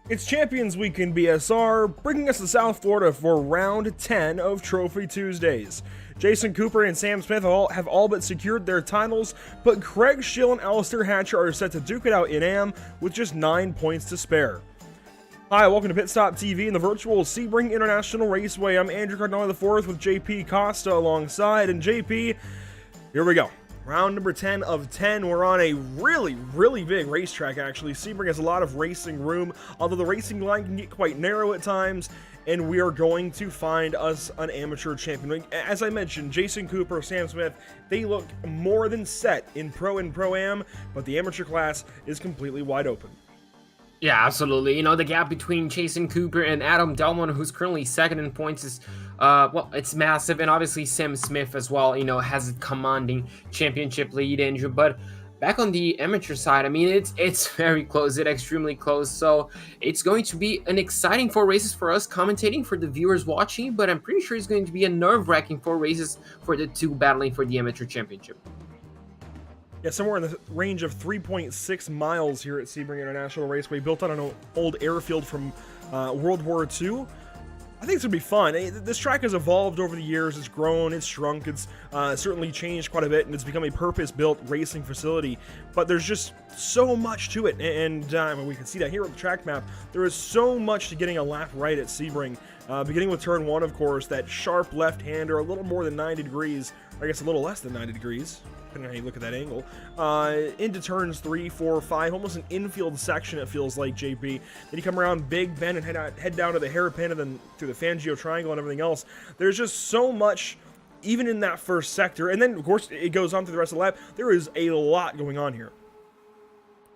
It's Champions Week in BSR, bringing us to South Florida for round 10 of Trophy Tuesdays. Jason Cooper and Sam Smith have all but secured their titles, but Craig Schill and Alistair Hatcher are set to duke it out in AM with just 9 points to spare. Hi, welcome to Pit Stop TV and the virtual Sebring International Raceway. I'm Andrew Cardinale IV with JP Costa alongside, and JP, here we go. Round number 10 of 10. We're on a really big racetrack, actually. Sebring has a lot of racing room, although the racing line can get quite narrow at times, and we are going to find us an amateur champion. As I mentioned, Jason Cooper, Sam Smith, they look more than set in Pro and Pro-Am, but the amateur class is completely wide open. Yeah, absolutely. You know, the gap between Jason Cooper and Adam Delmon, who's currently second in points, is, well, it's massive. And obviously Sam Smith as well, you know, has a commanding championship lead, Andrew. But back on the amateur side, I mean, it's very close. It's extremely close. So it's going to be an exciting 4 races for us commentating, for the viewers watching. But I'm pretty sure it's going to be a nerve-wracking 4 races for the two battling for the amateur championship. Yeah, somewhere in the range of 3.6 miles here at Sebring International Raceway, built on an old airfield from World War II. I think it's going to be fun. This track has evolved over the years. It's grown, it's shrunk, it's certainly changed quite a bit, and it's become a purpose-built racing facility. But there's just so much to it, and we can see that here with the track map. There is so much to getting a lap right at Sebring. Beginning with turn 1, of course, that sharp left-hander, a little more than 90 degrees, I guess a little less than 90 degrees. Depending on how you look at that angle, into turns 3, 4, 5, almost an infield section, it feels like, JP. Then you come around Big Bend and head down to the hairpin, and then through the Fangio Triangle and everything else. There's just so much, even in that first sector, and then, of course, it goes on through the rest of the lap. There is a lot going on here.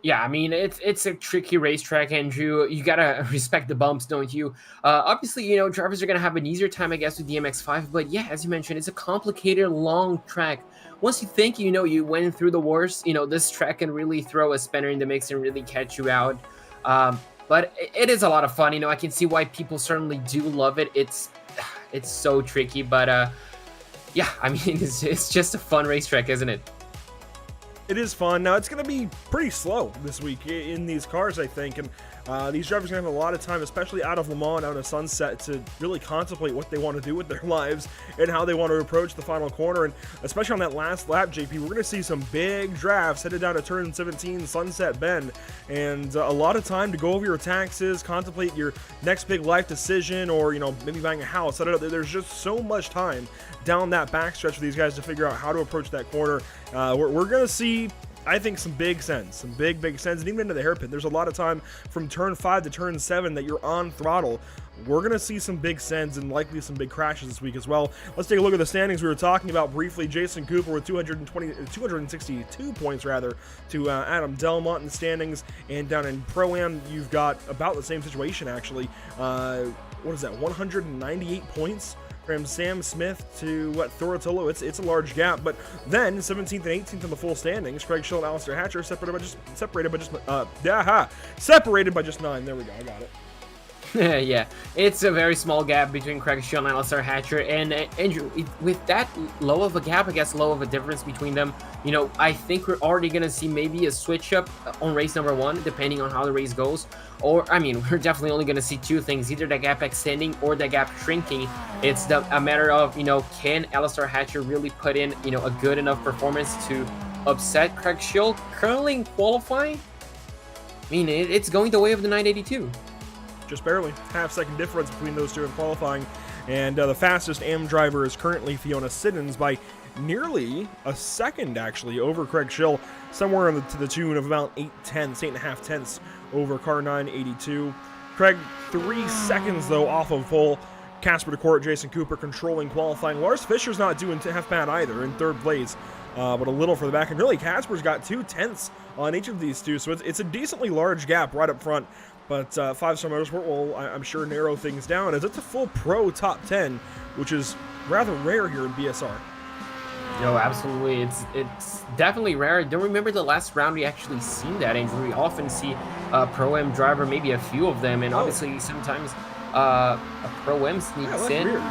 Yeah, I mean, it's a tricky racetrack, Andrew. You gotta respect the bumps, don't you? Obviously, you know, drivers are gonna have an easier time, I guess, with the MX-5, but yeah, as you mentioned, it's a complicated, long track. Once you think, you know, you went through the worst, you know, this track can really throw a spanner in the mix and really catch you out. But it is a lot of fun. You know, I can see why people certainly do love it. It's so tricky, but yeah, I mean, it's just a fun racetrack, isn't it? It is fun. Now, it's going to be pretty slow this week in these cars, I think, and these drivers are going to have a lot of time, especially out of Le Mans, out of Sunset, to really contemplate what they want to do with their lives and how they want to approach the final corner. And especially on that last lap, JP, we're going to see some big drafts headed down to turn 17, Sunset Bend, and a lot of time to go over your taxes, contemplate your next big life decision, or, you know, maybe buying a house. I don't know. There's just so much time down that backstretch for these guys to figure out how to approach that corner. We're going to see, I think, some big sends, some big sends, and even into the hairpin. There's a lot of time from turn 5 to turn 7 that you're on throttle. We're going to see some big sends and likely some big crashes this week as well. Let's take a look at the standings we were talking about briefly. Jason Cooper with 262 points, rather, to Adam Delmont in the standings. And down in Pro-Am, you've got about the same situation, actually. What is that, 198 points? From Sam Smith to Thoratolo, it's a large gap, but then 17th and 18th in the full standings. Craig Schill and Alistair Hatcher separated by just 9. There we go, I got it. Yeah, it's a very small gap between Craig Schill and Alistair Hatcher, and Andrew, with that low of a gap, I guess low of a difference between them, you know, I think we're already going to see maybe a switch up on race number 1, depending on how the race goes. Or, I mean, we're definitely only going to see 2 things, either the gap extending or the gap shrinking. It's a matter of, you know, can Alistair Hatcher really put in, you know, a good enough performance to upset Craig Schill currently in qualifying? I mean, it's going the way of the 982. Just barely. Half-second difference between those two in qualifying. And the fastest AM driver is currently Fiona Siddons by nearly a second, actually, over Craig Schill. Somewhere to the tune of about 8.5 tenths over car 982. Craig, 3 seconds, though, off of pole. Casper DeCourt, Jason Cooper controlling qualifying. Lars Fischer's not doing half bad either, in 3rd place. But a little for the back. And really, Casper's got 2 tenths on each of these two. So it's a decently large gap right up front. But 5 Star Motorsport will, I'm sure, narrow things down as it's a full pro top 10, which is rather rare here in BSR. No, absolutely. It's definitely rare. I don't remember the last round we actually seen that, and we often see a Pro-Am driver, maybe a few of them, and obviously sometimes a Pro-Am sneaks in. Weird.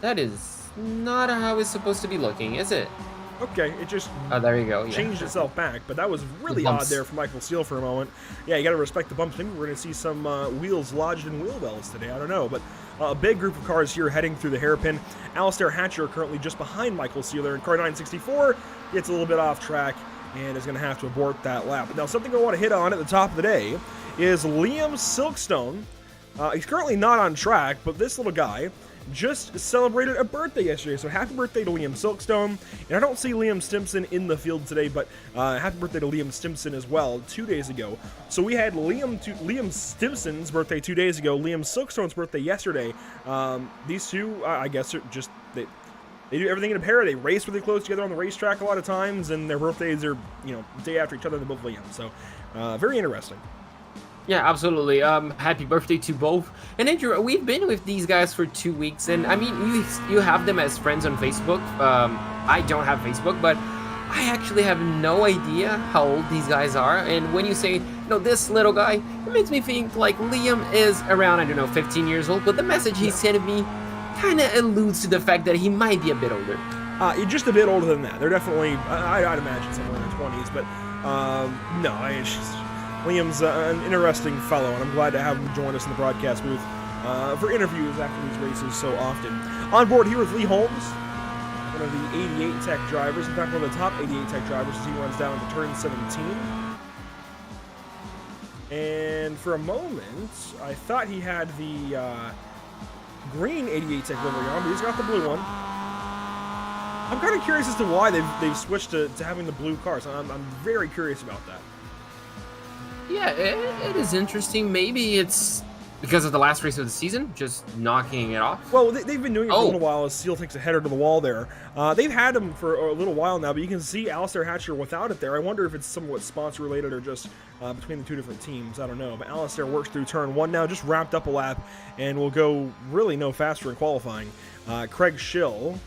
That is not how it's supposed to be looking, is it? Okay, it just There you go. Yeah. changed itself back, but that was really The odd bumps. there for Michael Steele for a moment. Yeah, you got to respect the bumps. Maybe we're going to see some wheels lodged in wheel wells today. I don't know, but a big group of cars here heading through the hairpin. Alistair Hatcher currently just behind Michael Steele there in car 964. Gets a little bit off track and is going to have to abort that lap. Now, something I want to hit on at the top of the day is Liam Silkstone. He's currently not on track, but this little guy just celebrated a birthday yesterday. So happy birthday to Liam Silkstone. And I don't see Liam Stimson in the field today, but happy birthday to Liam Stimson as well 2 days ago. So we had Liam Stimson's birthday 2 days ago, Liam Silkstone's birthday yesterday. These two, I guess, are just... They do everything in a pair. They race really close together on the racetrack a lot of times, and their birthdays are, day after each other. They're both Liam. So, very interesting. Yeah, absolutely. Happy birthday to both. And Andrew, we've been with these guys for 2 weeks, and I mean, you have them as friends on Facebook. I don't have Facebook, but I actually have no idea how old these guys are. And when you say, this little guy, it makes me think like Liam is around, I don't know, 15 years old. But the message he sent me kind of alludes to the fact that he might be a bit older. Just a bit older than that. They're definitely, I'd imagine, somewhere in their 20s. But no, Liam's an interesting fellow, and I'm glad to have him join us in the broadcast booth for interviews after these races so often. On board here with Lee Holmes, one of the 88 Tech drivers. In fact, one of the top 88 Tech drivers as he runs down to turn 17. And for a moment, I thought he had the green 88 Tech livery on, but he's got the blue one. I'm kind of curious as to why they've switched to having the blue cars. I'm very curious about that. Yeah, it is interesting. Maybe it's because of the last race of the season, just knocking it off. Well, they've been doing it for a little while as Steele takes a header to the wall there. They've had him for a little while now, but you can see Alistair Hatcher without it there. I wonder if it's somewhat sponsor related or just between the two different teams. I don't know. But Alistair works through turn 1 now, just wrapped up a lap, and will go really no faster in qualifying. Craig Schill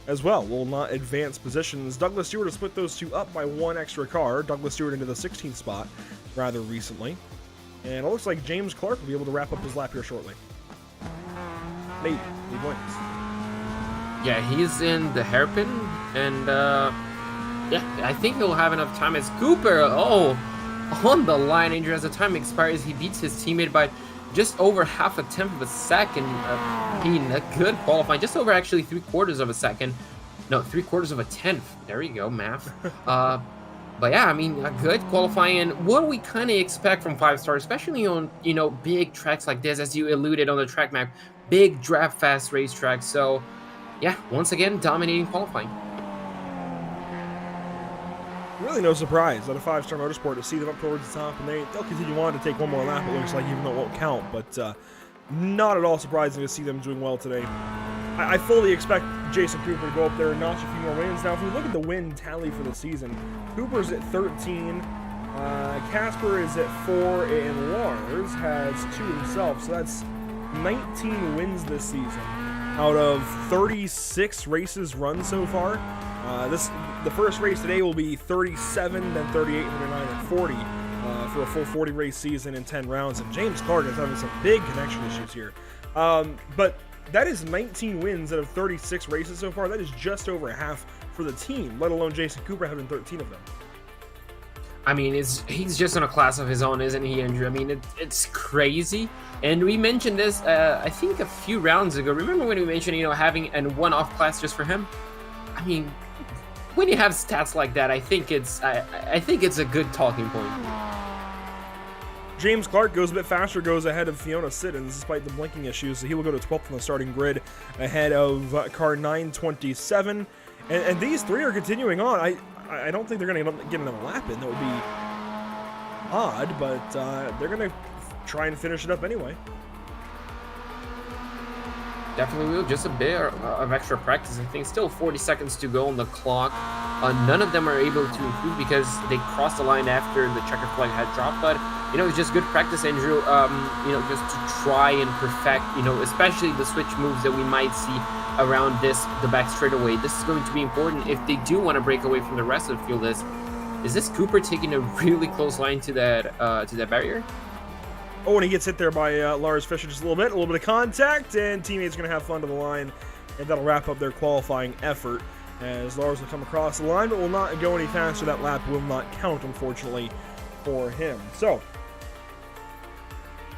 as well will not advance positions. Douglas Stewart has split those two up by 1 extra car. Douglas Stewart into the 16th spot rather recently. And it looks like James Clark will be able to wrap up his lap here shortly. Maybe. He wins. Yeah, he's in the hairpin, and yeah, I think he'll have enough time as Cooper. On the line, Andrew, as the time expires, he beats his teammate by just over half a tenth of a second. Being a good qualifying, just over actually 3/4 of a second. No, 3/4 of a tenth. There you go, math. But yeah, I mean, a good qualifying, and what we kind of expect from 5-star, especially on, big tracks like this, as you alluded on the track map, big draft fast racetracks. So yeah, once again, dominating qualifying. Really no surprise at a 5-star motorsport to see them up towards the top, and they'll continue on to take one more lap, it looks like, even though it won't count. But not at all surprising to see them doing well today. I fully expect Jason Cooper to go up there and notch a few more wins. Now, if we look at the win tally for the season, Cooper's at 13, Casper is at 4, and Lars has 2 himself. So that's 19 wins this season out of 36 races run so far. The first race today will be 37, then 38, 39, and 40 for a full 40 race season in 10 rounds. And James Clark is having some big connection issues here. But that is 19 wins out of 36 races so far. That is just over half for the team, let alone Jason Cooper having 13 of them. I mean, he's just on a class of his own, isn't he, Andrew? I mean, it's crazy. And we mentioned this, I think, a few rounds ago. Remember when we mentioned, having a one-off class just for him? I mean, when you have stats like that, I think it's a good talking point. James Clark goes a bit faster, goes ahead of Fiona Siddons despite the blinking issues, so he will go to 12th on the starting grid ahead of car 927. And these three are continuing on. I don't think they're going to get another lap in. That would be odd, but they're going to try and finish it up anyway. Definitely will. Just a bit of extra practice. I think still 40 seconds to go on the clock. None of them are able to improve because they crossed the line after the checker flag had dropped. But, it's just good practice, Andrew, just to try and perfect, especially the switch moves that we might see around the back straightaway. This is going to be important if they do want to break away from the rest of the field. Is this Cooper taking a really close line to that barrier? Oh, and he gets hit there by Lars Fischer just a little bit of contact, and teammates going to have fun to the line, and that'll wrap up their qualifying effort. as Lars will come across the line, but will not go any faster. That lap will not count, unfortunately, for him. So,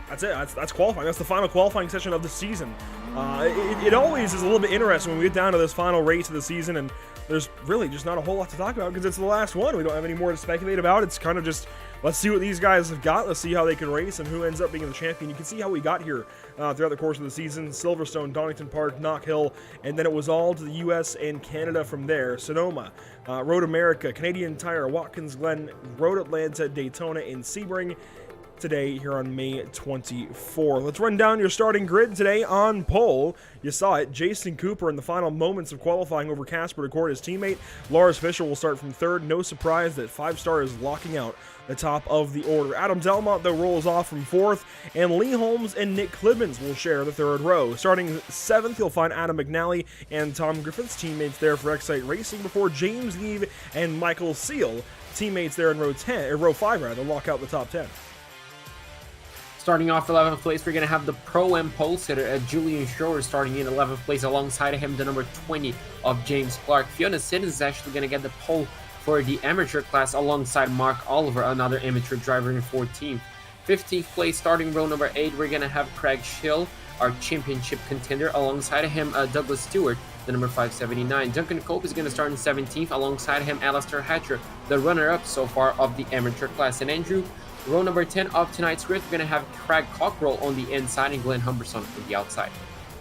that's it. That's qualifying. That's the final qualifying session of the season. It always is a little bit interesting when we get down to this final race of the season, and there's really just not a whole lot to talk about because it's the last one. We don't have any more to speculate about. It's kind of just, let's see what these guys have got. Let's see how they can race and who ends up being the champion. You can see how we got here throughout the course of the season. Silverstone, Donington Park, Knock Hill, and then it was all to the U.S. and Canada from there. Sonoma, Road America, Canadian Tire, Watkins Glen, Road Atlanta, Daytona, and Sebring today here on May 24. Let's run down your starting grid today. On pole, you saw it, Jason Cooper in the final moments of qualifying over Casper DeCourt, his teammate. Lars Fischer will start from third. No surprise that 5-star is locking out the top of the order. Adam Delmont, though, rolls off from fourth, and Lee Holmes and Nick Klibens will share the third row. Starting seventh, you'll find Adam McNally and Tom Griffiths, teammates there for Excite Racing, before James Eve and Michael Seal, teammates there in row 5, lock out the top 10. Starting off 11th place, we're going to have the Pro-Am pole sitter, Julian Schroer, starting in 11th place. Alongside him, the number 20 of James Clark. Fiona Siddons is actually going to get the pole for the amateur class alongside Mark Oliver, another amateur driver in 14th. 15th place, starting row number 8, we're going to have Craig Schill, our championship contender. Alongside him, Douglas Stewart, the number 579. Duncan Cope is going to start in 17th. Alongside him, Alistair Hatcher, the runner-up so far of the amateur class. And Andrew, row number 10 of tonight's grid, we're going to have Craig Cockrell on the inside and Glenn Humberson on the outside.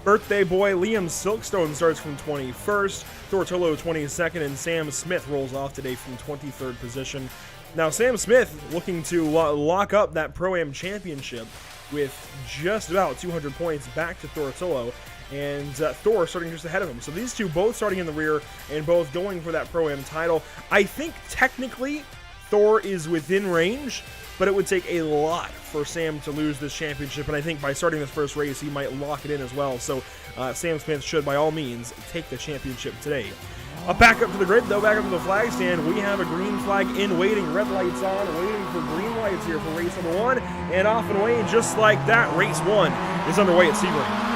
Birthday boy Liam Silkstone starts from 21st, Thortolo 22nd, and Sam Smith rolls off today from 23rd position. Now, Sam Smith looking to lock up that Pro-Am championship with just about 200 points back to Thortolo, and Thor starting just ahead of him. So these two both starting in the rear and both going for that Pro-Am title. I think technically Thor is within range, but it would take a lot for Sam to lose this championship, and I think by starting this first race, he might lock it in as well. So Sam Smith should, by all means, take the championship today. Back up to the grid, though, back up to the flag stand, we have a green flag in waiting, red lights on, waiting for green lights here for race number 1, and off and away, just like that, race 1 is underway at Sebring.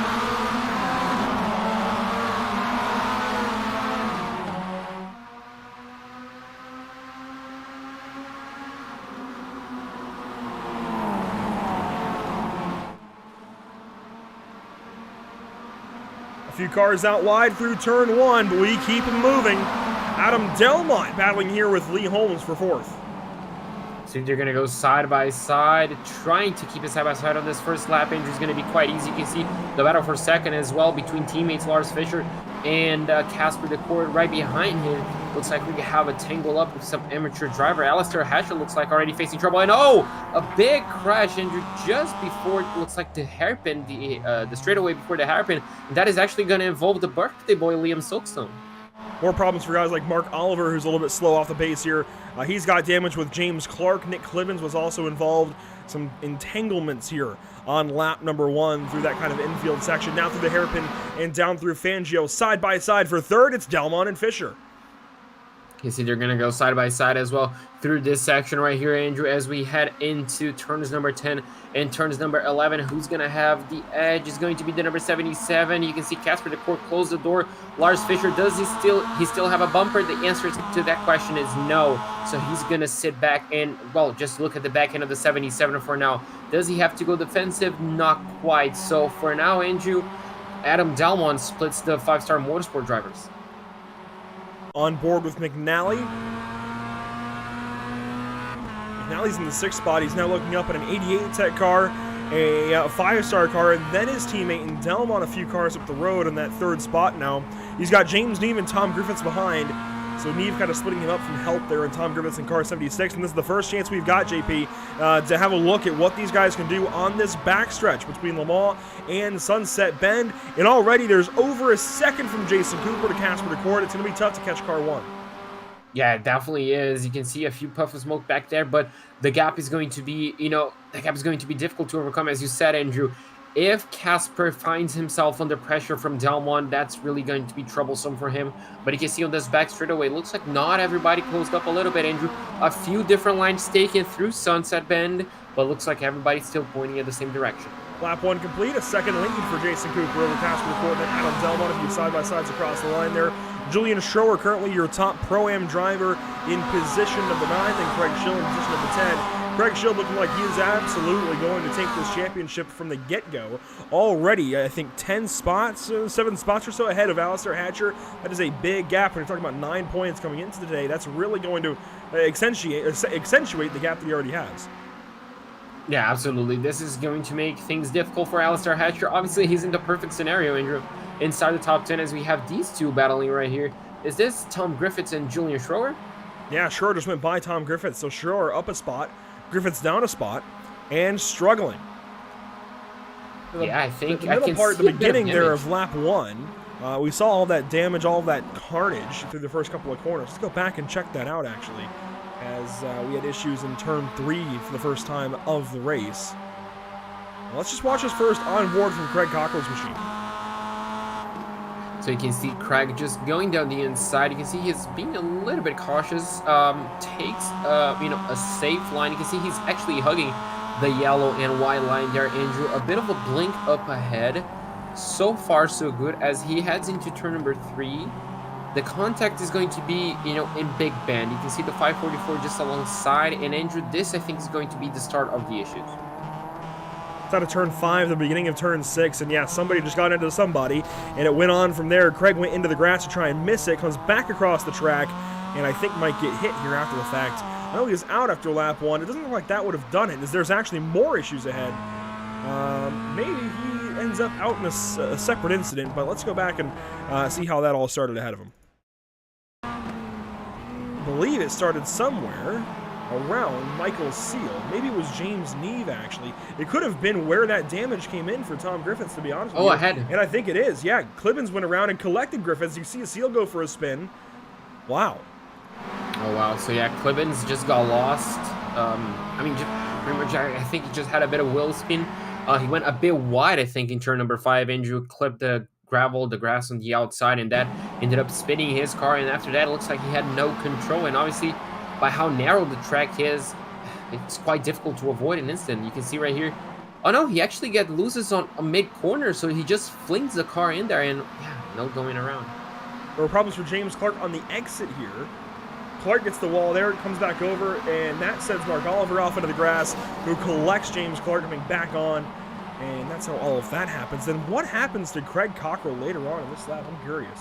Few cars out wide through turn 1, but we keep them moving. Adam Delmont battling here with Lee Holmes for 4th. So they're going to go side by side, trying to keep it side by side on this first lap. Andrew is going to be quite easy. You can see the battle for second as well between teammates Lars Fischer and Casper DeCourt. Right behind him, looks like we have a tangle up with some amateur driver. Alistair Hatcher looks like already facing trouble. And oh, a big crash, Andrew, just before it looks like the hairpin, the straightaway before the hairpin. And that is actually going to involve the birthday boy, Liam Silkstone. More problems for guys like Mark Oliver, who's a little bit slow off the pace here. He's got damage with James Clark. Nick Klibens was also involved. Some entanglements here on lap number 1 through that kind of infield section. Now through the hairpin and down through Fangio. Side by side for third, it's Delmont and Fischer. You see they're going to go side by side as well through this section right here, Andrew, as we head into turns number 10 and turns number 11. Who's going to have the edge is going to be the number 77. You can see Casper DeCourt close the door. Lars Fischer, does he still have a bumper? The answer to that question is no. So he's going to sit back and, well, just look at the back end of the 77 for now. Does he have to go defensive? Not quite. So for now, Andrew, Adam Delmont splits the 5-star motorsport drivers. On board with McNally. McNally's in the 6th spot. He's now looking up at an 88 Tech car, a 5-star car, and then his teammate and Delmont a few cars up the road in that 3rd spot now. He's got James Neve and Tom Griffiths behind. So Neve kind of splitting him up from help there, and Tom Griffiths in car 76. And this is the first chance we've got, JP, to have a look at what these guys can do on this backstretch between Le Mans and Sunset Bend. And already there's over a second from Jason Cooper to Casper DeCourt. It's going to be tough to catch car 1. Yeah, it definitely is. You can see a few puffs of smoke back there, but the gap is going to be, difficult to overcome, as you said, Andrew. If Casper finds himself under pressure from Delmont, that's really going to be troublesome for him. But you can see on this back straightaway, looks like not everybody closed up a little bit, Andrew. A few different lines taken through Sunset Bend, but looks like everybody's still pointing in the same direction. Lap 1 complete, a second lead for Jason Cooper over Casper DeCourt, then Adam Delmont, a few side-by-sides across the line there. Julian Schroer, currently your top Pro-Am driver in position number 9, then Craig Schill in position number 10. Craig Schill looking like he is absolutely going to take this championship from the get-go. Already, I think 10 spots, 7 spots or so ahead of Alistair Hatcher. That is a big gap when you're talking about 9 points coming into today. That's really going to accentuate the gap that he already has. Yeah, absolutely. This is going to make things difficult for Alistair Hatcher. Obviously, he's in the perfect scenario, Andrew, inside the top 10 as we have these two battling right here. Is this Tom Griffiths and Julian Schroer? Yeah, Schroer just went by Tom Griffiths, so Schroer up a spot, Griffiths down a spot, and struggling. Yeah, I think the middle part, the beginning there of lap 1, we saw all that damage, all that carnage through the first couple of corners. Let's go back and check that out, actually, as we had issues in turn 3 for the first time of the race. Well, let's just watch this first on board from Craig Cockrell's machine. So you can see Craig just going down the inside. You can see he's being a little bit cautious. Takes a safe line. You can see he's actually hugging the yellow and white line there, Andrew. A bit of a blink up ahead. So far, so good. As he heads into turn number 3, the contact is going to be, in Big Bend. You can see the 544 just alongside. And Andrew, this I think is going to be the start of the issues. It's out of turn 5, the beginning of turn 6, and yeah, somebody just got into somebody, and it went on from there. Craig went into the grass to try and miss it, comes back across the track, and I think might get hit here after the fact. I know he was out after lap 1. It doesn't look like that would have done it, as there's actually more issues ahead. Maybe he ends up out in a separate incident, but let's go back and see how that all started ahead of him. I believe it started somewhere around Michael Seal. Maybe it was James Neve, actually. It could have been where that damage came in for Tom Griffiths, to be honest with you. Ahead. And I think it is. Yeah, Clibbins went around and collected Griffiths. You see a Seal go for a spin. Wow. Oh, wow. So, yeah, Clibbins just got lost. Pretty much, I think he just had a bit of wheel spin. He went a bit wide, I think, in turn number 5. Andrew clipped the grass on the outside, and that ended up spinning his car. And after that, it looks like he had no control. And obviously, by how narrow the track is, it's quite difficult to avoid an incident. You can see right here. Oh no, he actually loses on a mid-corner, so he just flings the car in there, and yeah, no going around. There were problems for James Clark on the exit here. Clark gets the wall there, comes back over, and that sends Mark Oliver off into the grass, who collects James Clark coming back on, and that's how all of that happens. Then what happens to Craig Cockrell later on in this lap? I'm curious.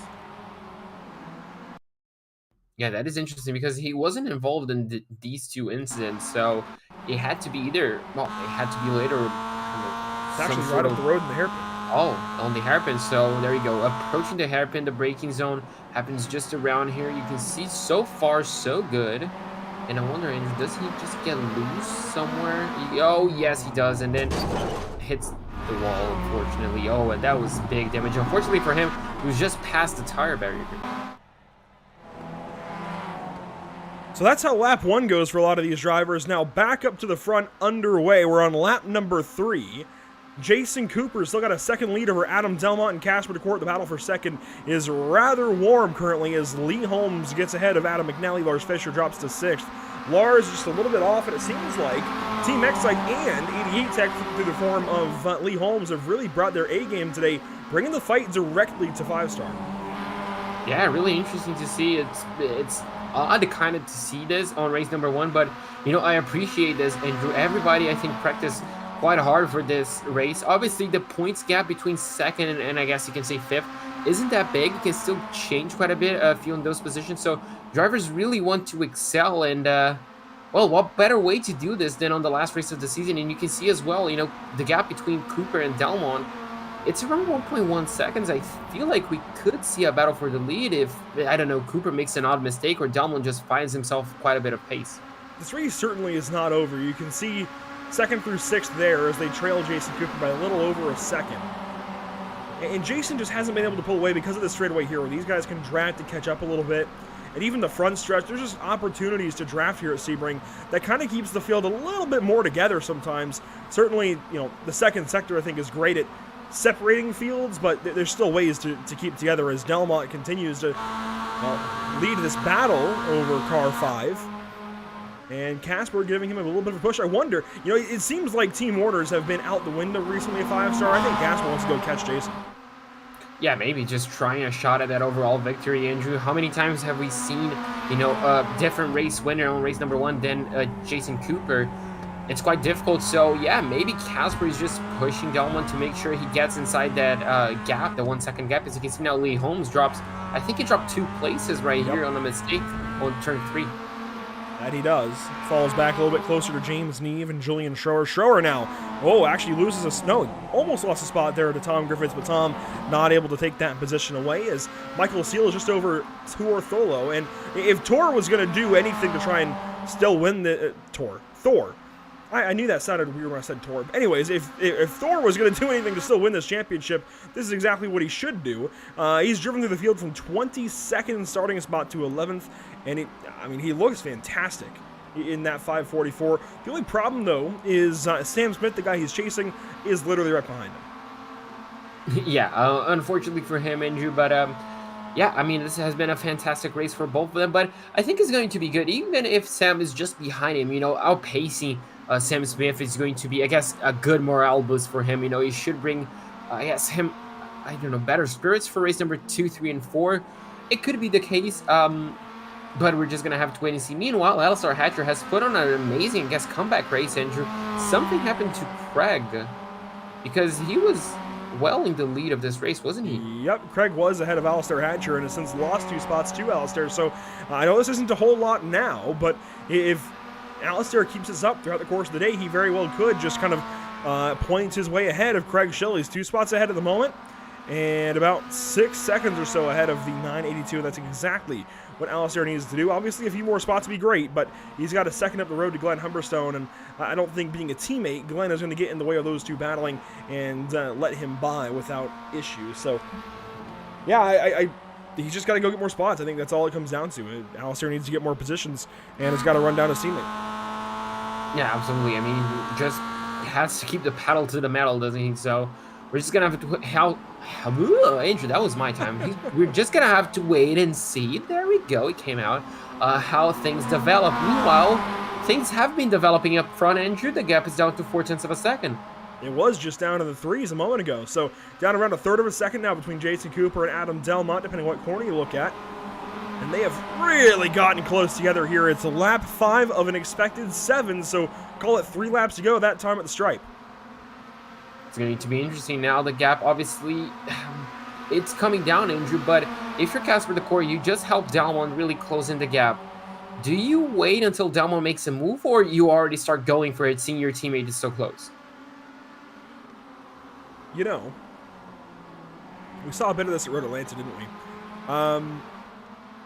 Yeah, that is interesting because he wasn't involved in these two incidents, so it had to be either, well, it had to be later. It's actually right up the road in the hairpin. Oh, on the hairpin, so there you go. Approaching the hairpin, the braking zone happens just around here. You can see so far, so good. And I wonder, Andrew, does he just get loose somewhere? Oh, yes, he does, and then hits the wall, unfortunately. Oh, and that was big damage. Unfortunately for him, he was just past the tire barrier. So that's how lap 1 goes for a lot of these drivers. Now back up to the front, underway. We're on lap number 3. Jason Cooper still got a second lead over Adam Delmont and Casper DeCourt. The battle for second is rather warm currently as Lee Holmes gets ahead of Adam McNally. Lars Fischer drops to 6th. Lars just a little bit off, and it seems like Team X-Site and 88 Tech through the form of Lee Holmes have really brought their A-game today, bringing the fight directly to 5-star. Yeah, really interesting to see. It's odd to see this on race number 1, but I appreciate this, Andrew. Everybody, I think, practiced quite hard for this race. Obviously, the points gap between 2nd and I guess you can say 5th isn't that big. You can still change quite a bit if you're in those positions. So drivers really want to excel, and well, what better way to do this than on the last race of the season? And you can see as well, the gap between Cooper and Delmont. It's around 1.1 seconds. I feel like we could see a battle for the lead if, I don't know, Cooper makes an odd mistake or Delmont just finds himself quite a bit of pace. This race certainly is not over. You can see 2nd through 6th there as they trail Jason Cooper by a little over a second. And Jason just hasn't been able to pull away because of the straightaway here, where these guys can drag to catch up a little bit. And even the front stretch, there's just opportunities to draft here at Sebring that kind of keeps the field a little bit more together sometimes. Certainly, the second sector, I think, is great at separating fields, but there's still ways to keep together as Delmont continues to lead this battle over car 5. And Casper giving him a little bit of a push. I wonder, it seems like team orders have been out the window recently at 5-star. I think Casper wants to go catch Jason. Yeah, maybe just trying a shot at that overall victory, Andrew. How many times have we seen, a different race winner on race number one than Jason Cooper? It's quite difficult. So yeah, maybe Casper is just pushing Delmont to make sure he gets inside that gap, the 1 second gap. As you can see now, Lee Holmes drops. I think he dropped 2 places right here on a mistake on turn 3. That he does. Falls back a little bit closer to James Neve and Julian Schroer. Schroer now, actually loses almost lost a spot there to Tom Griffiths, but Tom not able to take that position away as Michael Seal is just over Tor Tholo. And if Tor was going to do anything to try and still win the Thor. I knew that sounded weird when I said Tor. Anyways, if Thor was going to do anything to still win this championship, this is exactly what he should do. He's driven through the field from 22nd starting spot to 11th, and he looks fantastic in that 544. The only problem, though, is Sam Smith, the guy he's chasing, is literally right behind him. Yeah, unfortunately for him, Andrew, but yeah, I mean, this has been a fantastic race for both of them, but I think it's going to be good, even if Sam is just behind him, outpacing Sam Smith is going to be, I guess, a good morale boost for him. He should bring, him, better spirits for race number 2, 3, and 4. It could be the case, but we're just going to have to wait and see. Meanwhile, Alistar Hatcher has put on an amazing, comeback race, Andrew. Something happened to Craig, because he was well in the lead of this race, wasn't he? Yep, Craig was ahead of Alistar Hatcher and has since lost 2 spots to Alistar. So I know this isn't a whole lot now, but if Alistar keeps this up throughout the course of the day, he very well could just kind of point his way ahead of Craig Schill. He's 2 spots ahead at the moment and about 6 seconds or so ahead of the 982. That's exactly what Alistar needs to do. Obviously, a few more spots would be great, but he's got a second up the road to Glenn Humberstone, and I don't think being a teammate, Glenn is going to get in the way of those 2 battling and let him by without issue. So, yeah, he's just got to go get more spots. I think that's all it comes down to. Alistar needs to get more positions, and has got to run down his teammate. Yeah, absolutely. I mean, he just has to keep the pedal to the metal, doesn't he? So we're just going to have to... Andrew, that was my time. We're just going to have to wait and see. There we go. It came out. How things develop. Meanwhile, things have been developing up front, Andrew. The gap is down to 0.4 of a second. It was just down to the 3s a moment ago. So down around 1/3 of a second now between Jason Cooper and Adam Delmont, depending on what corner you look at. And they have really gotten close together here. It's a lap 5 of an expected 7, so call it 3 laps to go that time at the stripe. It's going to be interesting now. The gap, obviously, it's coming down, Andrew, but if you're Casper Decor, you just help Delmont really close in the gap. Do you wait until Delmont makes a move, or you already start going for it, seeing your teammate is so close? We saw a bit of this at Road Atlanta, didn't we? And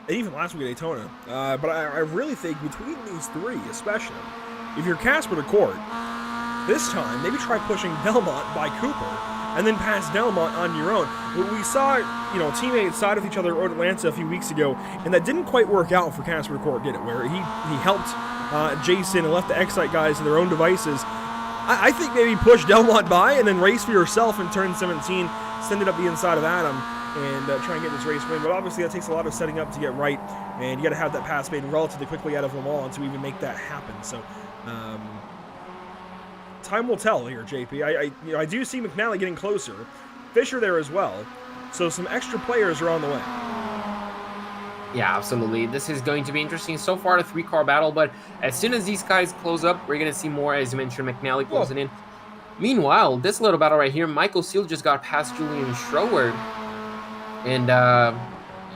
even last week at Daytona. But I really think between these 3, especially, if you're Casper Decor, this time, maybe try pushing Delmont by Cooper and then pass Delmont on your own. We saw, teammates side with each other at Road Atlanta a few weeks ago, and that didn't quite work out for Casper Decor, did it? Where he helped Jason and left the Excite guys to their own devices. I think maybe push Delmont by and then race for yourself in turn 17, send it up the inside of Adam, and try and get this race win. But obviously that takes a lot of setting up to get right, and you got to have that pass made relatively quickly out of Le Mans to even make that happen. So time will tell here, JP. I do see McNally getting closer. Fisher there as well. So some extra players are on the way. Yeah, absolutely. This is going to be interesting. So far, a 3-car battle, but as soon as these guys close up, we're going to see more, as you mentioned, McNally closing in. Meanwhile, this little battle right here, Michael Seal just got past Julian Schroer. And,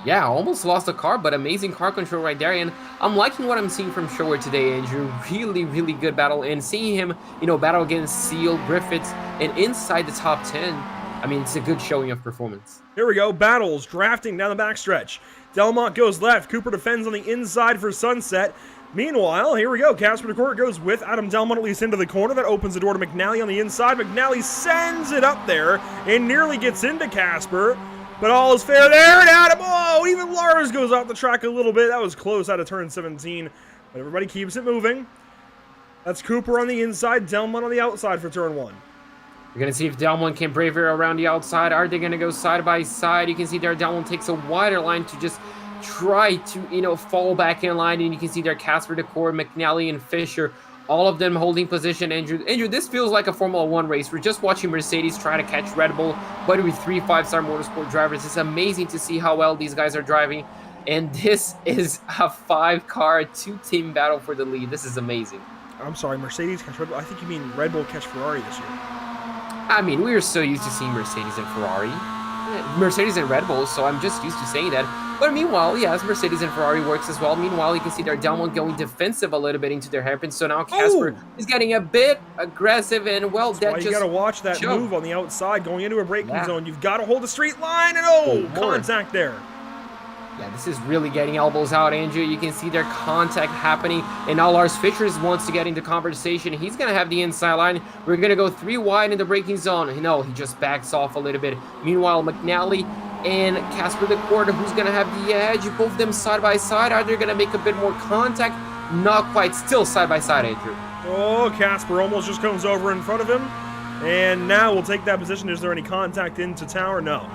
yeah, almost lost a car, but amazing car control right there. And I'm liking what I'm seeing from Schroer today, Andrew. Really, really good battle. And seeing him, battle against Seal, Griffiths, and inside the top 10, I mean, it's a good showing of performance. Here we go. Battles drafting down the backstretch. Delmont goes left. Cooper defends on the inside for Sunset. Meanwhile, here we go. Casper Decor goes with Adam Delmont at least into the corner. That opens the door to McNally on the inside. McNally sends it up there and nearly gets into Casper. But all is fair there. And Adam, even Lars goes off the track a little bit. That was close out of turn 17. But everybody keeps it moving. That's Cooper on the inside. Delmont on the outside for turn 1. We're going to see if Delmont can brave it around the outside. Are they going to go side by side? You can see there Delmont takes a wider line to just try to, fall back in line. And you can see there Casper Decor, McNally, and Fisher All of them holding position, Andrew. Andrew, this feels like a Formula One race. We're just watching Mercedes try to catch Red Bull, but with 3 5-star motorsport drivers. It's amazing to see how well these guys are driving. And this is a 5-car, 2-team battle for the lead. This is amazing. I'm sorry, Mercedes catch Red Bull. I think you mean Red Bull catch Ferrari this year. I mean, we are so used to seeing Mercedes and Ferrari. Mercedes and Red Bull, so I'm just used to saying that. But meanwhile, yes, Mercedes and Ferrari works as well. Meanwhile, you can see their Delmont going defensive a little bit into their hairpin. So now Casper is getting a bit aggressive, and well, that just... you got to watch that move on the outside going into a braking zone. You've got to hold the straight line, and contact there. Yeah, this is really getting elbows out, Andrew. You can see their contact happening. And now Lars Fischer wants to get into conversation. He's going to have the inside line. We're going to go 3 wide in the braking zone. No, he just backs off a little bit. Meanwhile, McNally and Casper the Quarter, who's going to have the edge. Both of them side by side. Are they going to make a bit more contact? Not quite. Still side by side, Andrew. Oh, Casper almost just comes over in front of him. And now we'll take that position. Is there any contact into tower? No.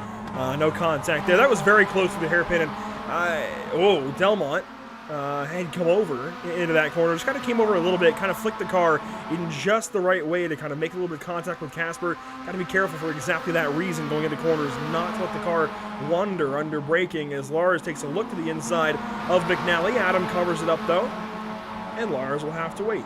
No contact there. That was very close to the hairpin. And Delmont had come over into that corner. Just kind of came over a little bit, kind of flicked the car in just the right way to kind of make a little bit of contact with Casper. Got to be careful for exactly that reason going into corners, not to let the car wander under braking as Lars takes a look to the inside of McNally. Adam covers it up though, and Lars will have to wait.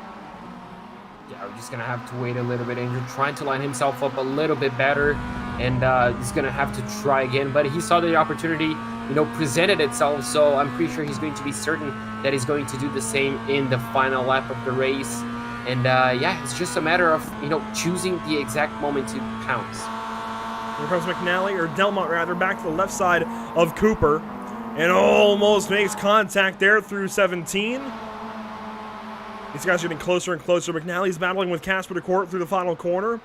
Yeah, we're just going to have to wait a little bit. Andrew trying to line himself up a little bit better, and he's going to have to try again. But he saw the opportunity, presented itself, so I'm pretty sure he's going to be certain that he's going to do the same in the final lap of the race. And, yeah, it's just a matter of, choosing the exact moment to pounce. Here comes McNally, or Delmont rather, back to the left side of Cooper, and almost makes contact there through 17. These guys are getting closer and closer. McNally's battling with Casper DeCourt through the final corner.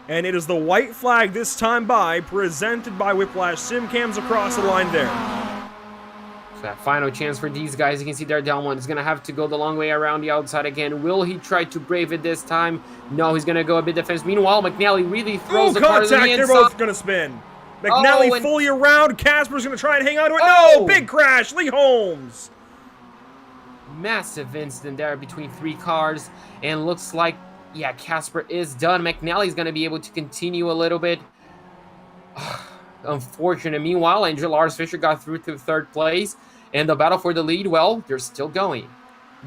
And it is the white flag this time presented by Whiplash. Sim cams across the line there. So that final chance for these guys. You can see there Delmont is going to have to go the long way around the outside again. Will he try to brave it this time? No, he's going to go a bit defensive. Meanwhile, McNally really throws the car to the inside. They're both going to spin. McNally fully around. Casper's going to try and hang on to it. No, big crash. Lee Holmes. Massive incident there between 3 cars, and looks like, yeah, Casper is done. McNally's going to be able to continue a little bit. Unfortunate. Meanwhile, Andrew Lars Fischer got through to 3rd place, and the battle for the lead, well, they're still going.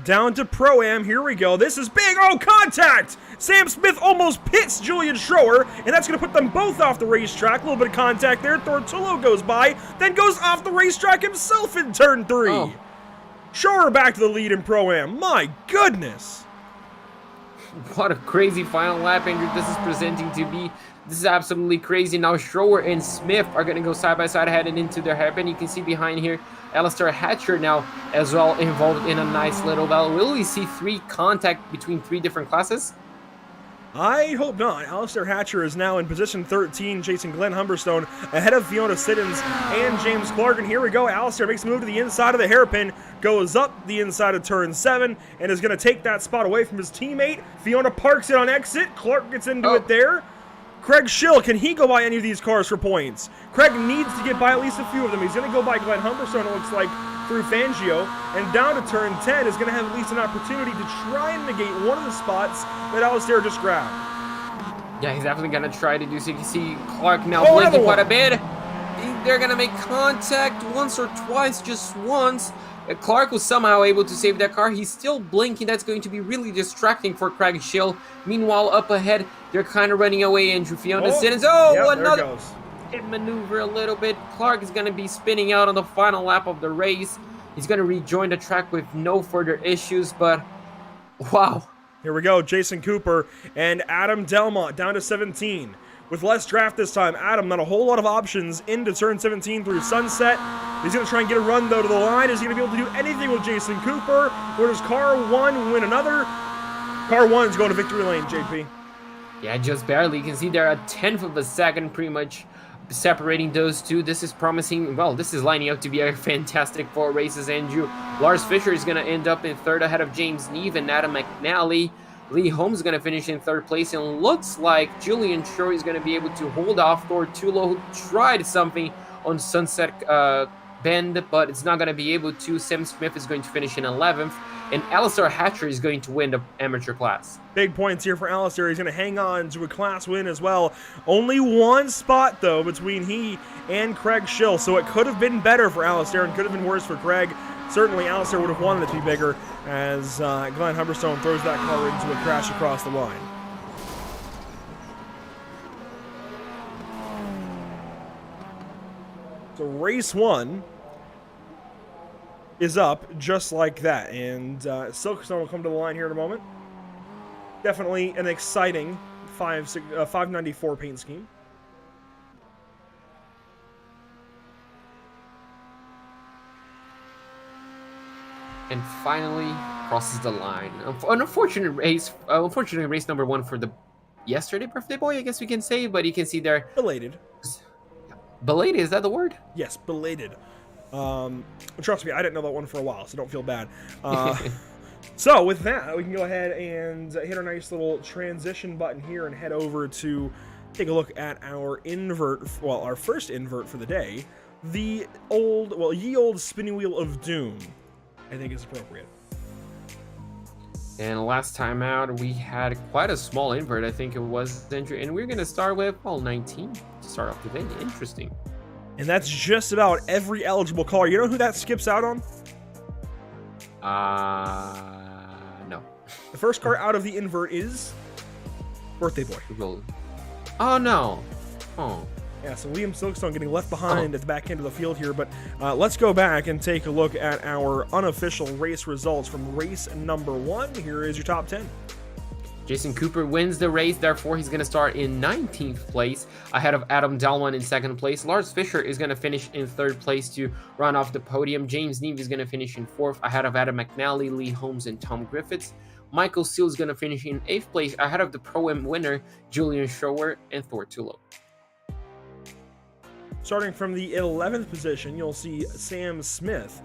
Down to Pro-Am. Here we go. This is big. Oh, contact! Sam Smith almost pits Julian Schroer, and that's going to put them both off the racetrack. A little bit of contact there. Tortullo goes by, then goes off the racetrack himself in turn 3. Oh. Schroer back to the lead in Pro-Am. My goodness. What a crazy final lap, Andrew. This is presenting to be. This is absolutely crazy. Now Schroer and Smith are going to go side by side heading into their hairpin. You can see behind here, Alistair Hatcher now as well involved in a nice little battle. Will we see 3 contact between 3 different classes? I hope not. Alistair Hatcher is now in position 13, chasing Glenn Humberstone ahead of Fiona Siddons and James Clark. And here we go. Alistair makes a move to the inside of the hairpin, goes up the inside of turn 7, and is going to take that spot away from his teammate. Fiona parks it on exit. Clark gets into it there. Craig Schill, can he go by any of these cars for points? Craig needs to get by at least a few of them. He's going to go by Glenn Humberstone, it looks like, through Fangio, and down to turn 10 is going to have at least an opportunity to try and negate one of the spots that Alistair just grabbed. Yeah, he's definitely going to try to do so. You can see Clark now blinking quite a bit. They're going to make contact once or twice, just once. Clark was somehow able to save that car. He's still blinking. That's going to be really distracting for Craig Schill. Meanwhile, up ahead, they're kind of running away. Andrew Fiona Siddons. Another hit maneuver a little bit. Clark is going to be spinning out on the final lap of the race. He's going to rejoin the track with no further issues, but wow. Here we go. Jason Cooper and Adam Delmont down to 17. With less draft this time, Adam, not a whole lot of options into turn 17 through Sunset. He's going to try and get a run, though, to the line. Is he going to be able to do anything with Jason Cooper? Or does car 1 win another? Car 1's going to victory lane, JP. Yeah, just barely. You can see they're a 10th of a second pretty much separating those two. This is promising. Well, this is lining up to be a fantastic 4 races, Andrew. Lars Fischer is going to end up in 3rd ahead of James Neve and Adam McNally. Lee Holmes is going to finish in 3rd place, and looks like Julian Schroer is going to be able to hold off Tortullo, who tried something on Sunset Bend, but it's not going to be able to. Sam Smith is going to finish in 11th, and Alistair Hatcher is going to win the amateur class. Big points here for Alistair. He's going to hang on to a class win as well. Only one spot, though, between he and Craig Schill, so it could have been better for Alistair and could have been worse for Craig. Certainly, Alistair would have wanted it to be bigger as Glenn Humberstone throws that car into a crash across the line. So race 1 is up just like that, and Silverstone will come to the line here in a moment. Definitely an exciting 594 paint scheme. And finally crosses the line. Unfortunate race number 1 for the yesterday birthday boy, I guess we can say, but you can see there. Belated. Belated, is that the word? Yes, belated. Trust me, I didn't know that one for a while, so don't feel bad. So with that, we can go ahead and hit our nice little transition button here and head over to take a look at our invert, well, our first invert for the day. The old, well, ye old spinning wheel of doom, I think is appropriate. And last time out, we had quite a small invert, I think it was, and we're going to start with, well, 19 to start off the day. Interesting. And that's just about every eligible car. You know who that skips out on? No. The first car out of the invert is Birthday Boy. Oh, no. Oh. Yeah, so Liam Silverstone getting left behind at the back end of the field here, but let's go back and take a look at our unofficial race results from race number 1. Here is your top 10. Jason Cooper wins the race, therefore he's going to start in 19th place, ahead of Adam Dalman in 2nd place. Lars Fischer is going to finish in 3rd place to run off the podium. James Neve is going to finish in 4th, ahead of Adam McNally, Lee Holmes, and Tom Griffiths. Michael Seal is going to finish in 8th place, ahead of the Pro-Am winner, Julian Schroer, and Thor Tulo. Starting from the 11th position, you'll see Sam Smith.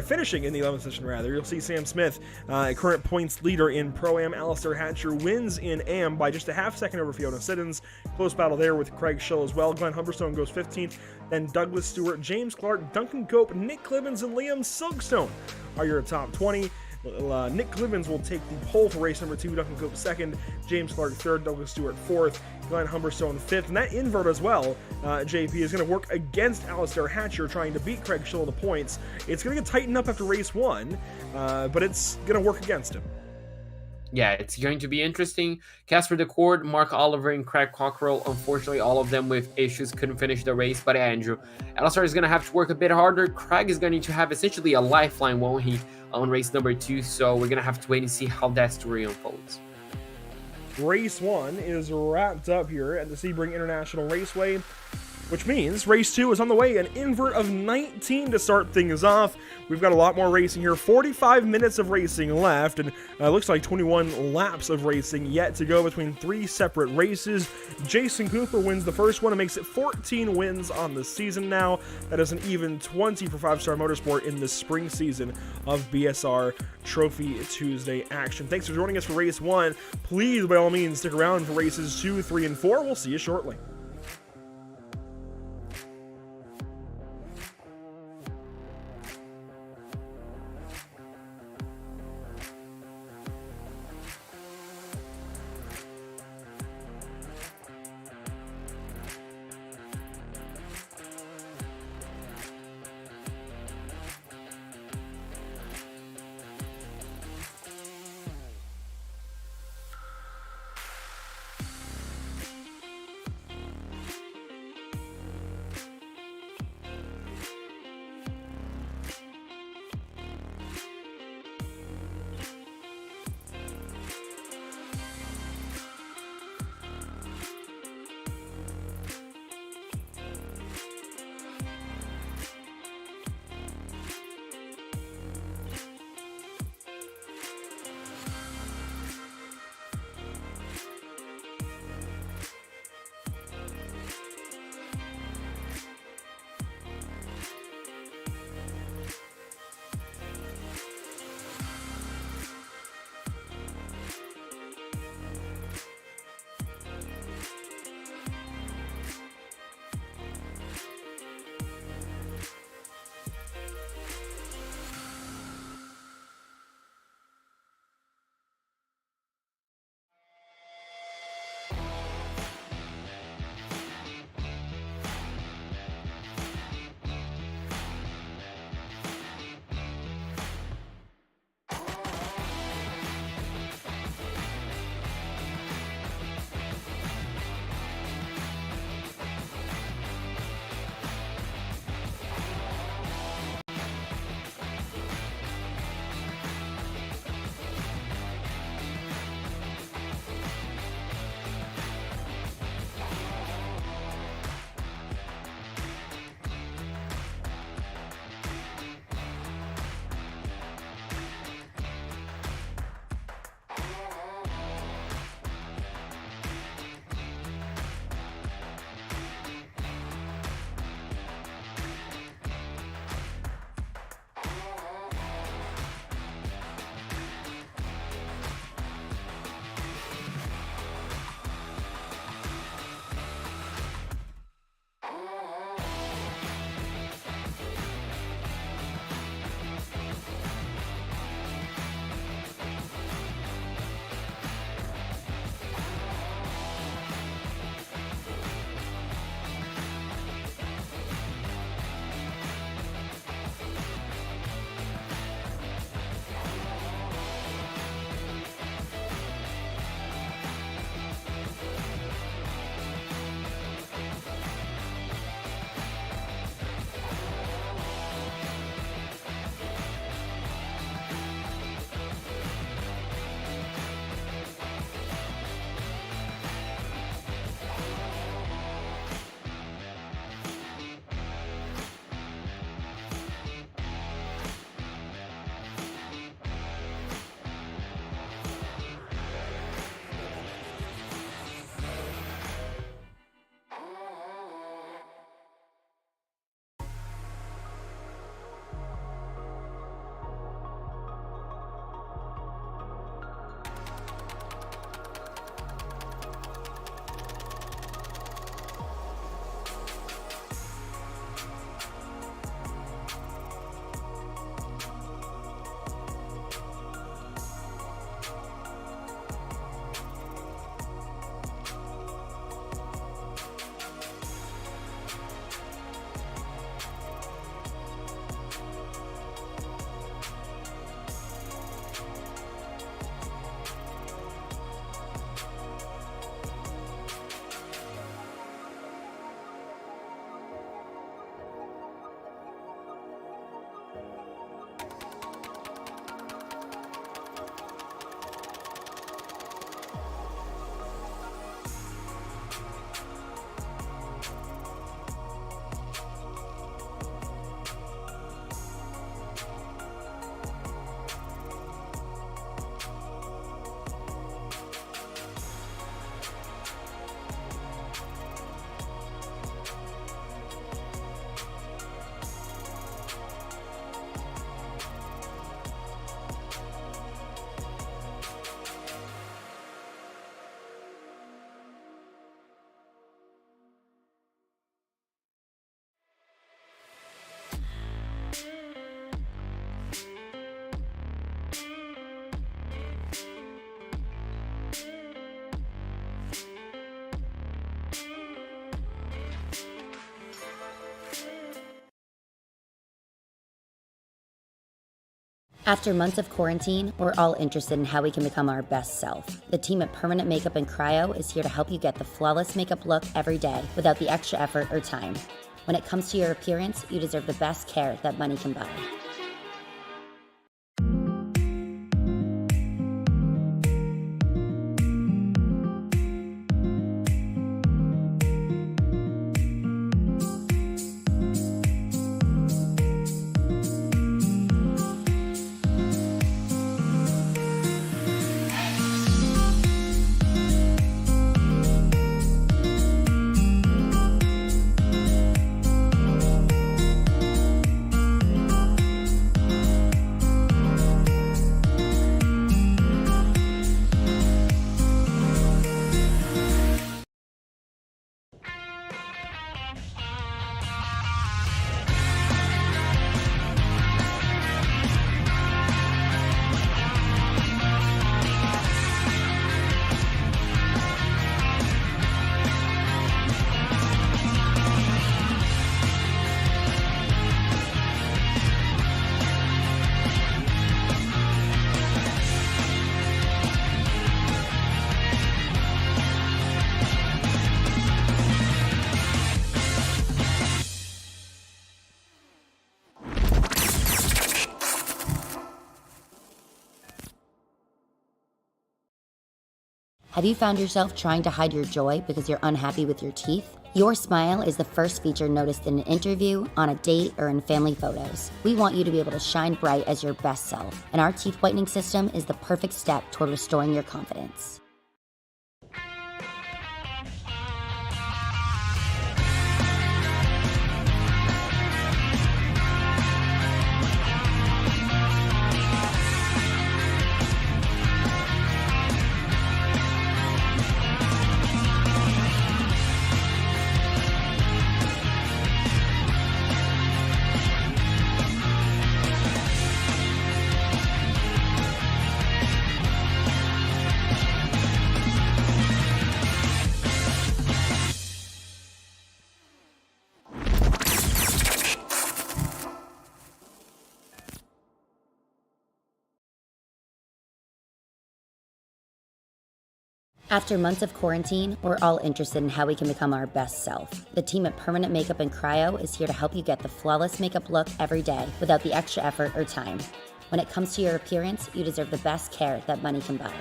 Finishing in the 11th position, rather. You'll see Sam Smith, current points leader in Pro-Am. Alistair Hatcher wins in Am by just a half second over Fiona Siddons. Close battle there with Craig Schill as well. Glenn Humberstone goes 15th. Then Douglas Stewart, James Clark, Duncan Cope, Nick Clivens, and Liam Silverstone are your top 20. Nick Clivens will take the pole for race number 2, Duncan Cope 2nd, James Clark 3rd, Douglas Stewart 4th, Glenn Humberstone 5th, and that invert as well, JP, is going to work against Alistair Hatcher trying to beat Craig Schill in the points. It's going to tighten up after race 1, but it's going to work against him. Yeah, it's going to be interesting. Casper DeCord, Mark Oliver, and Craig Cockrell, unfortunately, all of them with issues, couldn't finish the race. But Andrew, Alistair is going to have to work a bit harder. Craig is going to have essentially a lifeline, won't he, on race number 2? So we're going to have to wait and see how that story unfolds. Race 1 is wrapped up here at the Sebring International Raceway, which means race 2 is on the way, an invert of 19 to start things off. We've got a lot more racing here, 45 minutes of racing left, and looks like 21 laps of racing yet to go between 3 separate races. Jason Cooper wins the first one and makes it 14 wins on the season now. That is an even 20 for 5 Star Motorsport in the spring season of BSR Trophy Tuesday action. Thanks for joining us for race 1. Please, by all means, stick around for races 2, 3, and 4. We'll see you shortly. After months of quarantine, we're all interested in how we can become our best self. The team at Permanent Makeup and Cryo is here to help you get the flawless makeup look every day without the extra effort or time. When it comes to your appearance, you deserve the best care that money can buy. Have you found yourself trying to hide your joy because you're unhappy with your teeth? Your smile is the first feature noticed in an interview, on a date, or in family photos. We want you to be able to shine bright as your best self, and our teeth whitening system is the perfect step toward restoring your confidence. After months of quarantine, we're all interested in how we can become our best self. The team at Permanent Makeup and Cryo is here to help you get the flawless makeup look every day without the extra effort or time. When it comes to your appearance, you deserve the best care that money can buy.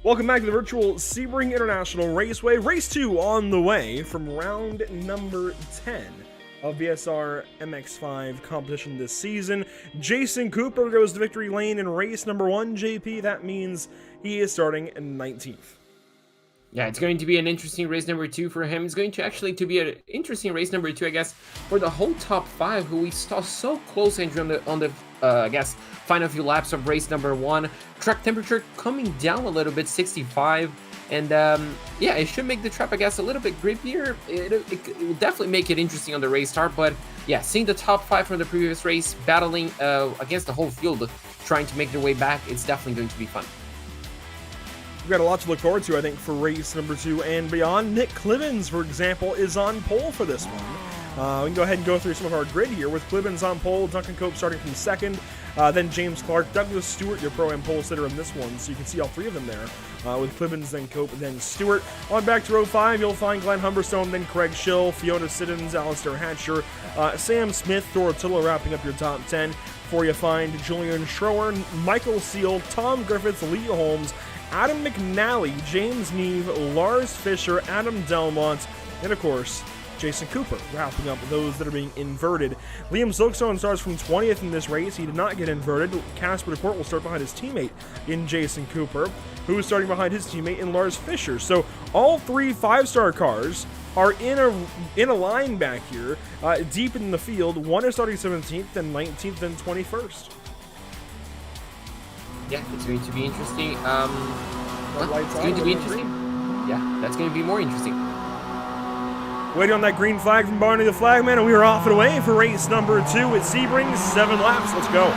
Welcome back to the virtual Sebring International Raceway. Race 2 on the way from round number 10 of BSR MX-5 competition this season. Jason Cooper goes to victory lane in race number 1, JP. That means he is starting in 19th. Yeah, it's going to be an interesting race number 2 for him. It's going to actually be an interesting race number 2, I guess, for the whole top 5, who we saw so close, Andrew, on the I guess, final few laps of race number 1. Track temperature coming down a little bit, 65. And yeah, it should make the track, I guess, a little bit grippier. It will definitely make it interesting on the race start. But yeah, seeing the top 5 from the previous race battling against the whole field, trying to make their way back, it's definitely going to be fun. We've got a lot to look forward to, I think, for race number 2 and beyond. Nick Clibbins, for example, is on pole for this one. We can go ahead and go through some of our grid here with Clibbins on pole, Duncan Cope starting from second, then James Clark, Douglas Stewart, your Pro-Am pole sitter in this one, so you can see all 3 of them there, with Clibbins, then Cope, then Stewart. On back to row 5, you'll find Glenn Humberstone, then Craig Schill, Fiona Siddons, Alistair Hatcher, Sam Smith, Dorotillo wrapping up your top 10. Before you find Julian Schroer, Michael Seal, Tom Griffiths, Lee Holmes, Adam McNally, James Neve, Lars Fisher, Adam Delmont, and of course, Jason Cooper, wrapping up those that are being inverted. Liam Silkstone starts from 20th in this race. He did not get inverted. Casper DeCourt will start behind his teammate in Jason Cooper, who is starting behind his teammate in Lars Fisher. So all 3 5-star cars are in a line back here, deep in the field. One is starting 17th, then 19th, then 21st. Yeah, it's going to be interesting. It's going to be interesting. Yeah, that's going to be more interesting. Waiting on that green flag from Barney the Flagman, and we are off and away for race number 2 at Sebring. 7 laps. Let's go.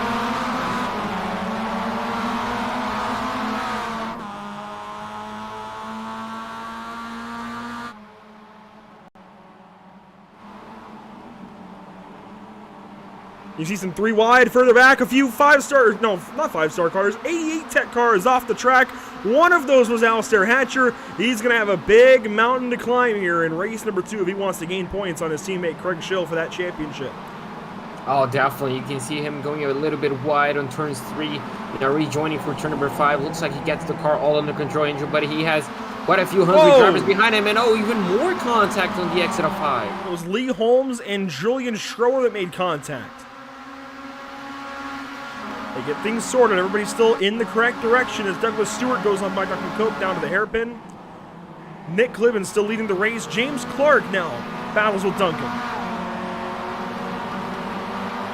You see some 3 wide further back, a few 5-star, no, not 5-star cars, 88 Tech cars off the track. One of those was Alistair Hatcher. He's going to have a big mountain to climb here in race number 2 if he wants to gain points on his teammate Craig Schill for that championship. Oh, definitely. You can see him going a little bit wide on turns 3, rejoining for turn number 5. Looks like he gets the car all under control, Angel, but he has quite a few hungry drivers behind him, and even more contact on the exit of 5. It was Lee Holmes and Julian Schroer that made contact. They get things sorted. Everybody's still in the correct direction as Douglas Stewart goes on by Duncan Cope down to the hairpin. Nick Clibbins still leading the race. James Clark now battles with Duncan.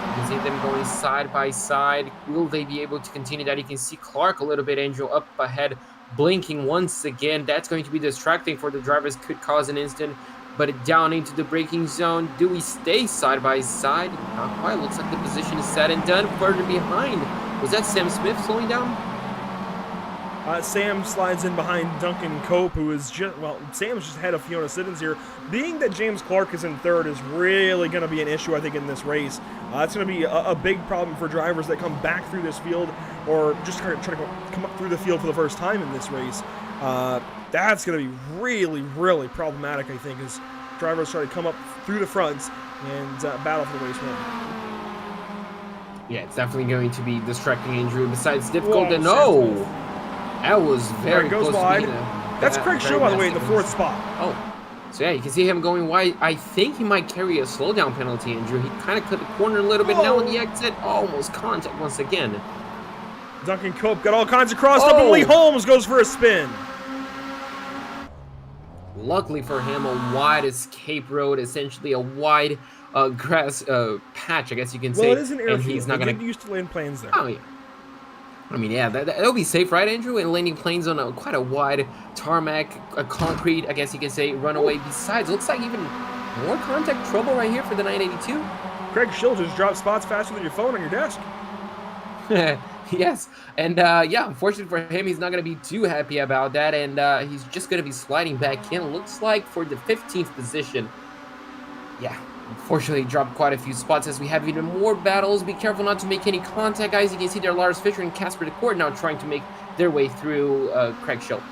You can see them going side by side. Will they be able to continue that? You can see Clark a little bit, Angel, up ahead, blinking once again. That's going to be distracting for the drivers. Could cause an instant, but down into the braking zone. Do we stay side by side? Not quite. Looks like the position is set and done. Further behind. Was that Sam Smith slowing down? Sam slides in behind Duncan Cope, who is just, well, Sam's just ahead of Fiona Siddons here. Being that James Clark is in third is really going to be an issue, I think, in this race. It's going to be a big problem for drivers that come back through this field or just try to come up through the field for the first time in this race. That's going to be really, really problematic, I think, as drivers try to come up through the fronts and battle for the race win. Yeah, it's definitely going to be distracting, Andrew. Besides difficult, and no! That was very goes close wide. to being That's Craig Schill, by the way, in the 4th spot. Oh, so yeah, you can see him going wide. I think he might carry a slowdown penalty, Andrew. He kind of cut the corner a little bit now on the exit. Almost contact once again. Duncan Cope got all kinds of crossed up, and Lee Holmes goes for a spin. Luckily for him, a wide escape road, essentially a wide grass patch, I guess you can say. Well, it is an airfield. And he's not going to used to land planes there. Oh, yeah. I mean, yeah, that'll be safe, right, Andrew? And landing planes on quite a wide tarmac, a concrete, I guess you can say, runaway. Besides, looks like even more contact trouble right here for the 982. Craig Schill just dropped spots faster than your phone on your desk. Yes, and yeah, unfortunately for him, he's not going to be too happy about that, and he's just going to be sliding back in, looks like, for the 15th position. Yeah, unfortunately, dropped quite a few spots as we have even more battles. Be careful not to make any contact, guys. You can see there Lars Fisher and Casper DeCourt now trying to make their way through Craig Schill.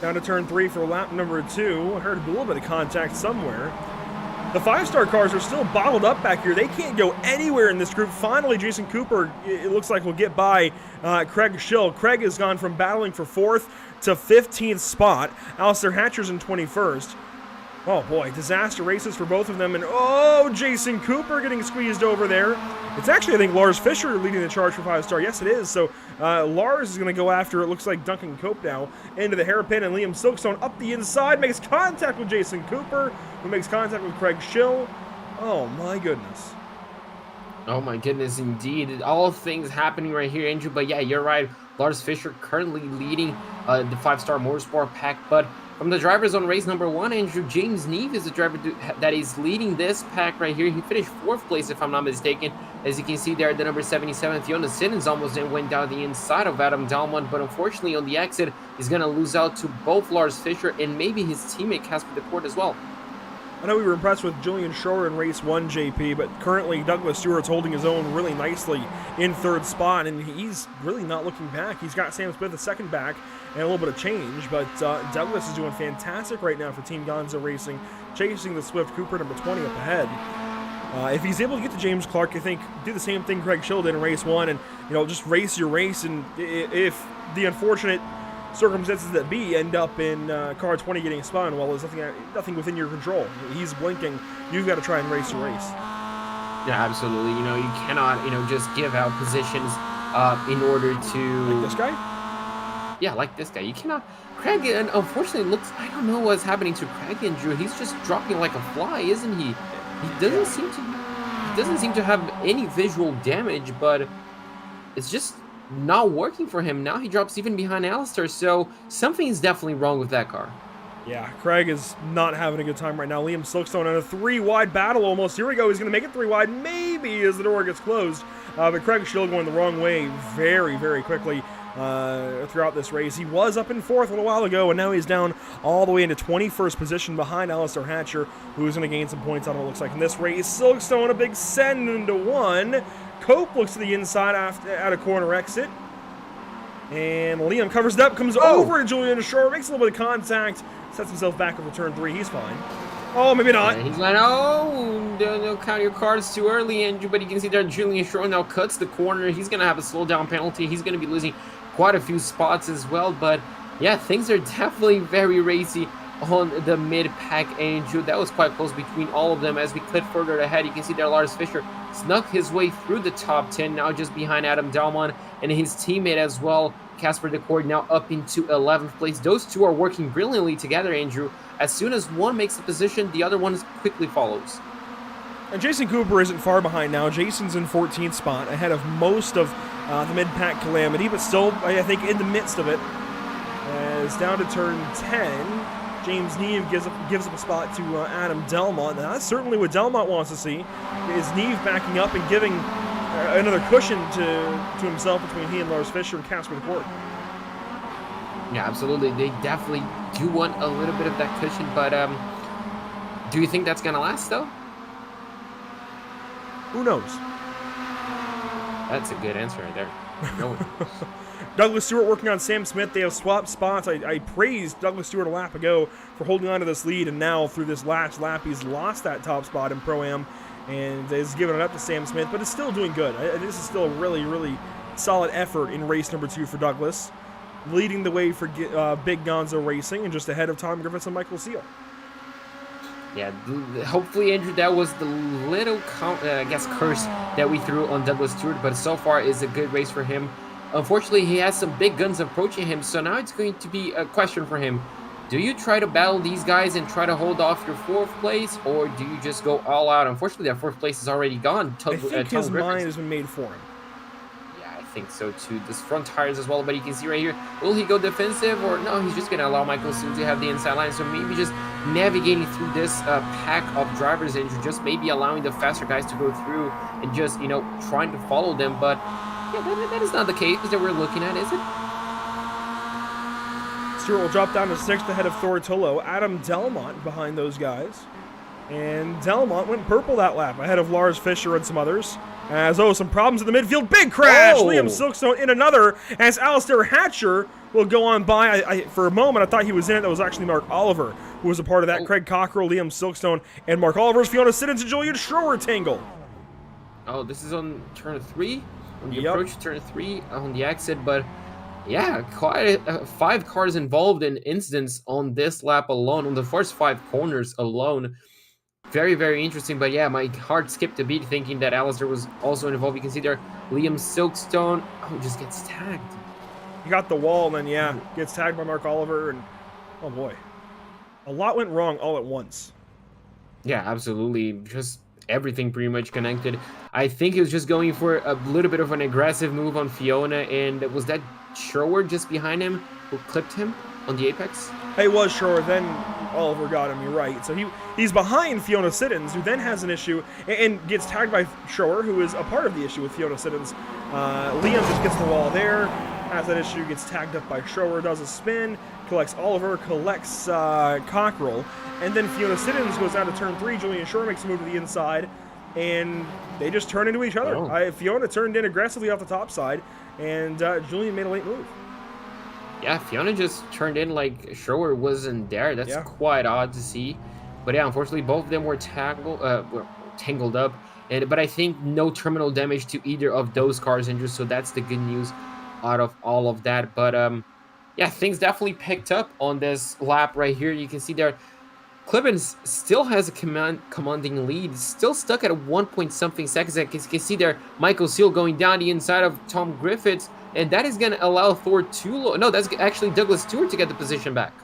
Down to turn 3 for lap number 2. I heard a little bit of contact somewhere. The 5-star cars are still bottled up back here. They can't go anywhere in this group. Finally, Jason Cooper, it looks like, will get by Craig Schill. Craig has gone from battling for 4th to 15th spot. Alistair Hatcher's in 21st. Oh boy, disaster races for both of them. And oh, Jason Cooper getting squeezed over there. It's actually, I think, Lars Fischer leading the charge for 5-star. Yes, it is. So Lars is going to go after, it looks like, Duncan Cope now into the hairpin. And Liam Silkstone up the inside, makes contact with Jason Cooper, who makes contact with Craig Schill. Oh my goodness. Oh my goodness, indeed. All things happening right here, Andrew. But yeah, you're right. Lars Fischer currently leading the 5-star Motorsport pack. But from the drivers on race number 1, Andrew, James Neve is the driver that is leading this pack right here. He finished 4th place, if I'm not mistaken. As you can see there, the number 77, Fiona Siddons almost went down the inside of Adam Dalmont. But unfortunately, on the exit, he's going to lose out to both Lars Fischer and maybe his teammate Casper DeCourt as well. I know we were impressed with Julian Schroer in race 1, JP, but currently Douglas Stewart's holding his own really nicely in 3rd spot, and he's really not looking back. He's got Sam Smith a second back and a little bit of change, but Douglas is doing fantastic right now for Team Gonzo Racing, chasing the Swift Cooper number 20 up ahead. If he's able to get to James Clark, I think do the same thing Craig Schill did in race 1, and just race your race, and if the unfortunate circumstances that be end up in car 20 getting spun, well, there's nothing within your control. He's blinking. You've got to try and race your race. Yeah, absolutely. You cannot, just give out positions in order to... Like this guy? Yeah, like this guy. You cannot... Craig, and unfortunately, I don't know what's happening to Craig and Drew. He's just dropping like a fly, isn't he? He doesn't seem to have any visual damage, but it's just not working for him. Now he drops even behind Alistair, so something is definitely wrong with that car. Yeah, Craig is not having a good time right now. Liam Silkstone in a 3-wide battle almost. Here we go. He's going to make it 3-wide, maybe, as the door gets closed. But Craig is still going the wrong way very, very quickly throughout this race. He was up in 4th a little while ago, and now he's down all the way into 21st position behind Alistair Hatcher, who's going to gain some points on it, looks like, in this race. Silkstone, a big send into 1. Cope looks to the inside at a corner exit. And Liam covers it up, comes over to Julian Schroer, makes a little bit of contact, sets himself back over turn 3. He's fine. Oh, maybe not. Yeah, he's like, don't count your cards too early, Andrew. But you can see there Julian Schroer now cuts the corner. He's going to have a slowdown penalty. He's going to be losing quite a few spots as well. But yeah, things are definitely very racy on the mid-pack, Andrew. That was quite close between all of them. As we clip further ahead, you can see there Lars Fischer snuck his way through the top 10, now just behind Adam Dalmont and his teammate as well, Casper DeCourt, now up into 11th place. Those two are working brilliantly together, Andrew. As soon as one makes a position, the other one quickly follows. And Jason Cooper isn't far behind now. Jason's in 14th spot, ahead of most of the mid-pack calamity, but still, I think, in the midst of it. As down to turn 10, James Neve gives up a spot to Adam Dalmont. Now, that's certainly what Dalmont wants to see, is Neve backing up and giving another cushion to himself between he and Lars Fischer and Casper DeCourt. Yeah, absolutely. They definitely do want a little bit of that cushion, but do you think that's going to last, though? Who knows? That's a good answer right there. No one knows. Douglas Stewart working on Sam Smith. They have swapped spots. I praised Douglas Stewart a lap ago for holding on to this lead, and now through this last lap, he's lost that top spot in Pro-Am and is giving it up to Sam Smith, but is still doing good. This is still a really, really solid effort in race number 2 for Douglas, leading the way for Big Gonzo Racing and just ahead of Tom Griffiths and Michael Seal. Yeah, hopefully, Andrew, that was the little, curse that we threw on Douglas Stewart, but so far is a good race for him. Unfortunately, he has some big guns approaching him, so now it's going to be a question for him. Do you try to battle these guys and try to hold off your 4th place, or do you just go all out? Unfortunately, that 4th place is already gone. I think his mind has been made for him. Yeah, I think so too. This front tires as well, but you can see right here, will he go defensive, or no, he's just going to allow Michael Soon to have the inside line, so maybe just navigating through this pack of drivers and just maybe allowing the faster guys to go through and just, trying to follow them, but yeah, that is not the case that we're looking at, is it? Stewart will drop down to 6th ahead of Thor Tullo. Adam Dalmont behind those guys. And Delmont went purple that lap, ahead of Lars Fischer and some others. As, some problems in the midfield. Big crash! Oh. Liam Silkstone in another, as Alistair Hatcher will go on by. For a moment, I thought he was in it. That was actually Mark Oliver, who was a part of that. Craig Cockrell, Liam Silkstone, and Mark Oliver's Fiona Siddons and Julian Schroer tangle. Oh, this is on turn 3? On the Yep. approach to turn 3 on the exit, but yeah, quite 5 cars involved in incidents on this lap alone, on the first 5 corners alone. Very, very interesting, but yeah, my heart skipped a beat thinking that Alistair was also involved. You can see there, Liam Silkstone, just gets tagged. He got the wall, and then, yeah, gets tagged by Mark Oliver, and oh boy. A lot went wrong all at once. Yeah, absolutely. Just everything pretty much connected. I think he was just going for a little bit of an aggressive move on Fiona, and was that Sherwood just behind him who clipped him on the apex? It was Schroer, then Oliver got him, you're right. So he's behind Fiona Siddons, who then has an issue and gets tagged by Schroer, who is a part of the issue with Fiona Siddons. Liam just gets the wall there, has that issue, gets tagged up by Schroer, does a spin, collects Oliver, collects Cockrell, and then Fiona Siddons goes out to turn 3. Julian Schroer makes a move to the inside, and they just turn into each other. Oh. Fiona turned in aggressively off the top side, and Julian made a late move. Yeah, Fiona just turned in like Schroer wasn't there. That's Yeah. quite odd to see. But yeah, unfortunately, both of them were tangled up. But I think no terminal damage to either of those cars injured, so that's the good news out of all of that. But yeah, things definitely picked up on this lap right here. You can see there, Clibbins still has a commanding lead, still stuck at 1-point-something seconds. You can see there, Michael Seal going down the inside of Tom Griffiths, and that is going to allow Thor to... No, that's actually Douglas Stewart to get the position back.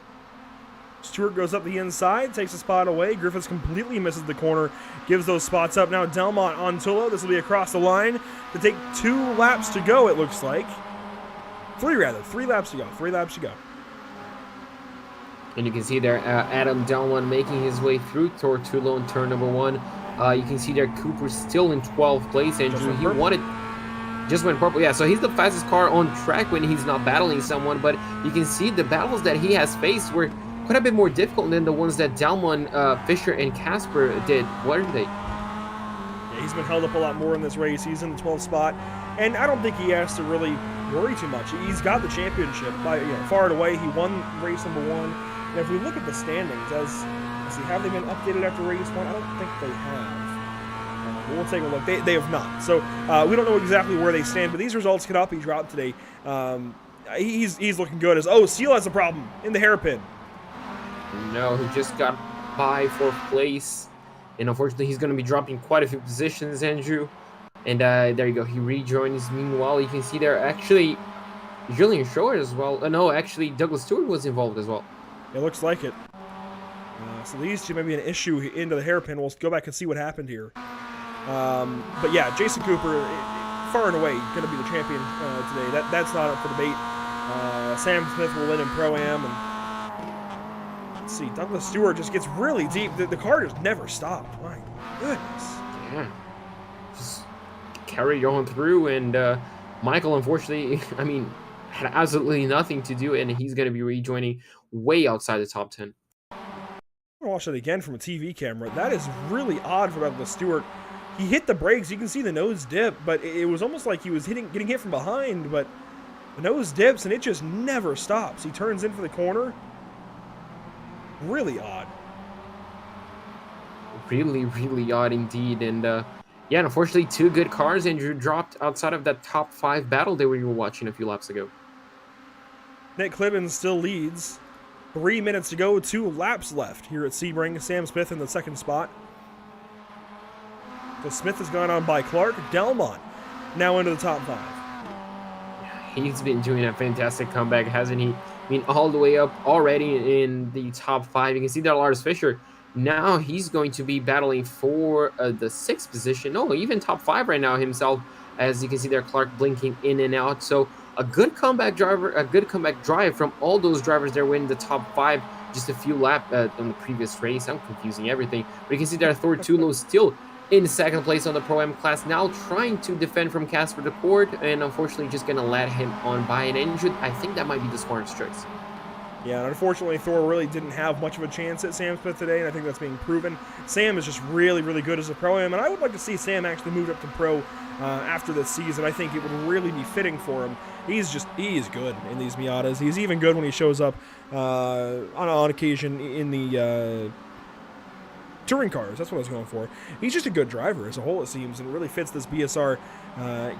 Stewart goes up the inside, takes a spot away. Griffiths completely misses the corner, gives those spots up. Now Delmont on Tullo. This will be across the line to take 2 laps to go, it looks like. 3 rather. 3 laps to go. 3 laps to go. And you can see there, Adam Delmont making his way through Tortullo in turn number 1. You can see there, Cooper still in 12th place. Andrew, he wanted... Just went purple. Yeah, so he's the fastest car on track when he's not battling someone, but you can see the battles that he has faced were quite a bit more difficult than the ones that Delmont, Fisher, and Casper did. What are they? Yeah, he's been held up a lot more in this race. He's in the 12th spot, and I don't think he has to really worry too much. He's got the championship by far and away. He won race number 1. And if we look at the standings, have they been updated after race 1? I don't think they have. We'll take a look. They have not. So we don't know exactly where they stand, but these results cannot be dropped today. He's looking good. Seal has a problem in the hairpin. No, he just got by 4th place, and unfortunately he's going to be dropping quite a few positions, Andrew. And there you go, he rejoins. Meanwhile, you can see there actually Julian Schroer as well. No, actually Douglas Stewart was involved as well. It looks like it. So these two may be an issue into the hairpin. We'll go back and see what happened here. But yeah, Jason Cooper, far and away, going to be the champion today. That's not up for debate. Sam Smith will win in Pro-Am. And let's see, Douglas Stewart just gets really deep. The car just never stopped. My goodness. Yeah. Just carry on through. And Michael, unfortunately, I mean, had absolutely nothing to do, and he's going to be rejoining way outside the top 10. I'm going to watch that again from a TV camera. That is really odd for Douglas Stewart. He hit the brakes. You can see the nose dip, but it was almost like he was getting hit from behind, but the nose dips, and it just never stops. He turns in for the corner. Really odd. Really, really odd indeed. And yeah, unfortunately, 2 good cars, Andrew, dropped outside of that top 5 battle that we were watching a few laps ago. Nick Clibbins still leads. 3 minutes to go, 2 laps left here at Sebring. Sam Smith in the 2nd spot. So Smith has gone on by Clark. Delmont now into the top 5. He's been doing a fantastic comeback, hasn't he? I mean, all the way up already in the top 5. You can see that Lars Fischer, now he's going to be battling for the 6th position. No, even top 5 right now himself. As you can see there, Clark blinking in and out. So a good comeback drive from all those drivers there winning the top 5 just a few laps on the previous race. I'm confusing everything. But you can see there, Thor Tulo still in 2nd place on the Pro-Am class, now trying to defend from Casper Deport, and unfortunately just going to let him on by an injured. I think that might be the smartest choice. Yeah, and unfortunately, Thor really didn't have much of a chance at Sam Smith today, and I think that's being proven. Sam is just really, really good as a Pro-Am, and I would like to see Sam actually move up to Pro after this season. I think it would really be fitting for him. He is good in these Miatas. He's even good when he shows up on occasion in the touring cars. That's what I was going for. He's just a good driver as a whole, it seems, and it really fits this BSR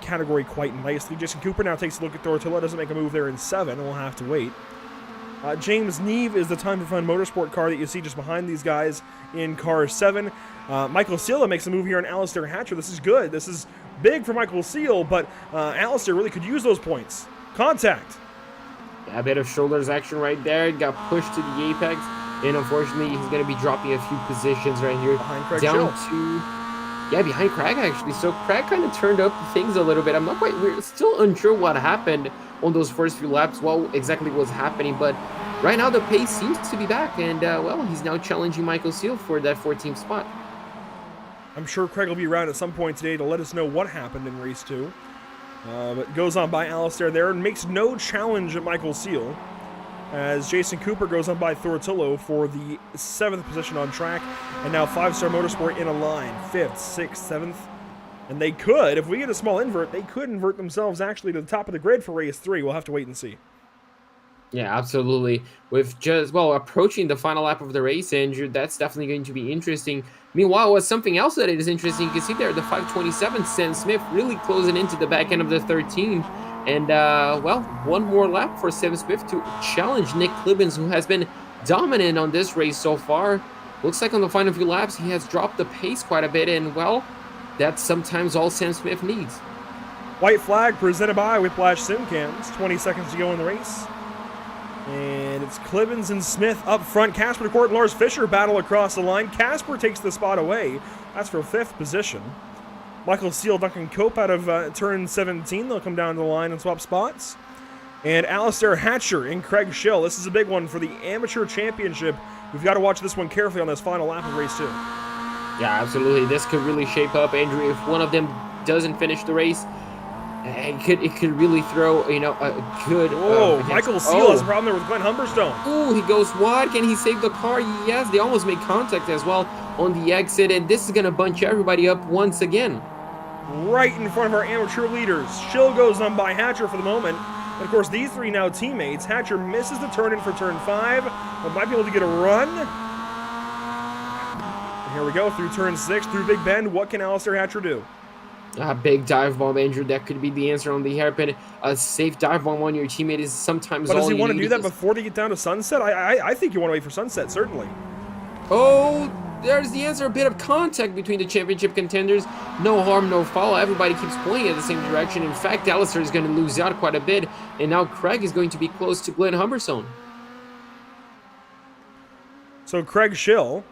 category quite nicely. Jason Cooper now takes a look at Thortilla, doesn't make a move there in 7, and we'll have to wait. James Neve is the Time for Fun motorsport car that you see just behind these guys in car 7. Michael Seal makes a move here on Alistair Hatcher. This is good. This is big for Michael Seal, but Alistair really could use those points. Contact. A bit of shoulders action right there. Got pushed to the apex, and unfortunately, he's going to be dropping a few positions right here. Behind Craig down Schill. to, yeah, behind Craig actually. So Craig kind of turned up things a little bit. We're still unsure what happened on those first few laps, what exactly was happening, but right now the pace seems to be back, and well, he's now challenging Michael Seal for that 14th spot. I'm sure Craig will be around at some point today to let us know what happened in race 2. But goes on by Alistair there and makes no challenge at Michael Seal, as Jason Cooper goes on by Thortillo for the 7th position on track, and now 5-Star Motorsport in a line, 5th, 6th, 7th. And they could, if we get a small invert, they could invert themselves actually to the top of the grid for race 3. We'll have to wait and see. Yeah, absolutely. With just, well, approaching the final lap of the race, Andrew, that's definitely going to be interesting. Meanwhile, what's something else that is interesting, you can see there the 527 Sam Smith really closing into the back end of the 13. And, well, one more lap for Sam Smith to challenge Nick Clibbins, who has been dominant on this race so far. Looks like on the final few laps, he has dropped the pace quite a bit, and, well, that's sometimes all Sam Smith needs. White flag presented by Whiplash Simcams. 20 seconds to go in the race. And it's Clibbins and Smith up front. Casper DeCourt and Lars Fischer battle across the line. Casper takes the spot away. That's for 5th position. Michael Seal, Duncan Cope out of turn 17. They'll come down the line and swap spots. And Alistair Hatcher and Craig Schill. This is a big one for the Amateur Championship. We've got to watch this one carefully on this final lap of race 2. Yeah, absolutely. This could really shape up, Andrew. If one of them doesn't finish the race, it could really throw, you know, a good... Whoa, Michael Seal has a problem there with Glenn Humberstone. Oh, he goes wide. Can he save the car? Yes, they almost made contact as well on the exit, and this is going to bunch everybody up once again. Right in front of our amateur leaders. Schill goes on by Hatcher for the moment. And of course, these three now teammates. Hatcher misses the turn in for turn 5, but might be able to get a run. And here we go, through turn 6, through Big Bend. What can Alistair Hatcher do? A big dive bomb, Andrew. That could be the answer on the hairpin. A safe dive bomb on your teammate is sometimes all you need. But does he want to do that before they get down to Sunset? I think you want to wait for Sunset, certainly. Oh, there's the answer. A bit of contact between the championship contenders. No harm, no foul. Everybody keeps pointing at the same direction. In fact, Alistair is going to lose out quite a bit. And now Craig is going to be close to Glenn Humberstone. So Craig Schill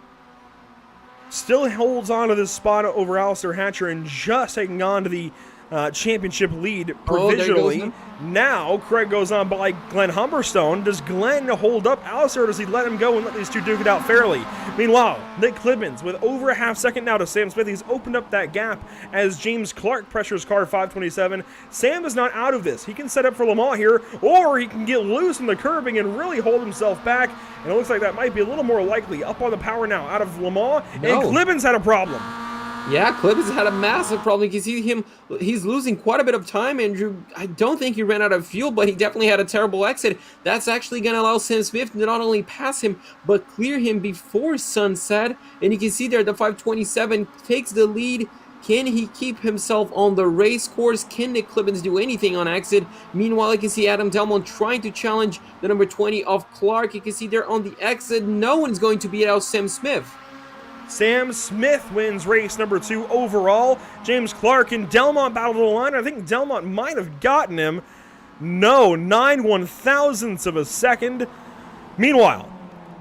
still holds on to this spot over Alistair Hatcher and just hanging on to the championship lead provisionally. Now Craig goes on by Glenn Humberstone. Does Glenn hold up Alistair, or does he let him go and let these two duke it out fairly? Meanwhile, Nick Clibbins with over a half second now to Sam Smith. He's opened up that gap as James Clark pressures car 527. Sam is not out of this. He can set up for Le Mans here, or he can get loose in the curbing and really hold himself back. And it looks like that might be a little more likely. Up on the power now out of Le Mans, and Clibbins had a problem. Yeah, Clibbins had a massive problem. You can see him, he's losing quite a bit of time, Andrew. I don't think he ran out of fuel, but he definitely had a terrible exit. That's actually going to allow Sam Smith to not only pass him, but clear him before sunset. And you can see there the 527 takes the lead. Can he keep himself on the race course? Can Nick Clibbins do anything on exit? Meanwhile, you can see Adam Delmont trying to challenge the number 20 of Clark. You can see there on the exit, no one's going to beat out Sam Smith. Sam Smith wins race number 2 overall. James Clark and Delmont battle to the line. I think Delmont might have gotten him. No, 9 1/1000ths of a second. Meanwhile,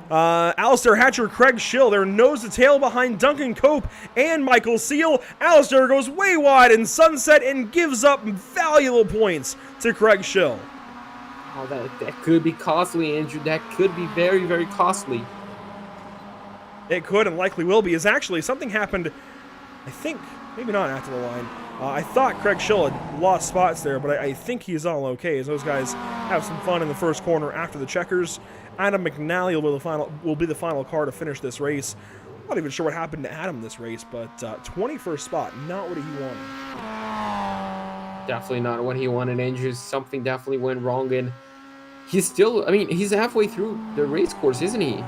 Alistair Hatcher, Craig Schill, they're nose to tail behind Duncan Cope and Michael Seal. Alistair goes way wide in sunset and gives up valuable points to Craig Schill. Oh, that could be costly, Andrew. That could be very, very costly. It could and likely will be. Is actually something happened, I think, maybe not after the line. I thought Craig Schill had lost spots there, but I think he's all okay as those guys have some fun in the first corner after the checkers. Adam McNally will be the final car to finish this race. I'm not even sure what happened to Adam this race, but 21st spot, not what he wanted. Definitely not what he wanted, Andrew. Something definitely went wrong, and he's still, I mean, he's halfway through the race course, isn't he?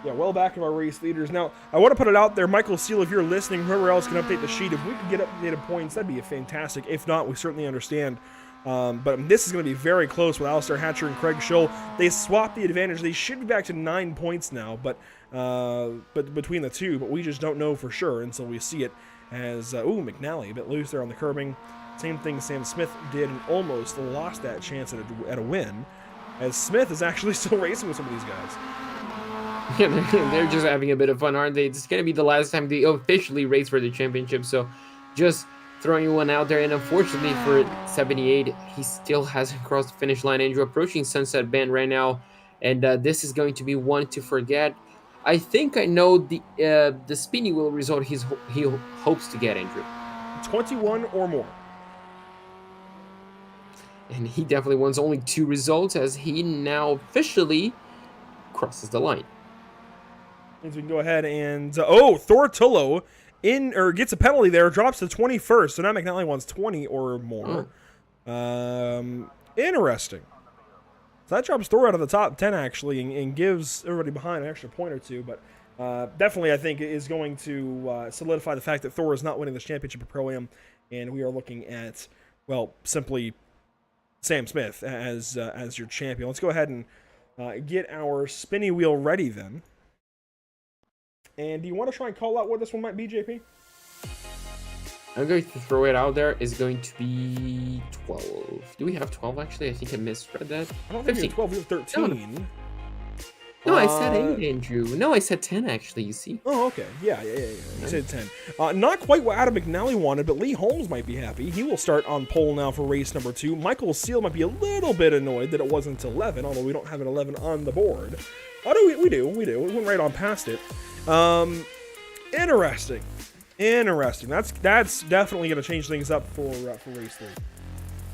Yeah, well back of our race leaders. Now, I want to put it out there, Michael Seal, if you're listening, whoever else can update the sheet, if we could get updated points, that'd be fantastic. If not, we certainly understand. But this is going to be very close with Alistair Hatcher and Craig Schull. They swapped the advantage. They should be back to 9 points now, but between the two, but we just don't know for sure until we see it. As, McNally a bit loose there on the curbing. Same thing Sam Smith did and almost lost that chance at a win, as Smith is actually still racing with some of these guys. Yeah, they're just having a bit of fun, aren't they? It's going to be the last time they officially race for the championship, so just throwing one out there. And unfortunately for 78, he still hasn't crossed the finish line. Andrew, approaching Sunset Bend right now, and this is going to be one to forget. I think I know the spinny wheel result he hopes to get, Andrew. 21 or more. And he definitely wants only 2 results, as he now officially crosses the line. Means we can go ahead and Thortillo gets a penalty there, drops to 21st. So now McNally wants 20 or more. Interesting. So that drops Thor out of the top 10 actually, and gives everybody behind an extra point or two. But definitely, I think it is going to solidify the fact that Thor is not winning this championship at Pro-Am, and we are looking at, well, simply Sam Smith as your champion. Let's go ahead and get our spinny wheel ready then. And do you want to try and call out what this one might be, JP? I'm going to throw it out there. It's going to be 12. Do we have 12 actually? I think I misread that. I don't think we have 12, we have 13. No, I said 8, Andrew. No, I said 10 actually, you see. Oh, okay. Yeah. You said 10. Not quite what Adam McNally wanted, but Lee Holmes might be happy. He will start on pole now for race number 2. Michael Seal might be a little bit annoyed that it wasn't 11, although we don't have an 11 on the board. Oh, no, we do. We went right on past it. Interesting. That's definitely going to change things up for race 3.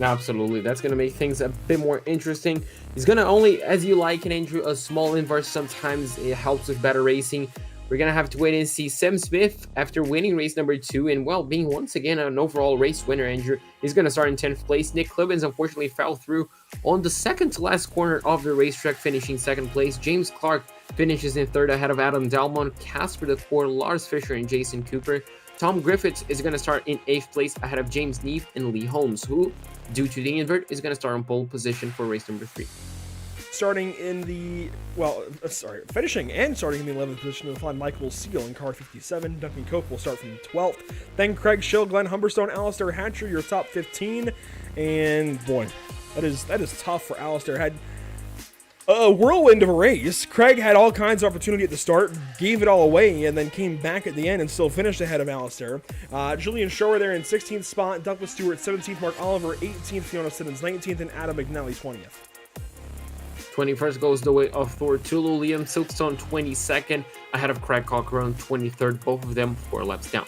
Absolutely, that's going to make things a bit more interesting. He's going to only, as you like it, Andrew, a small inverse sometimes it helps with better racing. We're going to have to wait and see. Sam Smith, after winning race number 2 and, well, being once again an overall race winner, Andrew, is going to start in 10th place. Nick Clibbins unfortunately fell through on the second to last corner of the racetrack, finishing 2nd place. James Clark finishes in 3rd ahead of Adam Dalmon, Casper DeCoeur, Lars Fisher, and Jason Cooper. Tom Griffiths is going to start in 8th place ahead of James Neath and Lee Holmes, who, due to the invert, is going to start on pole position for race number 3. Finishing and starting in the 11th position, we'll find Michael Seal in car 57. Duncan Cope will start from 12th. Then Craig Schill, Glenn Humberstone, Alistair Hatcher, your top 15. And boy, that is tough for Alistair. Had a whirlwind of a race. Craig had all kinds of opportunity at the start, gave it all away, and then came back at the end and still finished ahead of Alistair. Julian Shore there in 16th spot, Douglas Stewart 17th, Mark Oliver 18th, Fiona Simmons 19th, and Adam McNally 20th. 21st goes the way of Thortillo. Liam Silkstone 22nd, ahead of Craig Cochran 23rd, both of them 4 laps down.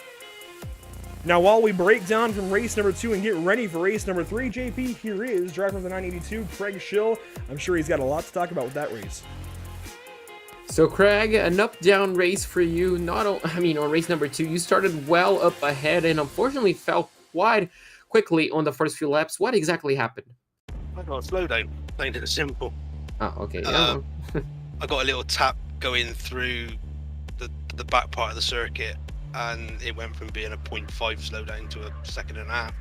Now, while we break down from race number 2 and get ready for race number 3, JP, here is driver of the 982, Craig Schill. I'm sure he's got a lot to talk about with that race. So, Craig, an up-down race for you. On race number 2, you started well up ahead and unfortunately fell quite quickly on the first few laps. What exactly happened? I got a slowdown, plain and simple. Oh, okay. I got a little tap going through the back part of the circuit, and it went from being a 0.5 slowdown to a 2.5.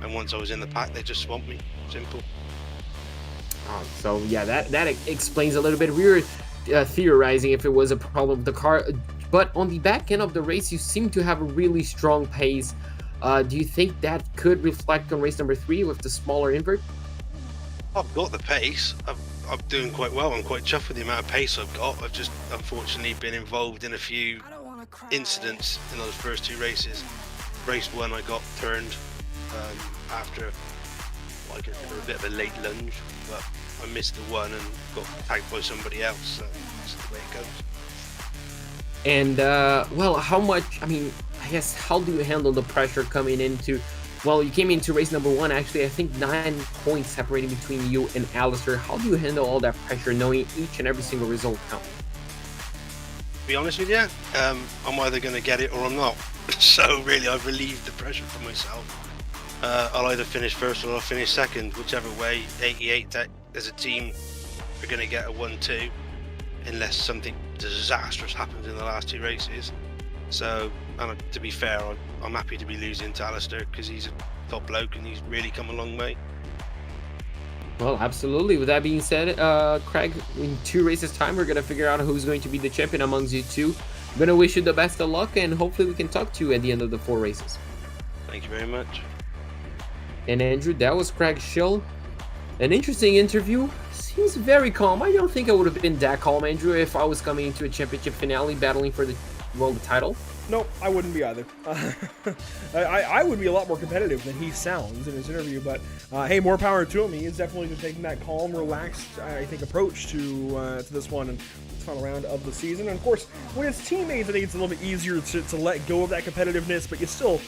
And once I was in the pack, they just swamped me. Simple. So yeah, that explains a little bit. We were theorizing if it was a problem with the car, but on the back end of the race, you seem to have a really strong pace. Do you think that could reflect on race number 3 with the smaller invert? I've got the pace. I'm doing quite well. I'm quite chuffed with the amount of pace I've got. I've just unfortunately been involved in a few incidents in those first 2 races. Race 1 I got turned after I consider a bit of a late lunge, but I missed the one and got tagged by somebody else, so that's the way it goes. And how much, how do you handle the pressure coming into Well, you came into race number 1, actually, I think 9 points separating between you and Alistair. How do you handle all that pressure, knowing each and every single result count? To be honest with you, I'm either going to get it or I'm not. So really, I've relieved the pressure from myself. I'll either finish first or I'll finish second, whichever way. 88 as a team are going to get a 1-2 unless something disastrous happens in the last 2 races. So, and to be fair, I'm happy to be losing to Alistair because he's a top bloke and he's really come a long way. Well, absolutely. With that being said, Craig, in 2 races time, we're going to figure out who's going to be the champion amongst you two. I'm going to wish you the best of luck, and hopefully we can talk to you at the end of the 4 races. Thank you very much. And Andrew, that was Craig Schill. An interesting interview. Seems very calm. I don't think I would have been that calm, Andrew, if I was coming into a championship finale battling for the world title. Nope, I wouldn't be either. I would be a lot more competitive than he sounds in his interview, but hey, more power to him. He is definitely just taking that calm, relaxed, I think, approach to this one and final round of the season. And of course, with his teammates, I think it's a little bit easier to let go of that competitiveness, but you still,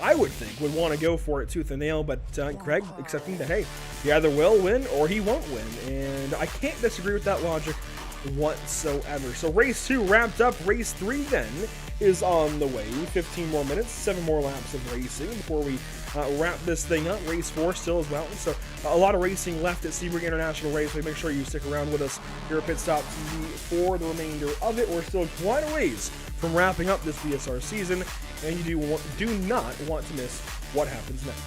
I would think, would want to go for it tooth and nail. But Craig accepting that, hey, he either will win or he won't win, and I can't disagree with that logic whatsoever. So race 2 wrapped up. Race 3 then is on the way. 15 more minutes, 7 more laps of racing before we wrap this thing up. Race 4 still as well. So a lot of racing left at Sebring International Raceway. Make sure you stick around with us here at Pit Stop TV for the remainder of it. We're still quite a ways from wrapping up this BSR season, and you do not want to miss what happens next.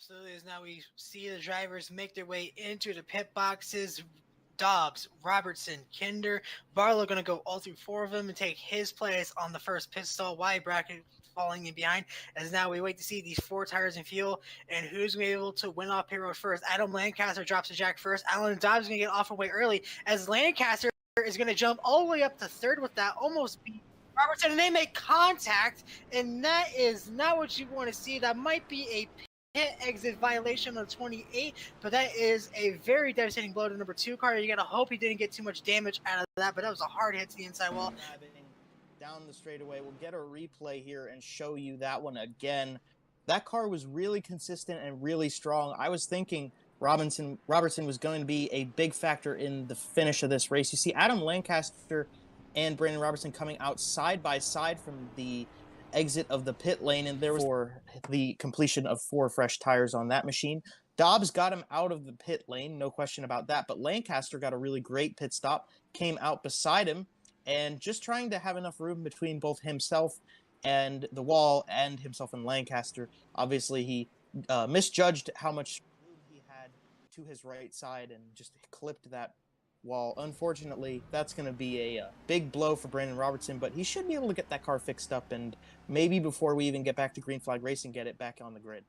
Absolutely. As now we see the drivers make their way into the pit boxes. Dobbs, Robertson, Kinder, Barlow going to go all through 4 of them and take his place on the first pit stall. Wide bracket falling in behind. As now we wait to see these 4 tires and fuel and who's going to be able to win off payroll first. Adam Lancaster drops the jack first. Alan Dobbs is going to get off away early as Lancaster is going to jump all the way up to 3rd with that. Almost beat Robertson, and they make contact, and that is not what you want to see. That might be a pit exit violation on 28, but that is a very devastating blow to number 2 car. You gotta hope he didn't get too much damage out of that, but that was a hard hit to the inside wall. Down the straightaway, we'll get a replay here and show you that one again. That car was really consistent and really strong. I was thinking Robertson was going to be a big factor in the finish of this race. You see Adam Lancaster and Brandon Robertson coming out side by side from the exit of the pit lane, and there was for the completion of 4 fresh tires on that machine. Dobbs got him out of the pit lane, no question about that, but Lancaster got a really great pit stop, came out beside him, and just trying to have enough room between both himself and the wall and himself and Lancaster. Obviously, he misjudged how much room he had to his right side and just clipped that wall. Unfortunately, that's going to be a big blow for Brandon Robertson, but he should be able to get that car fixed up and maybe before we even get back to green flag racing, get it back on the grid.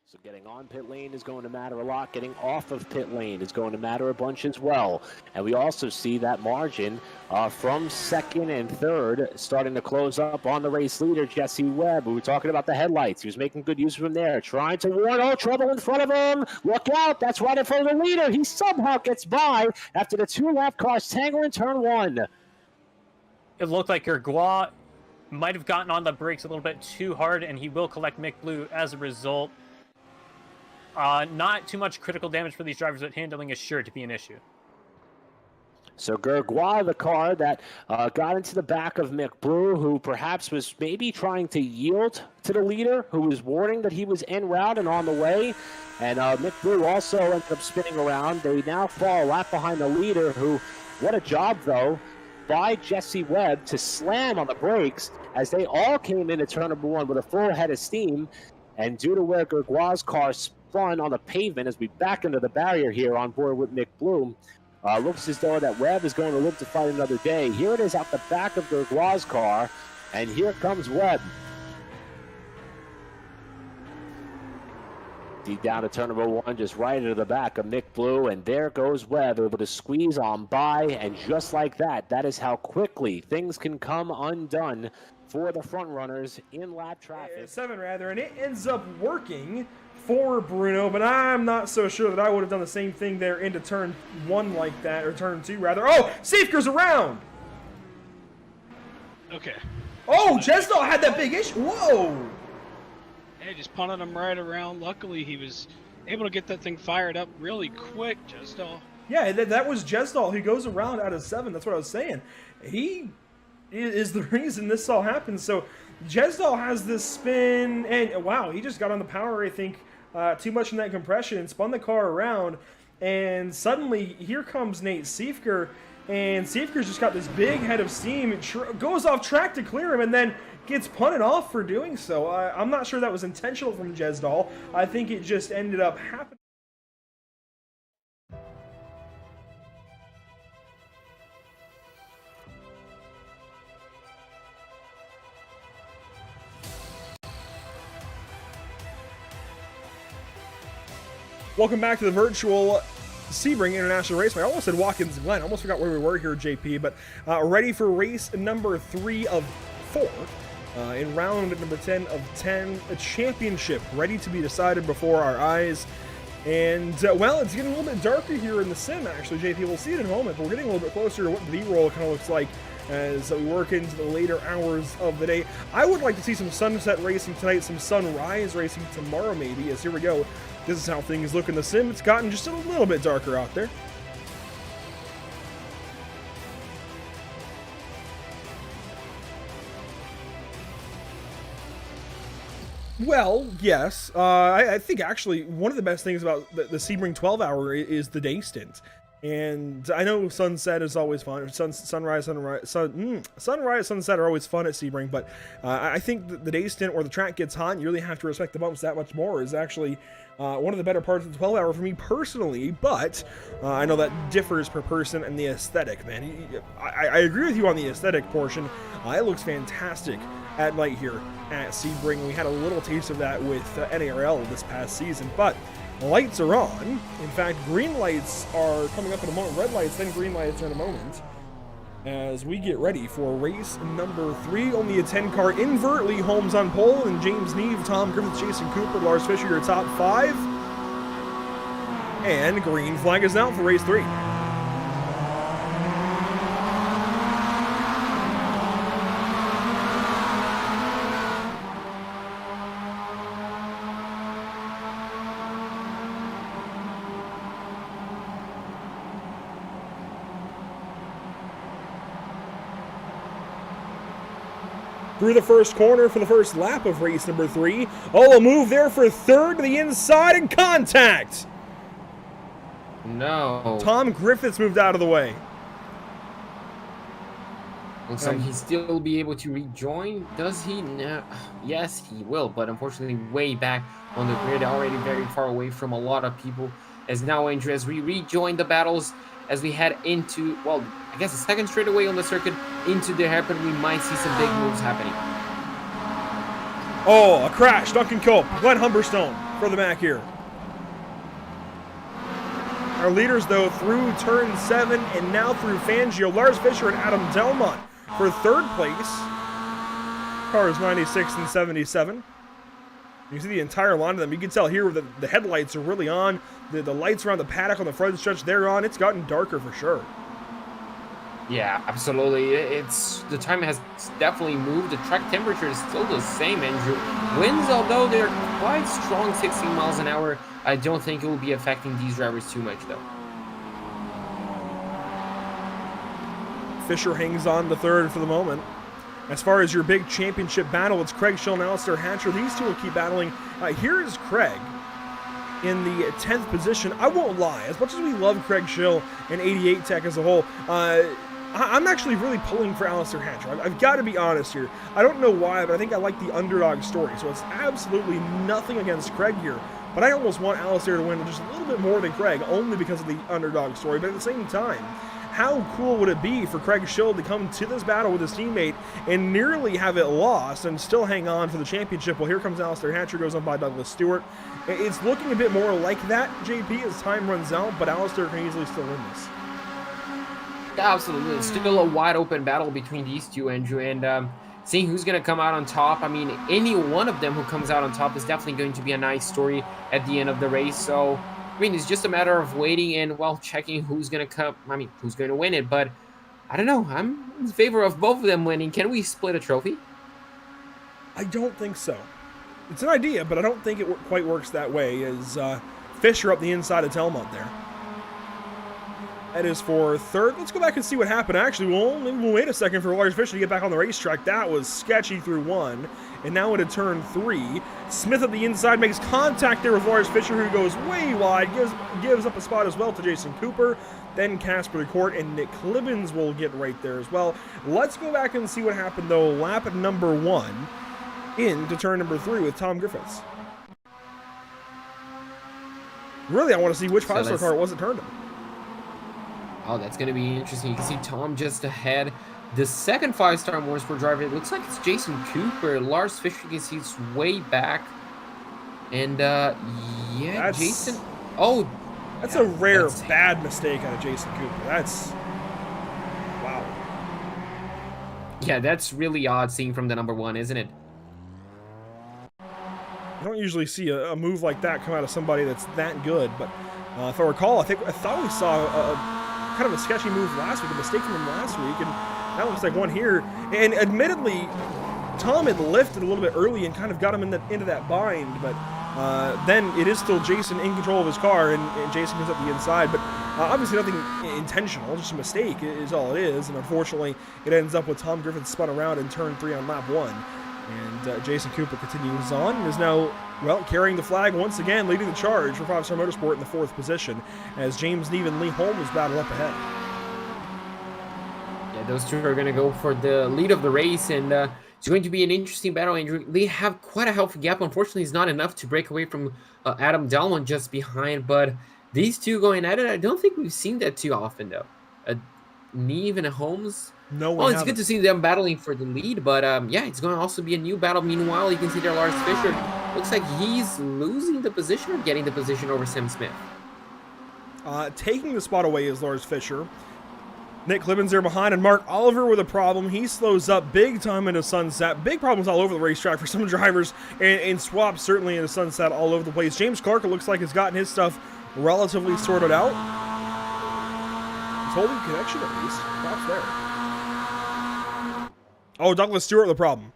So getting on pit lane is going to matter a lot. Getting off of pit lane is going to matter a bunch as well. And we also see that margin from 2nd and 3rd starting to close up on the race leader, Jesse Webb. We were talking about the headlights. He was making good use of them there, trying to warn, oh, trouble in front of him. Look out, that's right in front of the leader. He somehow gets by after the 2 lap cars tangle in turn 1. It looked like Gergois might have gotten on the brakes a little bit too hard, and he will collect Mick Blue as a result. Not too much critical damage for these drivers, but handling is sure to be an issue. So Gergois, the car that got into the back of Mick Blue, who perhaps was maybe trying to yield to the leader, who was warning that he was en route and on the way. And Mick Blue also ended up spinning around. They now fall a lap behind the leader, who, what a job, though, by Jesse Webb to slam on the brakes as they all came into turn number 1 with a full head of steam. And due to where Gergois' car spun on the pavement as we back into the barrier here on board with Mick Bloom, looks as though that Webb is going to live to fight another day. Here it is out the back of Gergois' car, and here comes Webb. Deep down to turn number 1, just right into the back of Mick Blue, and there goes Webb, able to squeeze on by, and just like that, that is how quickly things can come undone for the front runners in lap traffic. 7 rather, and it ends up working for Bruno, but I'm not so sure that I would have done the same thing there into turn 1 like that, or turn 2 rather. Oh, Safeker's around! Okay. Oh, Jesdal had that big issue. Whoa! Hey, just punted him right around. Luckily, he was able to get that thing fired up really quick, Jesdal. Yeah, that was Jesdal. He goes around out of 7. That's what I was saying. He is the reason this all happened. So Jesdal has this spin, and wow, he just got on the power, I think, too much in that compression and spun the car around. And suddenly, here comes Nate Siefker, and Siefker's just got this big head of steam. It goes off track to clear him, and then gets punted off for doing so. I'm not sure that was intentional from Jesdal. I think it just ended up happening. Welcome back to the virtual Sebring International Raceway. I almost said Watkins Glen. I almost forgot where we were here, JP, but ready for race number 3 of 4. In round number 10 of 10, a championship ready to be decided before our eyes. And, well, it's getting a little bit darker here in the sim, actually, JP. We'll see it in a moment, but we're getting a little bit closer to what the B-roll kind of looks like as we work into the later hours of the day. I would like to see some sunset racing tonight, some sunrise racing tomorrow, maybe, as here we go. This is how things look in the sim. It's gotten just a little bit darker out there. Well, yes. I think actually one of the best things about the Sebring 12 hour is the day stint. And I know sunset is always fun. Sunrise, sunset are always fun at Sebring, but I think the day stint where the track gets hot and you really have to respect the bumps that much more is actually one of the better parts of the 12-hour for me personally, but I know that differs per person and the aesthetic, man. I agree with you on the aesthetic portion. It looks fantastic at night here at Sebring. We had a little taste of that with NARL this past season, but lights are on. In fact, green lights are coming up in a moment. Red lights, then green lights in a moment. As we get ready for race number 3, only a 10-car invert. Lee Holmes on pole, and James Neve, Tom Griffith, Jason Cooper, Lars Fisher, your top 5. And green flag is out for race 3. Through the first corner for the first lap of race number 3. Oh, a move there for third to the inside and contact. No. Tom Griffiths moved out of the way. Looks like he'll still be able to rejoin. Does he? No. Yes, he will, but unfortunately way back on the grid, already very far away from a lot of people. As now, Andrew, as we rejoin the battles, as we head into, well, I guess the second straightaway on the circuit into the hairpin, we might see some big moves happening. Oh, a crash. Duncan Cope, Glenn Humberstone for the back here. Our leaders, though, through turn 7 and now through Fangio, Lars Fisher and Adam Delmont for third place. Cars 96 and 77. You see the entire line of them. You can tell here that the headlights are really on. The lights around the paddock on the front stretch, they're on. It's gotten darker for sure. Yeah, absolutely. The time has definitely moved. The track temperature is still the same, Andrew. Winds, although they're quite strong, 16 miles an hour, I don't think it will be affecting these drivers too much, though. Fisher hangs on to third for the moment. As far as your big championship battle, it's Craig Schill and Alistair Hatcher. These two will keep battling. Here is Craig in the 10th position. I won't lie, as much as we love Craig Schill and 88 Tech as a whole, I'm actually really pulling for Alistair Hatcher. I've got to be honest here. I don't know why, but I think I like the underdog story, so it's absolutely nothing against Craig here. But I almost want Alistair to win just a little bit more than Craig, only because of the underdog story. But at the same time, how cool would it be for Craig Schill to come to this battle with his teammate and nearly have it lost and still hang on for the championship? Well, here comes Alistair Hatcher, goes on by Douglas Stewart. It's looking a bit more like that, JP, as time runs out, but Alistair can easily still win this. Absolutely. It's still a wide open battle between these two, Andrew, and seeing who's going to come out on top. I mean, any one of them who comes out on top is definitely going to be a nice story at the end of the race. So, I mean, it's just a matter of waiting and, well, checking who's going to come. I mean, who's going to win it. But I don't know. I'm in favor of both of them winning. Can we split a trophy? I don't think so. It's an idea, but I don't think it quite works that way. As Fisher up the inside of Telmont there. That is for third. Let's go back and see what happened. Actually, we'll wait a second for Lars Fisher to get back on the racetrack. That was sketchy through 1. And now into turn 3. Smith at the inside makes contact there with Lars Fisher, who goes way wide, gives up a spot as well to Jason Cooper. Then Casper DeCourt and Nick Clibbins will get right there as well. Let's go back and see what happened, though. Lap number 1 into turn number 3 with Tom Griffiths. Really, I want to see which 5-star car it was that turned him. Oh, that's going to be interesting. You can see Tom just ahead. The second 5-star motorsport driver, it looks like it's Jason Cooper. Lars Fisher, you can see it's way back. And, yeah, Jason... Oh, that's a rare bad mistake out of Jason Cooper. That's... Wow. Yeah, that's really odd seeing from the number 1, isn't it? I don't usually see a move like that come out of somebody that's that good, but if I recall, I thought we saw kind of a sketchy move last week, a mistake from him last week, and that looks like one here. And admittedly, Tom had lifted a little bit early and kind of got him into that bind, but then it is still Jason in control of his car, and Jason comes up the inside, but obviously nothing intentional, just a mistake is all it is, and unfortunately, it ends up with Tom Griffith spun around in turn 3 on lap 1. And Jason Cooper continues on and is now, well, carrying the flag once again, leading the charge for 5-Star Motorsport in the 4th position as James Neve and Lee Holmes battle up ahead. Yeah, those two are going to go for the lead of the race, and it's going to be an interesting battle, Andrew. They have quite a healthy gap. Unfortunately, it's not enough to break away from Adam Delmon just behind, but these two going at it, I don't think we've seen that too often, though. Neve and Holmes. No, well, it's good to see them battling for the lead, but yeah, it's going to also be a new battle. Meanwhile, you can see there Lars Fischer. Looks like he's losing the position or getting the position over Sam Smith. Taking the spot away is Lars Fischer. Nick Clibbins there behind, and Mark Oliver with a problem. He slows up big time into Sunset. Big problems all over the racetrack for some drivers, and swaps certainly into Sunset all over the place. James Clark, it looks like, has gotten his stuff relatively sorted out. He's holding connection at least. Props there. Oh, Douglas Stewart with a problem.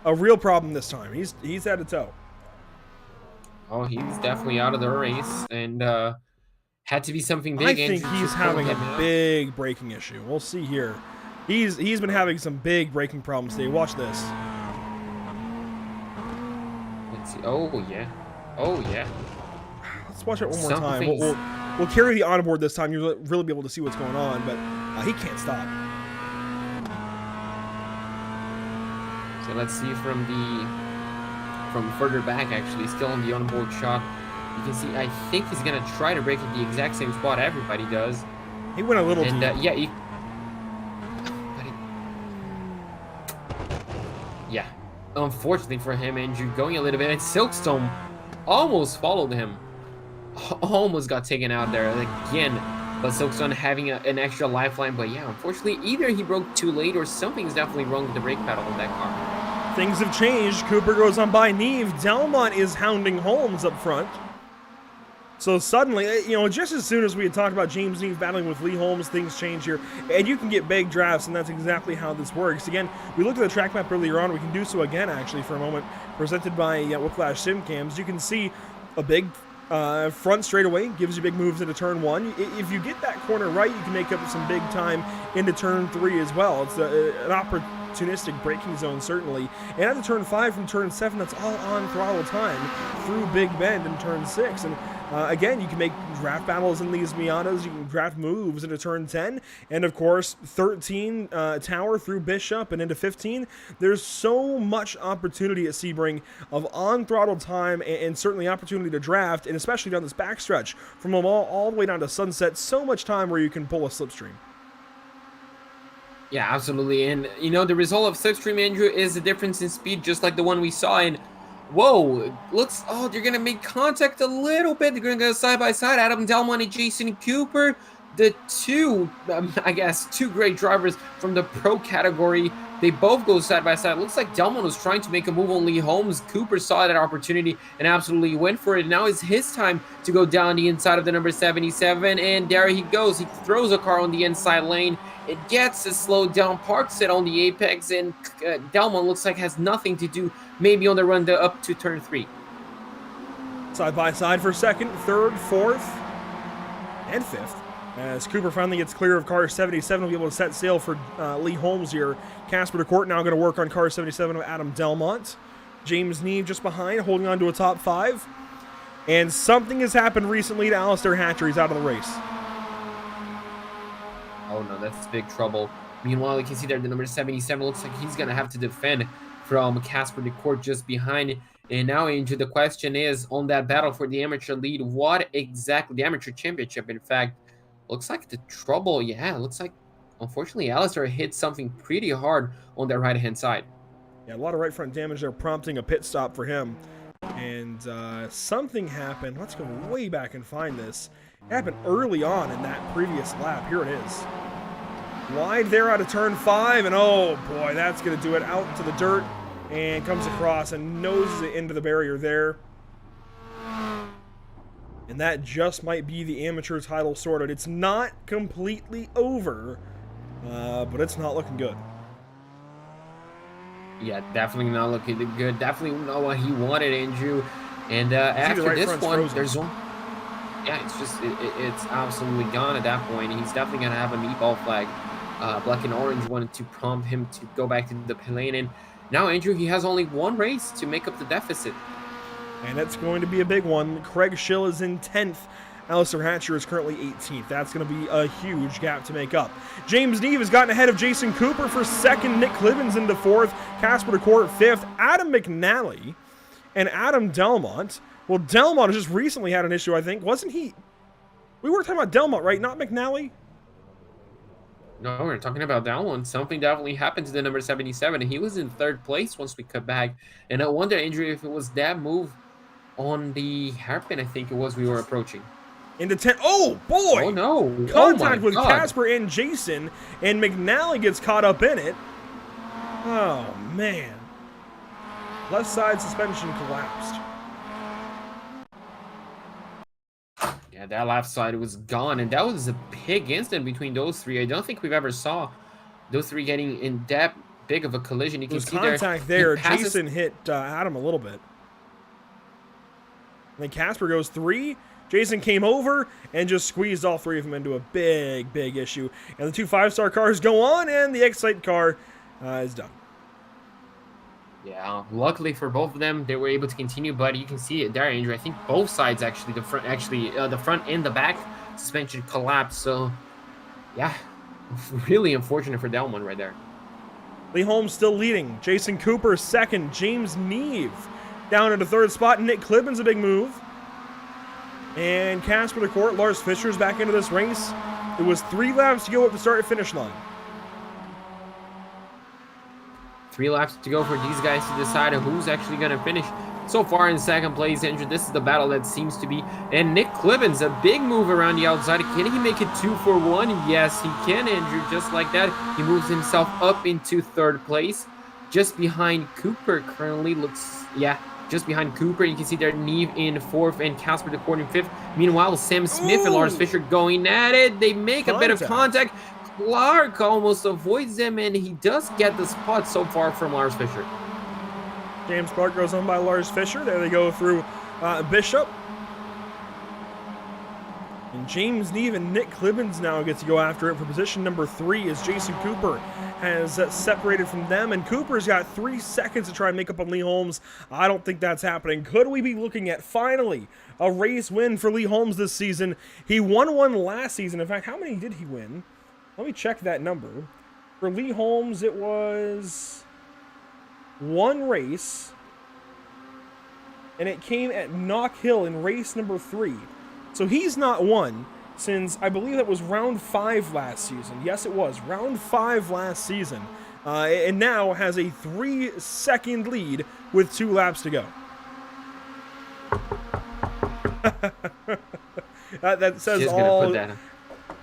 A real problem this time. He's had a tow. Oh, he's definitely out of the race, and had to be something big. I think he's having a big braking issue. We'll see here. He's been having some big braking problems today. Watch this. Let's see. Oh yeah. Oh yeah. Let's watch it one more time. We'll carry the onboard this time. You'll really be able to see what's going on, but he can't stop. So let's see from further back, actually, still on the onboard shot. You can see, I think he's going to try to break at the exact same spot everybody does. He went a little deep. Yeah, yeah. Unfortunately for him, Andrew, going a little bit, and Silkstone almost followed him. Almost got taken out there again. But Silkstone having an extra lifeline. But yeah, unfortunately, either he broke too late or something's definitely wrong with the brake pedal in that car. Things have changed. Cooper goes on by Neve. Delmont is hounding Holmes up front. So suddenly, just as soon as we had talked about James Neve battling with Lee Holmes, things change here. And you can get big drafts, and that's exactly how this works. Again, we looked at the track map earlier on. We can do so again, actually, for a moment. Presented by Whiplash Sim Cams. You can see a big front straightaway gives you big moves into turn 1. If you get that corner right, you can make up some big time into turn 3 as well. It's an opportunistic braking zone, certainly. And at the turn 5 from turn 7, that's all on throttle time through Big Bend in turn 6. And again, you can make draft battles in these Miatas. You can draft moves into turn 10. And of course, 13 Tower through Bishop and into 15. There's so much opportunity at Sebring of on-throttle time and certainly opportunity to draft, and especially down this backstretch from Lamar all the way down to Sunset. So much time where you can pull a slipstream. Yeah, absolutely. And, the result of slipstream, Andrew, is the difference in speed, just like the one we saw in. Whoa, they're going to make contact a little bit. They're going to go side by side. Adam Delmon and Jason Cooper, the two great drivers from the pro category. They both go side by side. Looks like Delmon was trying to make a move on Lee Holmes. Cooper saw that opportunity and absolutely went for it. Now it's his time to go down the inside of the number 77, and there he goes. He throws a car on the inside lane. It gets slowed down, parks it on the apex, and Delmon looks like has nothing to do, maybe on the run up to turn 3. Side by side for second, third, fourth, and fifth. As Cooper finally gets clear of car 77, will be able to set sail for Lee Holmes here. Casper DeCourt now going to work on car 77 of Adam Delmont. James Neve just behind, holding on to a top 5. And something has happened recently to Alistair Hatcher. He's out of the race. Oh no, that's big trouble. Meanwhile, you can see there the number 77 looks like he's going to have to defend from Casper DeCourt just behind. And now, Andrew, the question is, on that battle for the amateur lead, what exactly, the amateur championship, in fact, looks like the trouble, yeah, looks like, unfortunately, Alistair hit something pretty hard on that right-hand side. Yeah, a lot of right front damage there, prompting a pit stop for him. And something happened. Let's go way back and find this. It happened early on in that previous lap. Here it is. Wide there out of turn 5, and oh boy, that's going to do it out into the dirt, and comes across and noses it into the barrier there. And that just might be the amateur title sorted. It's not completely over, but it's not looking good. Yeah, definitely not looking good. Definitely not what he wanted, Andrew. And after right this one, frozen. there's one. Yeah, it's just it's absolutely gone at that point. He's definitely gonna have a meatball flag. Black and orange wanted to prompt him to go back to the pit lane, and now, Andrew, he has only one race to make up the deficit. And that's going to be a big one. Craig Schill is in 10th. Alistair Hatcher is currently 18th. That's going to be a huge gap to make up. James Neve has gotten ahead of Jason Cooper for 2nd. Nick Clibbins into 4th. Casper DeCourt 5th. Adam McNally and Adam Delmont. Well, Delmont has just recently had an issue, I think. Wasn't he? We were talking about Delmont, right? Not McNally? No, we're talking about that one. Something definitely happened to the number 77. He was in 3rd place once we cut back. And I wonder, Andrew, if it was that move on the hairpin, I think it was, we were approaching. Into 10. Oh, boy! Oh, no. Contact oh with God. Casper and Jason, and McNally gets caught up in it. Oh, man. Left side suspension collapsed. Yeah, that left side was gone, and that was a big instant between those three. I don't think we've ever saw those three getting in that big of a collision. You can see contact there. Jason hit Adam a little bit. And then Casper goes 3. Jason came over and just squeezed all 3 of them into a big, big issue. And the 2 5-star cars go on, and the Excite car is done. Yeah, luckily for both of them, they were able to continue, but you can see it there, Andrew. I think both sides actually, the front and the back suspension collapsed. So, yeah, really unfortunate for that one right there. Lee Holmes still leading. Jason Cooper 2nd. James Neve down into 3rd spot. Nick Clibbins a big move. And Casper DeCourt, Lars Fischer's back into this race. It was 3 laps to go at the start and finish line. 3 laps to go for these guys to decide who's actually going to finish. So far in 2nd place, Andrew, this is the battle that seems to be. And Nick Clibbins, a big move around the outside. Can he make it 2 for 1? Yes, he can, Andrew. Just like that, he moves himself up into 3rd place. Just behind Cooper currently looks, yeah, just behind Cooper. You can see there Neve in 4th and Casper DeCourt in 5th. Meanwhile, Sam Smith and Lars Fischer going at it. They make a bit of contact. Clark almost avoids them, and he does get the spot so far from Lars Fischer. James Clark goes on by Lars Fischer. There they go through Bishop. And James Neve and Nick Clibbins now get to go after it for position number 3 as Jason Cooper has separated from them. And Cooper's got 3 seconds to try and make up on Lee Holmes. I don't think that's happening. Could we be looking at finally a race win for Lee Holmes this season? He won one last season. In fact, how many did he win? Let me check that number. For Lee Holmes, it was 1 race, and it came at Knock Hill in race number 3. So he's not won since, I believe that was round 5 last season. Yes, it was round 5 last season, and now has a 3-second lead with 2 laps to go. That says all.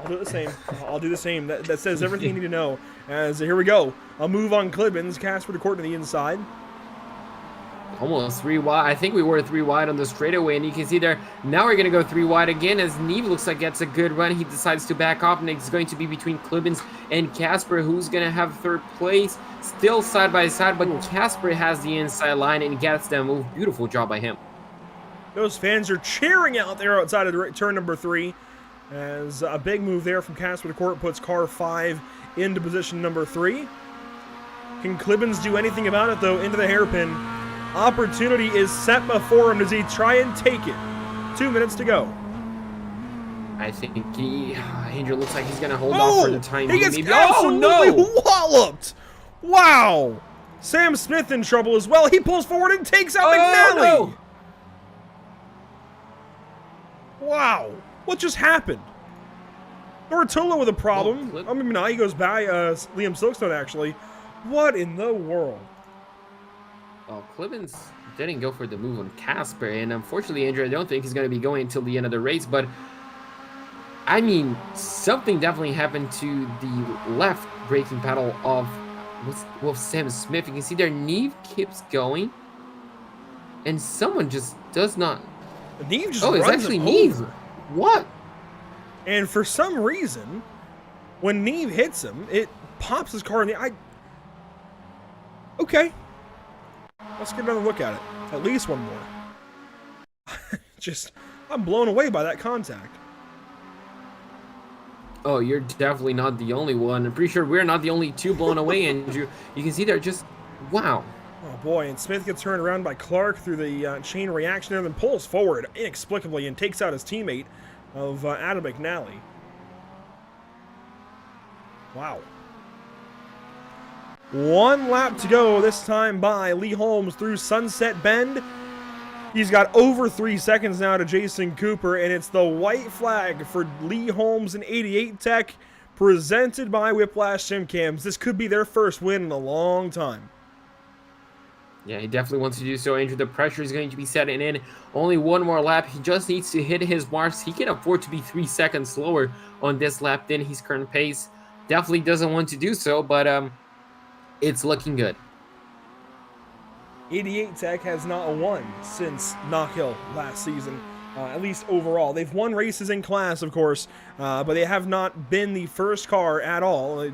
I'll do the same. I'll do the same. That says everything you need to know. As here we go. A move on Clibbins. Casper DeCourt to the inside. Almost 3 wide. I think we were 3 wide on the straightaway, and you can see there. Now we're going to go 3 wide again as Neve looks like gets a good run. He decides to back off, and it's going to be between Clibbins and Casper, who's going to have 3rd place. Still side by side, but Casper has the inside line and gets that move. Beautiful job by him. Those fans are cheering out there outside of turn number 3. As a big move there from Casper DeCourt puts car 5 into position number 3. Can Clibbins do anything about it, though? Into the hairpin. Opportunity is set before him. Does he try and take it? 2 minutes to go. I think Andrew looks like he's going to hold off for the time being. He gets absolutely walloped. Wow. Sam Smith in trouble as well. He pulls forward and takes out McNally. No. Wow. What just happened? Nortullo with a problem. I mean, now he goes by Liam Silkstone, actually. What in the world? Well, Clibbins didn't go for the move on Casper, and unfortunately, Andrew, I don't think he's going to be going until the end of the race, but I mean, something definitely happened to the left braking pedal of Sam Smith. You can see there, Neve keeps going, and someone just does not... Neve just it's actually Neve. What? And for some reason, when Neve hits him, it pops his car in the... Okay. Let's get another look at it. At least one more. I'm blown away by that contact. Oh, you're definitely not the only one. I'm pretty sure we're not the only 2 blown away, Andrew. You can see they're just Wow. Oh boy, and Smith gets turned around by Clark through the chain reaction and then pulls forward inexplicably and takes out his teammate of Adam McNally. Wow. One lap to go, this time by Lee Holmes through Sunset Bend. He's got over 3 seconds now to Jason Cooper, and it's the white flag for Lee Holmes and 88 Tech, presented by Whiplash Sim Cams. This could be their first win in a long time. Yeah, he definitely wants to do so, Andrew. The pressure is going to be setting in. Only one more lap. He just needs to hit his marks. He can afford to be 3 seconds slower on this lap than his current pace. Definitely doesn't want to do so, but it's looking good. 88 Tech has not won since Knock Hill last season, at least overall. They've won races in class, of course, but they have not been the first car at all,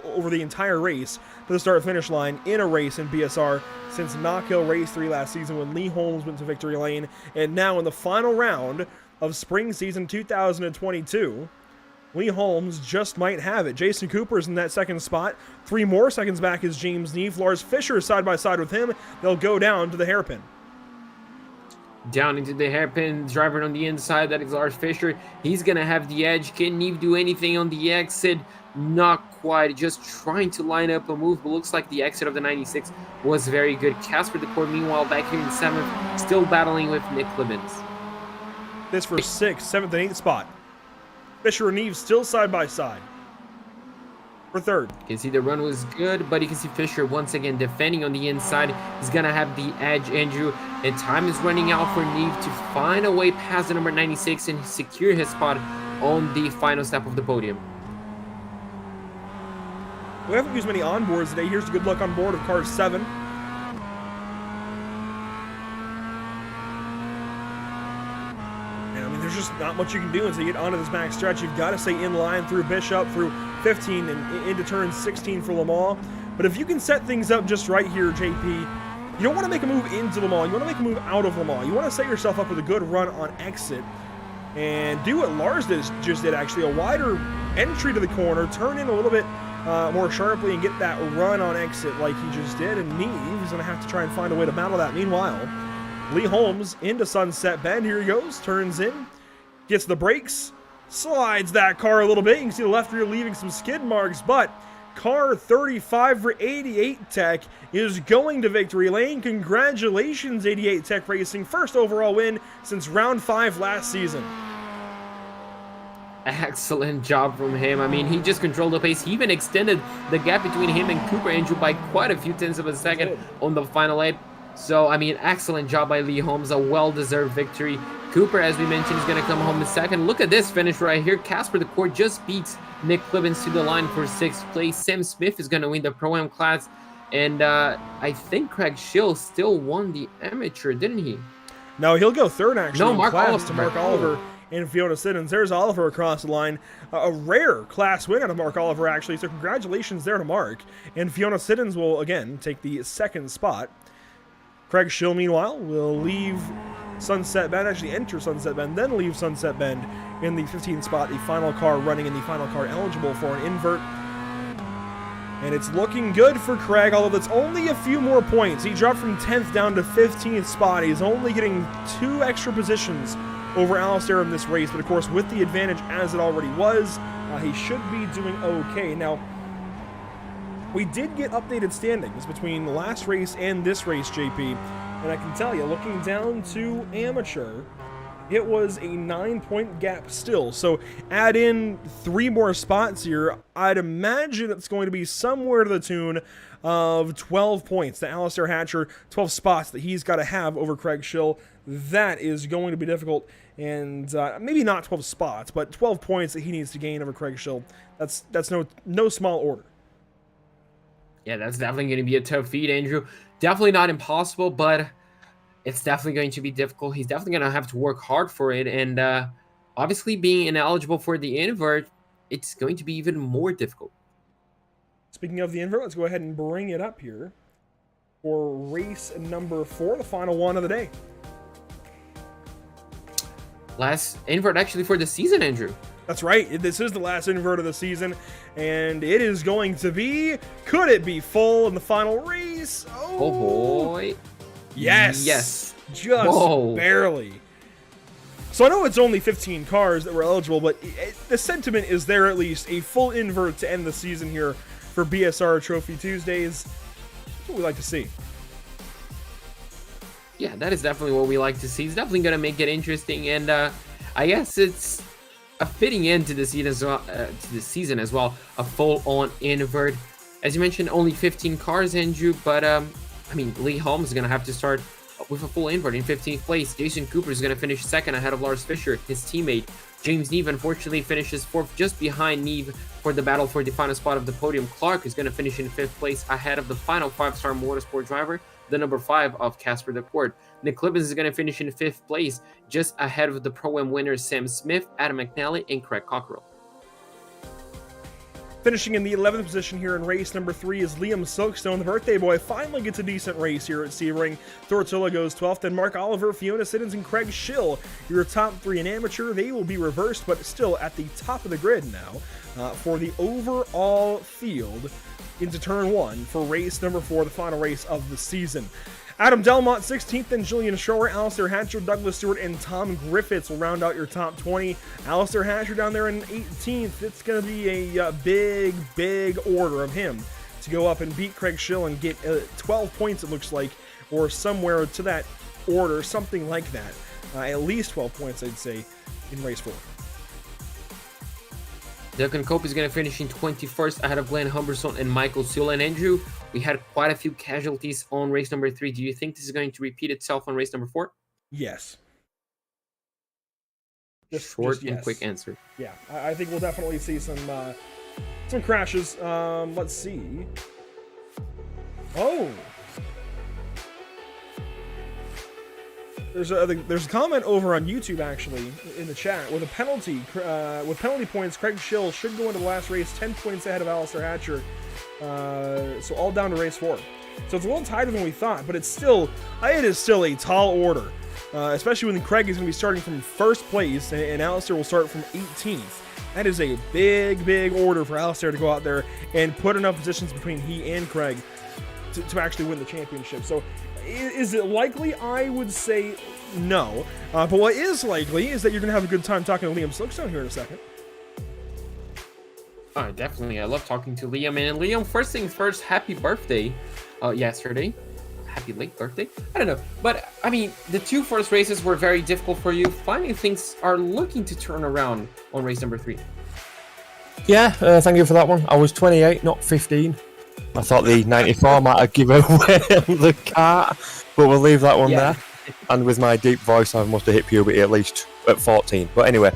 over the entire race to the start-finish line in a race in BSR since Knock Hill Race 3 last season when Lee Holmes went to victory lane. And now in the final round of spring season 2022, Lee Holmes just might have it. Jason Cooper's in that second spot. 3 more seconds back is James Neef. Lars Fisher side by side with him. They'll go down to the hairpin. Down into the hairpin, driver on the inside, that is Lars Fisher. He's going to have the edge. Can Neef do anything on the exit? Not quite. Just trying to line up a move, but looks like the exit of the 96 was very good. Casper DeCourt, meanwhile, back here in 7th, still battling with Nick Clemens. This for 6th, 7th, and 8th spot. Fisher and Neves still side by side. For 3rd. You can see the run was good, but you can see Fisher once again defending on the inside. He's going to have the edge, Andrew. And time is running out for Neve to find a way past the number 96 and secure his spot on the final step of the podium. We haven't used many onboards today. Here's a good look on board of car 7. There's just not much you can do until you get onto this back stretch. You've got to stay in line through Bishop, through 15, and into turn 16 for Le Mans. But if you can set things up just right here, JP, you don't want to make a move into Le Mans. You want to make a move out of Le Mans. You want to set yourself up with a good run on exit and do what Lars just did, actually. A wider entry to the corner, turn in a little bit more sharply and get that run on exit like he just did. And Neve is going to have to try and find a way to battle that. Meanwhile, Lee Holmes into Sunset Bend. Here he goes, turns in. Gets the brakes, slides that car a little bit. You can see the left rear leaving some skid marks, but car 35 for 88 Tech is going to victory lane. Congratulations, 88 Tech Racing. First overall win since round 5 last season. Excellent job from him. I mean, he just controlled the pace. He even extended the gap between him and Cooper Andrew by quite a few tenths of a second on the final lap. So, I mean, excellent job by Lee Holmes. A well-deserved victory. Cooper, as we mentioned, is going to come home in 2nd. Look at this finish right here. Casper DeCourt just beats Nick Clemens to the line for 6th place. Sam Smith is going to win the Pro-Am class. And I think Craig Schill still won the amateur, didn't he? No, he'll go 3rd, actually. No, Mark Oliver. To Mark Oliver and Fiona Siddons. There's Oliver across the line. A rare class win out of Mark Oliver, actually. So congratulations there to Mark. And Fiona Siddons will, again, take the 2nd spot. Craig Schill, meanwhile, will leave Sunset Bend, actually enter Sunset Bend, then leave Sunset Bend in the 15th spot, the final car running and the final car eligible for an invert. And it's looking good for Craig, although that's only a few more points. He dropped from 10th down to 15th spot. He's only getting 2 extra positions over Alistair in this race, but of course with the advantage as it already was, he should be doing okay. Now, we did get updated standings between the last race and this race, JP, and I can tell you, looking down to amateur, it was a 9-point gap still. So add in 3 more spots here, I'd imagine it's going to be somewhere to the tune of 12 points to Alistair Hatcher, 12 spots that he's got to have over Craig Schill. That is going to be difficult, and maybe not 12 spots, but 12 points that he needs to gain over Craig Schill. That's no small order. Yeah, that's definitely going to be a tough feat, Andrew. Definitely not impossible, but it's definitely going to be difficult. He's definitely going to have to work hard for it, and obviously being ineligible for the invert, it's going to be even more difficult. Speaking of the invert, let's go ahead and bring it up here for race number 4, the final one of the day. Last invert actually for the season, Andrew. That's right. This is the last invert of the season, and it is going to be. Could it be full in the final race? Oh boy. Yes. Yes. Just barely. So I know it's only 15 cars that were eligible, but the sentiment is there at least a full invert to end the season here for BSR Trophy Tuesdays. That's what we like to see. Yeah, that is definitely what we like to see. It's definitely going to make it interesting, and I guess it's a fitting end to the season as well, a full-on invert. As you mentioned, only 15 cars, Andrew, but I mean, Lee Holmes is going to have to start with a full invert in 15th place. Jason Cooper is going to finish second ahead of Lars Fischer, his teammate. James Neve unfortunately finishes fourth, just behind Neve for the battle for the final spot of the podium. Clark is going to finish in 5th place ahead of the final 5-star motorsport driver, the number 5 of Casper Decourt. Nick Clippens is going to finish in 5th place, just ahead of the Pro-Am winners Sam Smith, Adam McNally, and Craig Cockrell. Finishing in the 11th position here in race number 3 is Liam Silkstone. The birthday boy finally gets a decent race here at Sebring. Tortilla goes 12th, and Mark Oliver, Fiona Siddons, and Craig Schill, your top 3 in amateur. They will be reversed, but still at the top of the grid now for the overall field into turn 1 for race number 4, the final race of the season. Adam Delmont 16th, and Julian Schroer, Alistair Hatcher, Douglas Stewart, and Tom Griffiths will round out your top 20. Alistair Hatcher down there in 18th. It's going to be a big order of him to go up and beat Craig Schill and get 12 points, it looks like, or somewhere to that order, something like that. At least 12 points, I'd say, in race 4. Duncan Cope is going to finish in 21st ahead of Glenn Humberson and Michael Sewell. And Andrew, we had quite a few casualties on race number 3. Do you think this is going to repeat itself on race number 4? Yes. Short and quick answer. Yeah, I think we'll definitely see some crashes. Let's see. Oh. There's a comment over on YouTube actually in the chat with penalty points. Craig Schill should go into the last race 10 points ahead of Alistair Hatcher. So all down to race 4. So it's a little tighter than we thought, but it is still a tall order, especially when Craig is going to be starting from 1st place and Alistair will start from 18th. That is a big order for Alistair to go out there and put enough positions between he and Craig to actually win the championship. So is it likely? I would say no. But what is likely is that you're going to have a good time talking to Liam Silkstone here in a second. Definitely. I love talking to Liam. And Liam, first things first, happy birthday yesterday. Happy late birthday. I don't know. But, I mean, the 2 first races were very difficult for you. Finally, things are looking to turn around on race number 3. Yeah, thank you for that one. I was 28, not 15. I thought the 94 might have given away the cart, but we'll leave that one there. And with my deep voice, I must have hit puberty at least at 14. But anyway,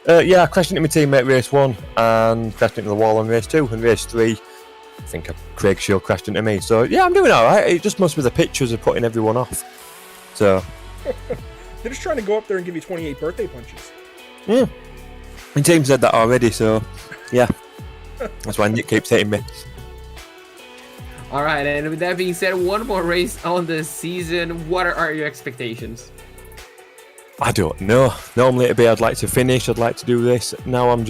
I crashed into my teammate race 1 and crashed into the wall on race 2. And race 3, I think Craig Schill crashed into me. So yeah, I'm doing alright. It just must be the pictures of putting everyone off. So they're just trying to go up there and give you 28 birthday punches. My team said that already, so yeah. That's why Nick keeps hitting me. All right, and with that being said, one more race on the season. What are your expectations? I don't know. Normally it'd be I'd like to finish, I'd like to do this. Now I've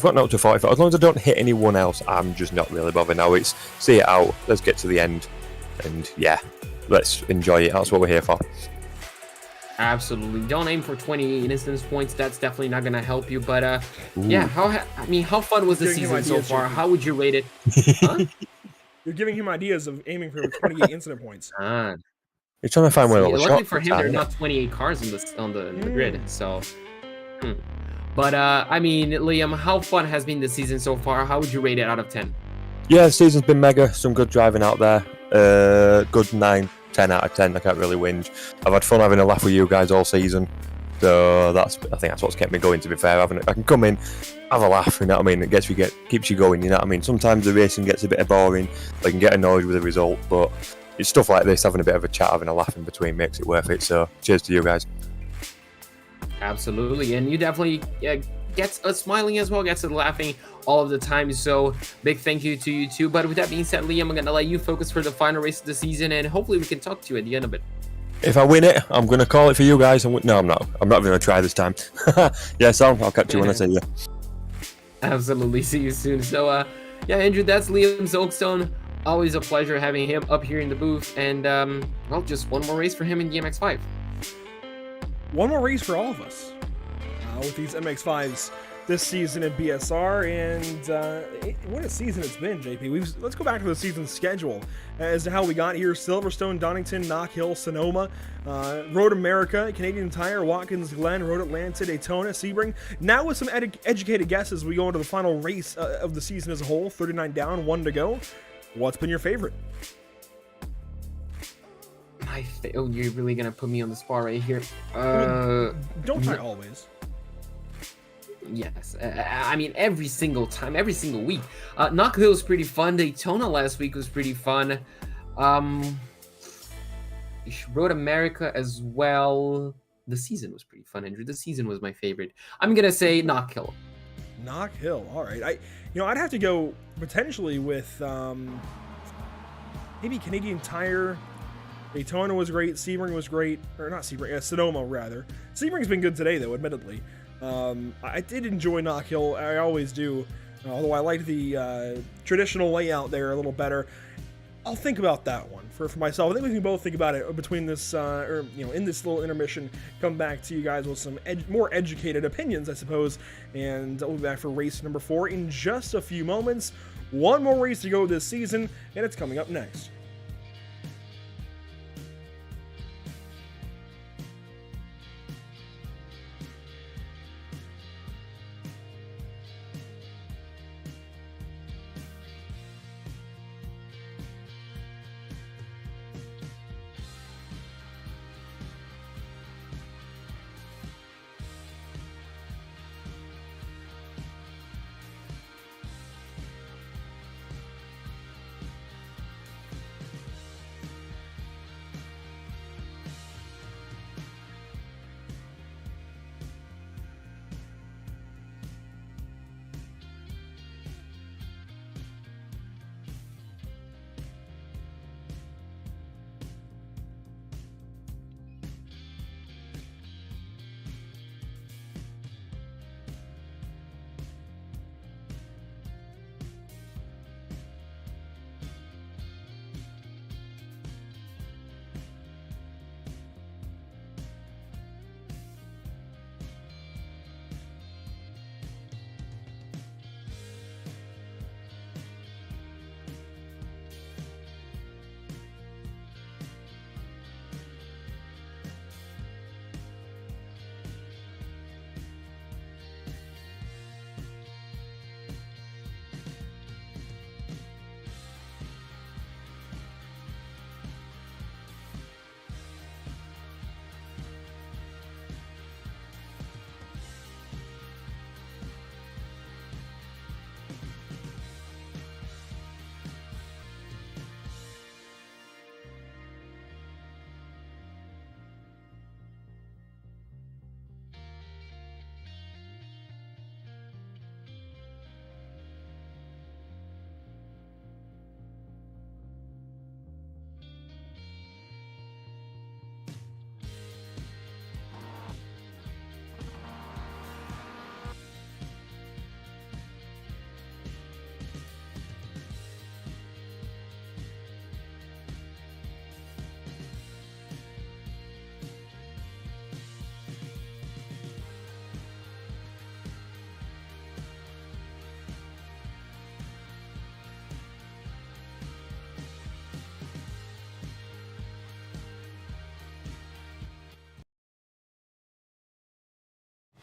got up to 45. As long as I don't hit anyone else, I'm just not really bothered now. It's see it out, let's get to the end, and yeah, let's enjoy it. That's what we're here for. Absolutely. Don't aim for 28 instance points. That's definitely not going to help you. But yeah, how fun was the season so far? How would you rate it? Huh? You're giving him ideas of aiming for 28 incident points. You're trying to find where all the luckily shots for him, there are not 28 cars on the grid. So, but I mean, Liam, how fun has been the season so far? How would you rate it out of 10? Yeah, the season's been mega. Some good driving out there. Good 9, 10 out of 10. I can't really whinge. I've had fun having a laugh with you guys all season. So I think that's what's kept me going, to be fair. I can come in, have a laugh, you know what I mean? It keeps you going, you know what I mean? Sometimes the racing gets a bit boring, I can get annoyed with the result, but it's stuff like this, having a bit of a chat, having a laugh in between makes it worth it. So cheers to you guys. Absolutely, and you definitely gets us smiling as well, gets us laughing all of the time. So big thank you to you too. But with that being said, Liam, I'm gonna let you focus for the final race of the season, and hopefully we can talk to you at the end of it. If I win it, I'm going to call it for you guys. No, I'm not. I'm not going to try this time. Yeah, so I'll catch you when I see you. Absolutely. See you soon. So, yeah, Andrew, that's Liam Zolkstone. Always a pleasure having him up here in the booth. And, well, just one more race for him in the MX-5. One more race for all of us with these MX-5s this season in BSR, and what a season it's been, JP. Let's go back to the season schedule as to how we got here. Silverstone, Donington, Knock Hill, Sonoma, Road America, Canadian Tire, Watkins Glen, Road Atlanta, Daytona, Sebring. Now with some educated guesses, we go into the final race of the season as a whole. 39 down, 1 to go. What's been your favorite? Oh, you're really gonna put me on the spot right here. Don't try always. Yes, I mean every single time, every single week. Knock Hill was pretty fun. Daytona last week was pretty fun. Road America as well. The season was pretty fun, Andrew. The season was my favorite. I'm gonna say Knock Hill. Knock Hill. All right. I'd have to go potentially with maybe Canadian Tire. Daytona was great. Sebring was great, or not Sebring. Sonoma rather. Sebring's been good today though, admittedly. I did enjoy Knock Hill. I always do. Although I like the traditional layout there a little better. I'll think about that one for myself. I think we can both think about it between this, in this little intermission. Come back to you guys with some more educated opinions, I suppose. And we'll be back for race number 4 in just a few moments. One more race to go this season, and it's coming up next.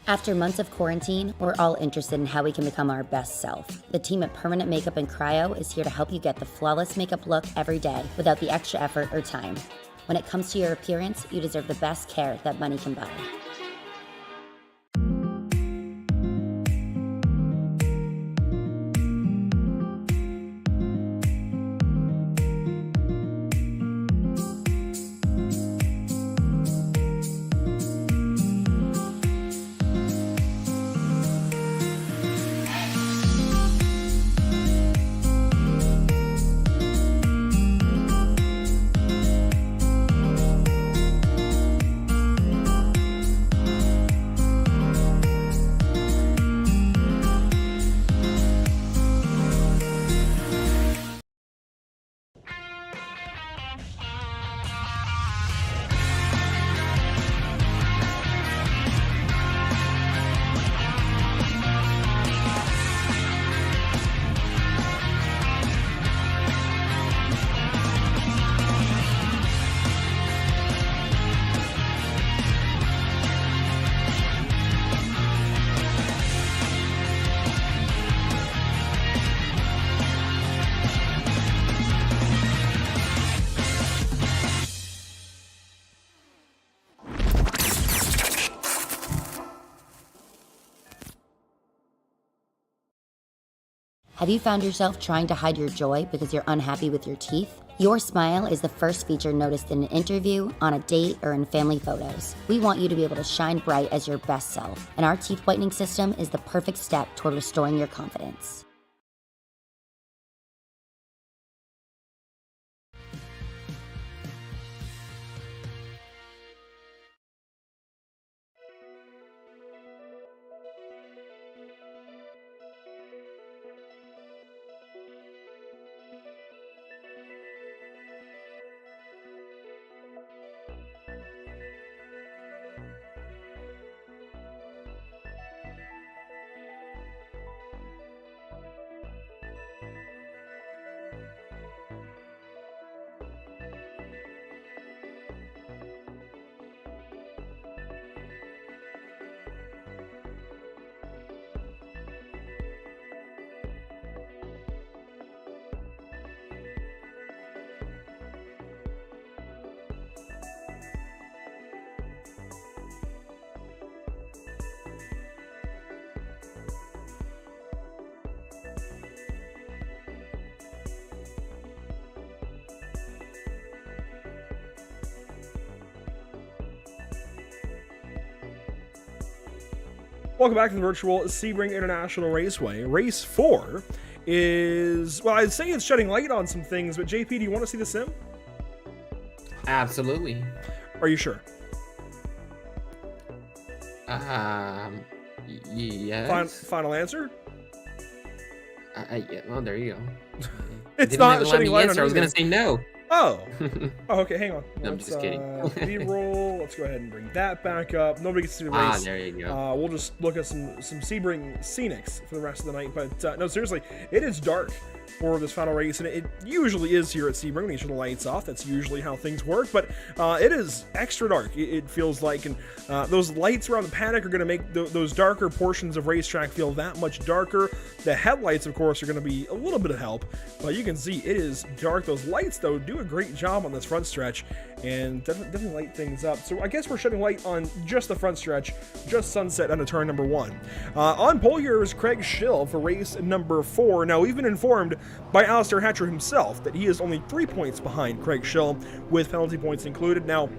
After months of quarantine, we're all interested in how we can become our best self. The team at Permanent Makeup and Cryo is here to help you get the flawless makeup look every day without the extra effort or time. When it comes to your appearance, you deserve the best care that money can buy. Have you found yourself trying to hide your joy because you're unhappy with your teeth? Your smile is the first feature noticed in an interview, on a date, or in family photos. We want you to be able to shine bright as your best self, and our teeth whitening system is the perfect step toward restoring your confidence. Welcome back to the virtual Sebring International Raceway. Race 4 is, well, I'd say it's shedding light on some things, but JP, do you want to see the sim? Absolutely. Are you sure? Yes. Final answer? Yeah, well, there you go. It's not shedding light on I was going to say no. Oh. Oh, okay, hang on. No, I'm just kidding. B-roll. Let's go ahead and bring that back up. Nobody gets to see the race. There you go. We'll just look at some Sebring scenics for the rest of the night. But no, seriously, it is dark for this final race, and it usually is here at Sebring when you turn the lights off. That's usually how things work, but it is extra dark, it feels like, and those lights around the paddock are going to make those darker portions of racetrack feel that much darker. The headlights, of course, are going to be a little bit of help, but you can see it is dark. Those lights, though, do a great job on this front stretch, and definitely light things up. So I guess we're shedding light on just the front stretch, just sunset on a turn number 1. On pole here is Craig Schill for race number 4. Now, we've been informed by Alistair Hatcher himself that he is only 3 points behind Craig Schill, with penalty points included. Now,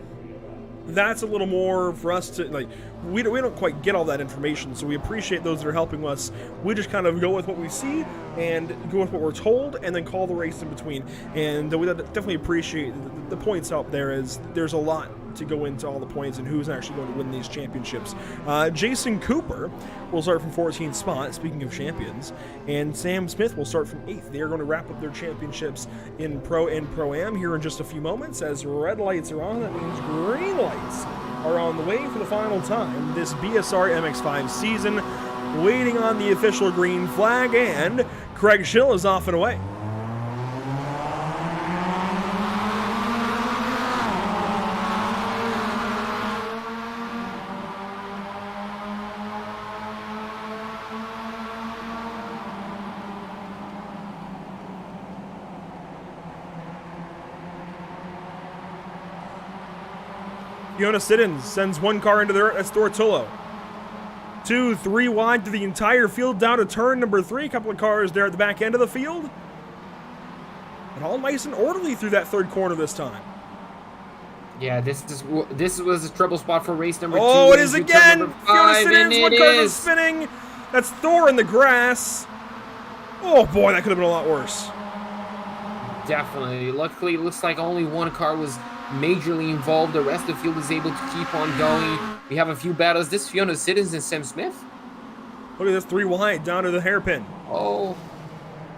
that's a little more for us to, like, we don't quite get all that information, so we appreciate those that are helping us. We just kind of go with what we see and go with what we're told, and then call the race in between. And we definitely appreciate the points out there, as there's a lot to go into all the points and who's actually going to win these championships. Jason Cooper will start from 14th spot, speaking of champions, and Sam Smith will start from 8th. They are going to wrap up their championships in Pro and Pro-Am here in just a few moments. As red lights are on, that means green lights are on the way for the final time this BSR MX-5 season, waiting on the official green flag, and Craig Schill is off and away. Fiona Siddons sends one car into the dirt. That's Dortolo. 2, 3 wide to the entire field, down to turn number 3. A couple of cars there at the back end of the field. And all nice and orderly through that third corner this time. Yeah, this was a trouble spot for race number 2. Oh, it is again! Fiona Siddons, one car is spinning. That's Thor in the grass. Oh boy, that could have been a lot worse. Definitely. Luckily, it looks like only one car was majorly involved. The rest of the field is able to keep on going. We have a few battles. This Fiona Siddons and Sam Smith. Look at this, 3 wide down to the hairpin. Oh,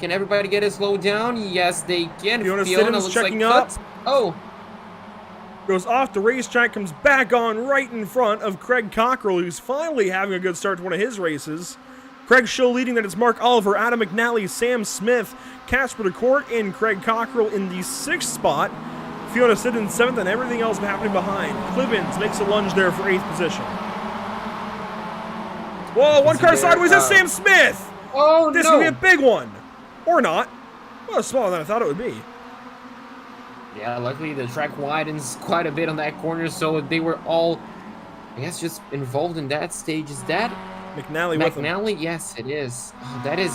can everybody get it slowed down? Yes, they can. Fiona Siddons checking up. Oh. Goes off the racetrack, comes back on right in front of Craig Cockrell, who's finally having a good start to one of his races. Craig Schill leading, that it's Mark Oliver, Adam McNally, Sam Smith, Casper DeCourt, and Craig Cockrell in the 6th spot. Fiona Siddons 7th, and everything else happening behind. Clibbins makes a lunge there for 8th position. Whoa, one car sideways, that's Sam Smith! Oh, this no! This could be a big one. Or not. Well, smaller than I thought it would be. Yeah, luckily the track widens quite a bit on that corner, so they were all, I guess, just involved in that stage. Is that McNally with him? McNally? Yes, it is. Oh, that is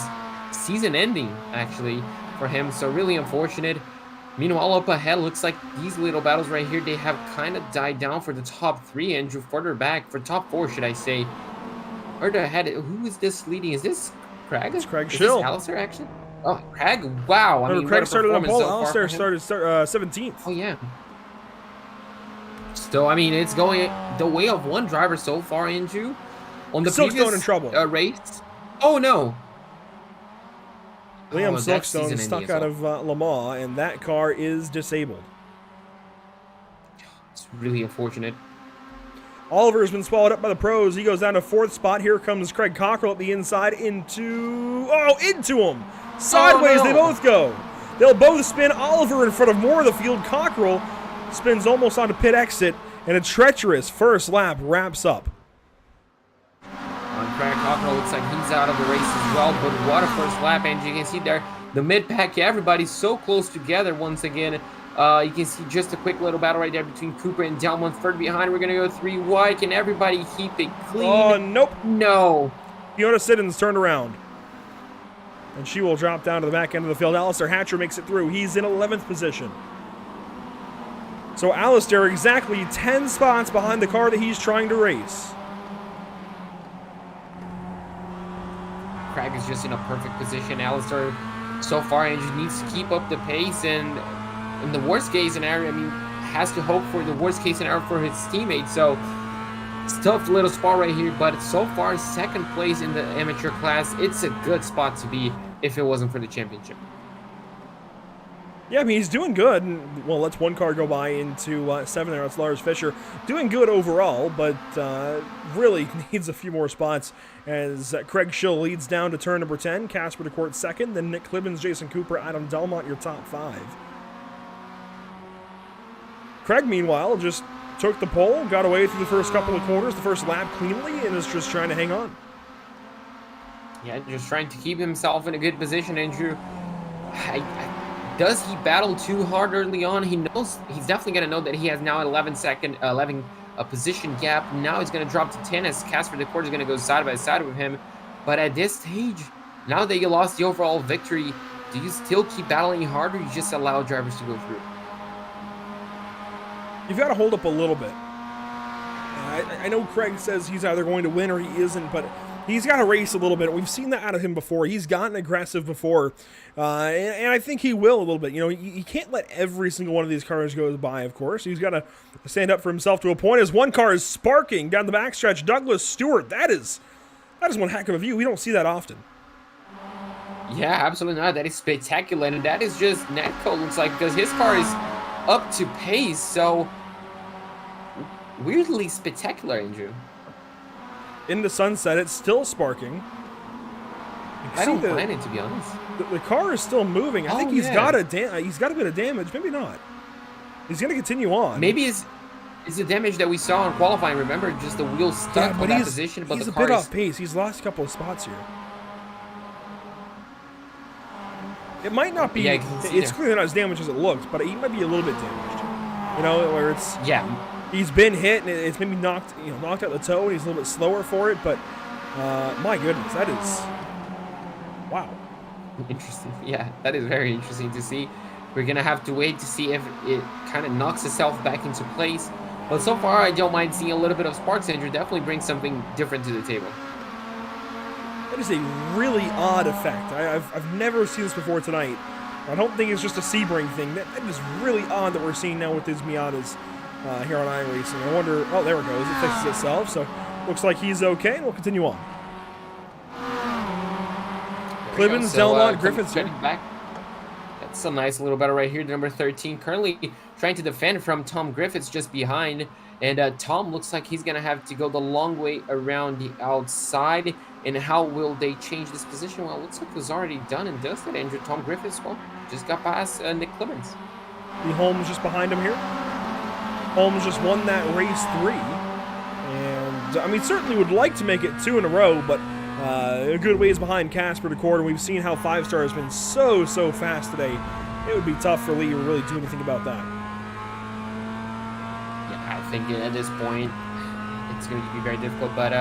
season ending, actually, for him. So really unfortunate. Meanwhile, up ahead, looks like these little battles right here, they have kind of died down for the top 3, Andrew. Further back, for top 4, should I say. Further ahead, who is this leading? Is this Craig? It's Craig Is Schill. this Alistair, actually? Oh, Craig, wow. I mean, Craig what a started on performance pole. so far Alistair for him. started 17th. Oh, yeah. So, I mean, it's going the way of one driver so far, Andrew. On the Silkstone previous in trouble. Race. Oh, no. Liam Oh, that's Silkstone season stuck ending out as of Le Mans, and that car is disabled. It's really unfortunate. Oliver has been swallowed up by the pros. He goes down to 4th spot. Here comes Craig Cockrell at the inside into him. Sideways they both go. They'll both spin. Oliver in front of more of the field. Cockrell spins almost onto pit exit, and a treacherous first lap wraps up. Craig Cockrell looks like he's out of the race as well, but what a first lap, and you can see there, the mid-pack, everybody's so close together once again. You can see just a quick little battle right there between Cooper and Delmont. Third behind, we're going to go 3 wide. Can everybody keep it clean? Oh, nope. No. Fiona Siddons turned around, and she will drop down to the back end of the field. Alistair Hatcher makes it through. He's in 11th position. So Alistair exactly 10 spots behind the car that he's trying to race. Craig is just in a perfect position. Alistair, so far, Andrew needs to keep up the pace, and in the worst case scenario, I mean, has to hope for the worst case scenario for his teammates. So it's a tough little spot right here, but so far, 2nd place in the amateur class. It's a good spot to be if it wasn't for the championship. Yeah, I mean, he's doing good. And, well, let's one car go by into 7 there. That's Lars Fischer. Doing good overall, but really needs a few more spots as Craig Schill leads down to turn number 10. Casper DeCourt 2nd. Then Nick Clibbins, Jason Cooper, Adam Delmont, your top 5. Craig, meanwhile, just took the pole, got away through the first couple of corners, the first lap cleanly, and is just trying to hang on. Yeah, just trying to keep himself in a good position, Andrew. Does he battle too hard early on? He knows he's definitely going to know that he has now an 11 position gap. Now he's going to drop to 10 as Casper DeCourt is going to go side by side with him. But at this stage, now that you lost the overall victory, do you still keep battling hard, or you just allow drivers to go through? You've got to hold up a little bit. I know Craig says he's either going to win or he isn't, but he's got to race a little bit. We've seen that out of him before. He's gotten aggressive before, and I think he will a little bit. You know, he can't let every single one of these cars go by, of course. He's got to stand up for himself to a point as one car is sparking down the backstretch. Douglas Stewart, that is one heck of a view. We don't see that often. Yeah, absolutely not. That is spectacular, and that is just Netco, looks like, because his car is up to pace, so weirdly spectacular, Andrew. In the sunset, it's still sparking. I don't mind it, to be honest. The car is still moving. I think he's got a bit of damage. Maybe not. He's going to continue on. Maybe it's the damage that we saw in qualifying. Remember, just the wheel stuck in that position, but he's the a car bit off pace. He's lost a couple of spots here. It might not be. Yeah, it's clearly not as damaged as it looks, but he might be a little bit damaged. You know, where it's he's been hit and it's maybe knocked out the toe, and he's a little bit slower for it. But my goodness, that is wow. Interesting. Yeah, that is very interesting to see. We're gonna have to wait to see if it kind of knocks itself back into place. But so far, I don't mind seeing a little bit of sparks. Andrew definitely brings something different to the table. That is a really odd effect. I've never seen this before tonight. I don't think it's just a Sebring thing. That is really odd that we're seeing now with these Miatas here on iRacing. I wonder. Oh, there it goes. It fixes itself. So looks like he's okay, and we'll continue on. Clibbins, Delmont, Griffiths here. Back. That's a nice little battle right here. Number 13 currently trying to defend from Tom Griffiths just behind. And Tom looks like he's going to have to go the long way around the outside. And how will they change this position? Well, it looks like it was already done and dusted. Andrew, Tom Griffiths, well, just got past Nick Clibbins. The Holmes just behind him here. Holmes just won that race 3. And, I mean, certainly would like to make it 2 in a row, but a good ways behind Casper DeCourt. And we've seen how 5-star has been so fast today. It would be tough for Lee to really do anything about that. Yeah, I think at this point, it's going to be very difficult, but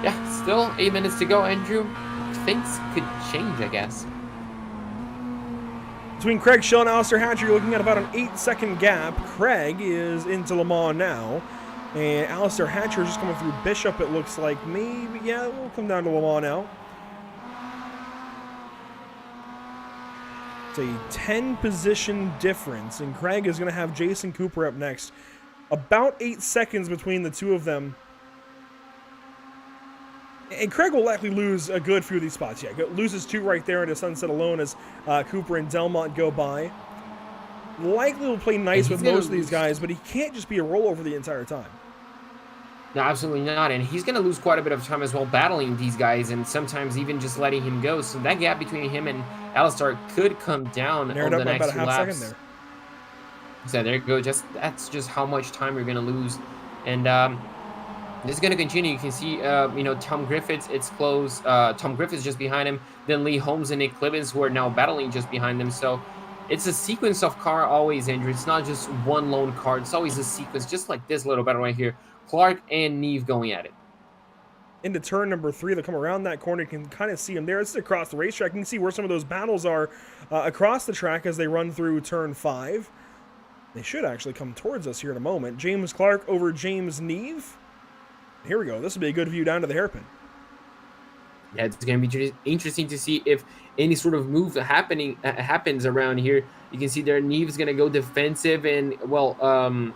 yeah, still 8 minutes to go, Andrew. things could change, I guess. Between Craig Schill and Alistair Hatcher, you're looking at about an 8-second gap. Craig is into Le Mans now. And Alistair Hatcher is just coming through Bishop, it looks like. Maybe, yeah, we'll come down to Le Mans now. It's a 10-position difference, and Craig is going to have Jason Cooper up next. About 8 seconds between the two of them. And Craig will likely lose a good few of these spots. Yeah, loses 2 right there into Sunset Alone as Cooper and Delmont go by. Likely will play nice with most of these guys, but he can't just be a rollover the entire time. No, absolutely not. And he's going to lose quite a bit of time as well battling these guys and sometimes even just letting him go. So that gap between him and Alistair could come down over the next few laps. Second there. So there you go. That's just how much time you're going to lose. And this is going to continue. You can see, Tom Griffiths, it's close. Tom Griffiths just behind him. Then Lee Holmes and Nick Clibbins, who are now battling just behind them. So it's a sequence of car always, Andrew. It's not just one lone car. It's always a sequence, just like this little battle right here. Clark and Neve going at it. Into turn number 3, they'll come around that corner. You can kind of see them there. This is across the racetrack. You can see where some of those battles are across the track as they run through turn 5. They should actually come towards us here in a moment. James Clark over James Neve. Here we go. This will be a good view down to the hairpin. Yeah, it's going to be interesting to see if any sort of move happens around here. You can see there Neve's going to go defensive, and, well,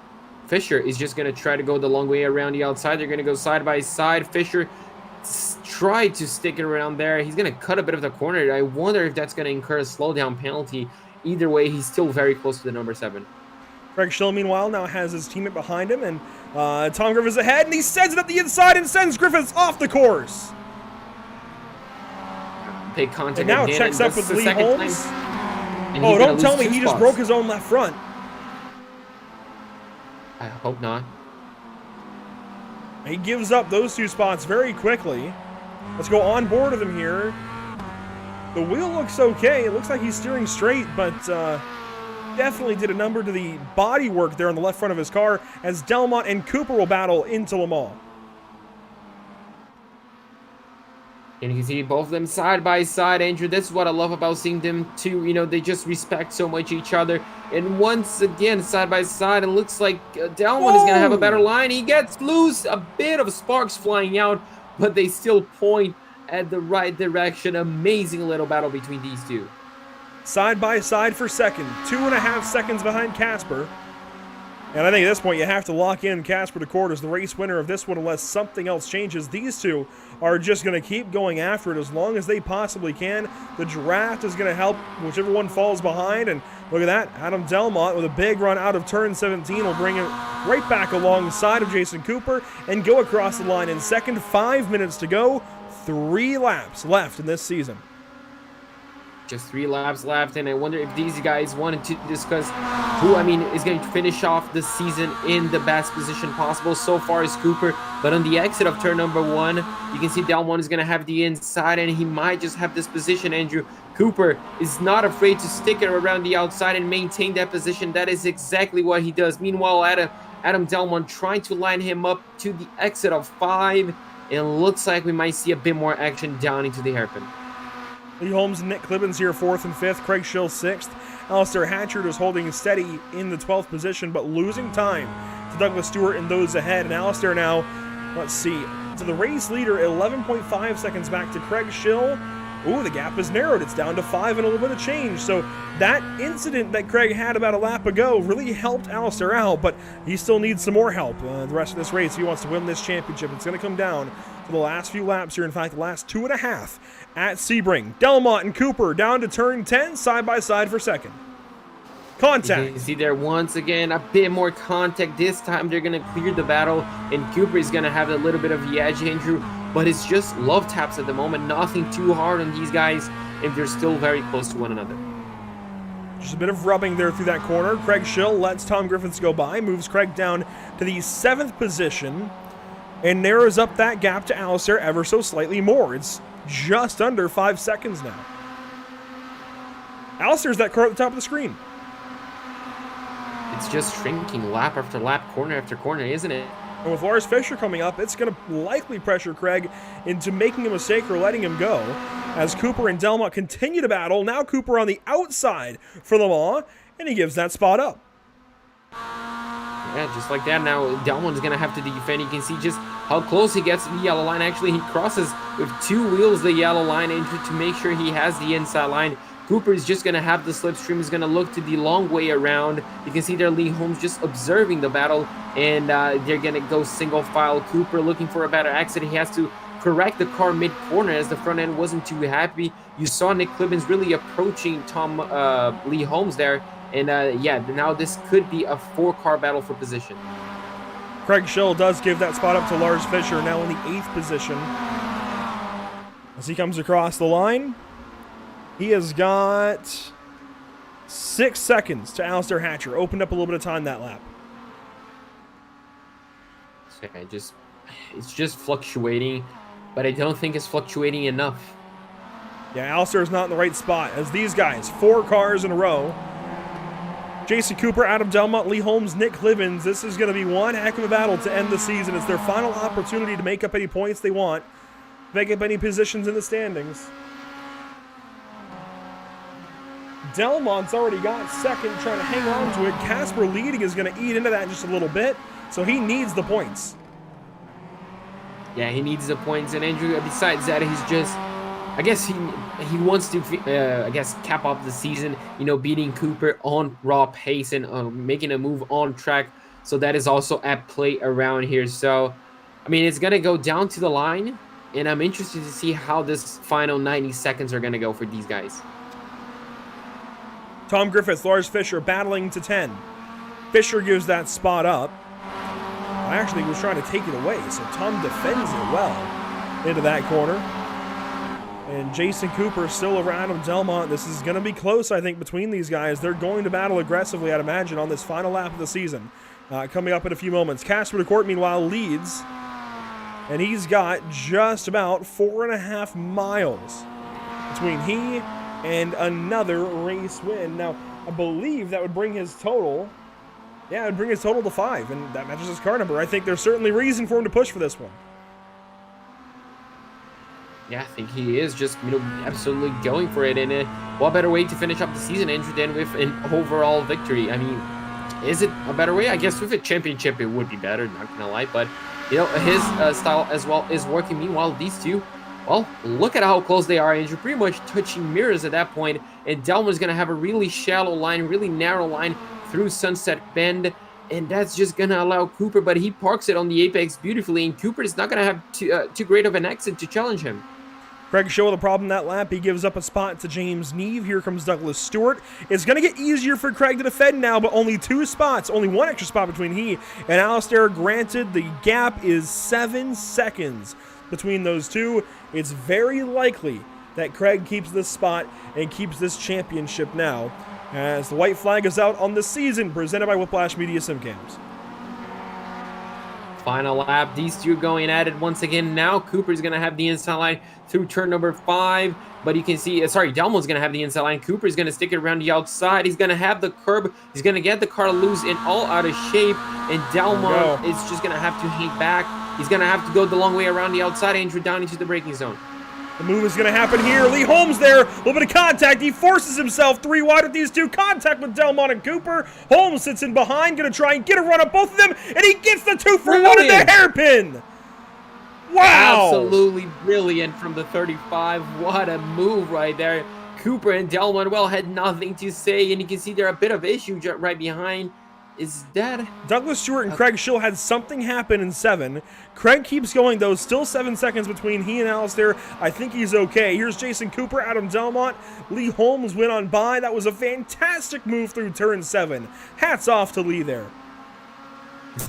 Fisher is just going to try to go the long way around the outside. They're going to go side by side. Fisher tried to stick it around there. He's going to cut a bit of the corner. I wonder if that's going to incur a slowdown penalty. Either way, he's still very close to the number 7. Craig Schill, meanwhile, now has his teammate behind him, and Tom Griffiths ahead, and he sends it up the inside and sends Griffiths off the course. Big contact. And now checks up with Lee Holmes. Oh, don't tell me he just broke his own left front. I hope not. He gives up those 2 spots very quickly. Let's go on board with him here. The wheel looks okay. It looks like he's steering straight, but definitely did a number to the body work there on the left front of his car as Delmont and Cooper will battle into Le Mans. And you can see both of them side by side, Andrew. This is what I love about seeing them two. They just respect so much each other. And once again, side by side, it looks like Delmont is going to have a better line. He gets loose, a bit of sparks flying out, but they still point at the right direction. Amazing little battle between these two. Side by side for second, 2.5 seconds behind Casper. And I think at this point you have to lock in Casper DeCourt as the race winner of this one unless something else changes. These two are just going to keep going after it as long as they possibly can. The draft is going to help whichever one falls behind. And look at that, Adam Delmont with a big run out of turn 17 will bring it right back alongside of Jason Cooper and go across the line in second. 5 minutes to go, 3 laps left in this season. Just 3 laps left, and I wonder if these guys wanted to discuss who, is going to finish off the season in the best position possible. So far is Cooper, but on the exit of turn number 1, you can see Delmont is going to have the inside, and he might just have this position, Andrew. Cooper is not afraid to stick it around the outside and maintain that position. That is exactly what he does. Meanwhile, Adam Delmont trying to line him up to the exit of 5, and looks like we might see a bit more action down into the hairpin. Lee Holmes and Nick Clibbins here 4th and 5th. Craig Schill 6th. Alistair Hatchard is holding steady in the 12th position, but losing time to Douglas Stewart and those ahead. And Alistair now, let's see, to the race leader, 11.5 seconds back to Craig Schill. Ooh, the gap is narrowed. It's down to 5 and a little bit of change. So that incident that Craig had about a lap ago really helped Alistair out, but he still needs some more help the rest of this race if he wants to win this championship. It's going to come down to the last few laps here. In fact, the last 2.5 at Sebring. Delmont and Cooper down to turn 10, side by side for second. Contact. You see there once again a bit more contact. This time they're going to clear the battle, and Cooper is going to have a little bit of the edge, Andrew. But it's just love taps at the moment. Nothing too hard on these guys, and they're still very close to one another. Just a bit of rubbing there through that corner. Craig Schill lets Tom Griffiths go by, moves Craig down to the 7th position, and narrows up that gap to Alistair ever so slightly more. It's just under 5 seconds now. Alistair's that car at the top of the screen. It's just shrinking lap after lap, corner after corner, isn't it? And with Lars Fisher coming up, it's going to likely pressure Craig into making a mistake or letting him go. As Cooper and Delmont continue to battle, now Cooper on the outside for Lamont, and he gives that spot up. Yeah, just like that. Now Delmont's going to have to defend. You can see just how close he gets to the yellow line. Actually, he crosses with 2 wheels the yellow line to make sure he has the inside line. Cooper is just going to have the slipstream. He's going to look to the long way around. You can see there Lee Holmes just observing the battle, and they're going to go single file. Cooper looking for a better exit. He has to correct the car mid-corner as the front end wasn't too happy. You saw Nick Clibbins really approaching Lee Holmes there. And yeah, now this could be a 4-car battle for position. Craig Schill does give that spot up to Lars Fisher, now in the 8th position. As he comes across the line, he has got 6 seconds to Alistair Hatcher. Opened up a little bit of time that lap. So it's just fluctuating, but I don't think it's fluctuating enough. Yeah, Alistair is not in the right spot, as these guys, 4 cars in a row. Jason Cooper, Adam Delmont, Lee Holmes, Nick Clibbins. This is going to be one heck of a battle to end the season. It's their final opportunity to make up any points they want, make up any positions in the standings. Delmont's already got second, trying to hang on to it. Casper leading is going to eat into that just a little bit, so he needs the points. Yeah, he needs the points, and Andrew, besides that, he's just, I guess he wants to, cap off the season, beating Cooper on raw pace and making a move on track. So that is also at play around here. So, I mean, it's going to go down to the line, and I'm interested to see how this final 90 seconds are going to go for these guys. Tom Griffith, Lars Fisher battling to 10. Fisher gives that spot up. Actually, he was trying to take it away, so Tom defends it well into that corner. And Jason Cooper still over Adam Delmont. This is going to be close, I think, between these guys. They're going to battle aggressively, I'd imagine, on this final lap of the season. Coming up in a few moments. Casper DeCourt, meanwhile, leads. And he's got just about 4.5 miles between he and another race win. Now, I believe that would bring his total... Yeah, it would bring his total to 5, and that matches his car number. I think there's certainly reason for him to push for this one. Yeah, I think he is just, absolutely going for it. And what better way to finish up the season, Andrew, than with an overall victory? I mean, is it a better way? I guess with a championship, it would be better, not gonna lie. But, his style as well is working. Meanwhile, these two, well, look at how close they are, Andrew. Pretty much touching mirrors at that point. And Delmon's gonna have a really shallow line, really narrow line through Sunset Bend. And that's just going to allow Cooper, but he parks it on the apex beautifully, and Cooper is not going to have too great of an exit to challenge him. Craig Shaw with a problem that lap. He gives up a spot to James Neve. Here comes Douglas Stewart. It's going to get easier for Craig to defend now, but only 2 spots, only 1 extra spot between he and Alistair. Granted, the gap is 7 seconds between those two. It's very likely that Craig keeps this spot and keeps this championship now, as the white flag is out on the season, presented by Whiplash Media Simcams. Final lap, these two going at it once again. Now Cooper's going to have the inside line through turn number 5, but you can see, Delmon's going to have the inside line. Cooper's going to stick it around the outside. He's going to have the curb. He's going to get the car loose and all out of shape, and Delmont is just going to have to hang back. He's going to have to go the long way around the outside, Andrew, down into the braking zone. The move is going to happen here. Lee Holmes there. A little bit of contact. He forces himself 3 wide with these two. Contact with Delmont and Cooper. Holmes sits in behind. Going to try and get a run on both of them. And he gets the 2 for 1 in the hairpin. Wow. Absolutely brilliant from the 35. What a move right there. Cooper and Delmont, well, had nothing to say. And you can see there a bit of issue right behind. Is that... Douglas Stewart and Craig Schill had something happen in 7. Craig keeps going, though. Still 7 seconds between he and Alistair. I think he's okay. Here's Jason Cooper, Adam Delmont. Lee Holmes went on by. That was a fantastic move through turn 7. Hats off to Lee there.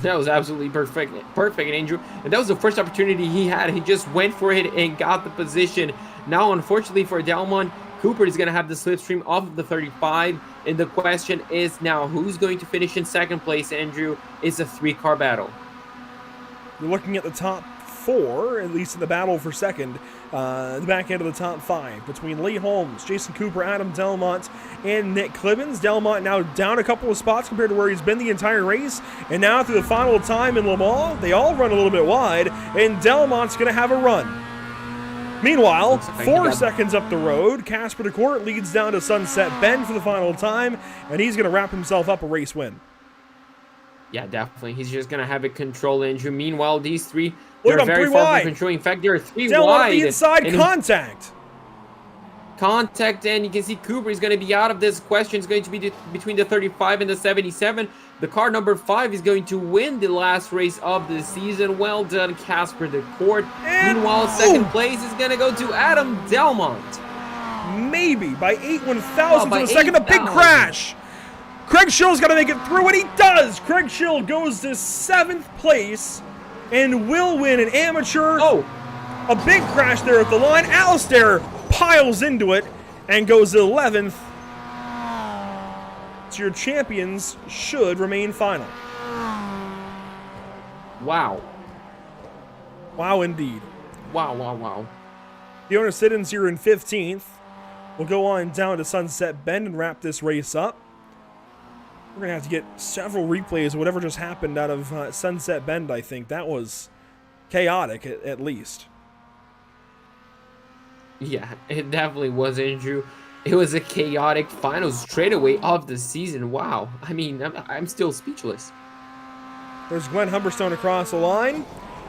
That was absolutely perfect, Andrew. And that was the first opportunity he had. He just went for it and got the position. Now, unfortunately for Delmont, Cooper is going to have the slipstream off of the 35. And the question is now, who's going to finish in second place, Andrew? It's a 3-car battle. You're looking at the top 4, at least in the battle for second. the back end of the top 5 between Lee Holmes, Jason Cooper, Adam Delmont, and Nick Clibbins. Delmont now down a couple of spots compared to where he's been the entire race, and now through the final time in Le Mans, they all run a little bit wide, and Delmont's going to have a run. Meanwhile, 4 seconds up the road, Casper DeCourt leads down to Sunset Bend for the final time, and he's going to wrap himself up a race win. Yeah, definitely. He's just going to have a control injury. Meanwhile, these three, Look they're at them, very 3 far wide. from control. In fact, there are 3 Delmont wide. at the inside, contact. Contact, and you can see Cooper is going to be out of this question. It's going to be between the 35 and the 77. The car number 5 is going to win the last race of the season. Well done, Casper DeCourt. Meanwhile, second place is going to go to Adam Delmont. Maybe by 8/1000 by of a second, a big 8,000. crash. Craig Schill's got to make it through, and he does. Craig Schill goes to 7th place and will win an amateur. Oh, a big crash there at the line. Alistair piles into it and goes 11th. So your champions should remain final. wow. Wow, indeed. Wow. The owner sit-ins here in 15th. We'll go on down to Sunset Bend and wrap this race up. We're going to have to get several replays of whatever just happened out of Sunset Bend, I think. That was chaotic, at least. Yeah, it definitely was, Andrew. It was a chaotic final straightaway of the season. Wow. I mean, I'm still speechless. There's Glenn Humberstone across the line.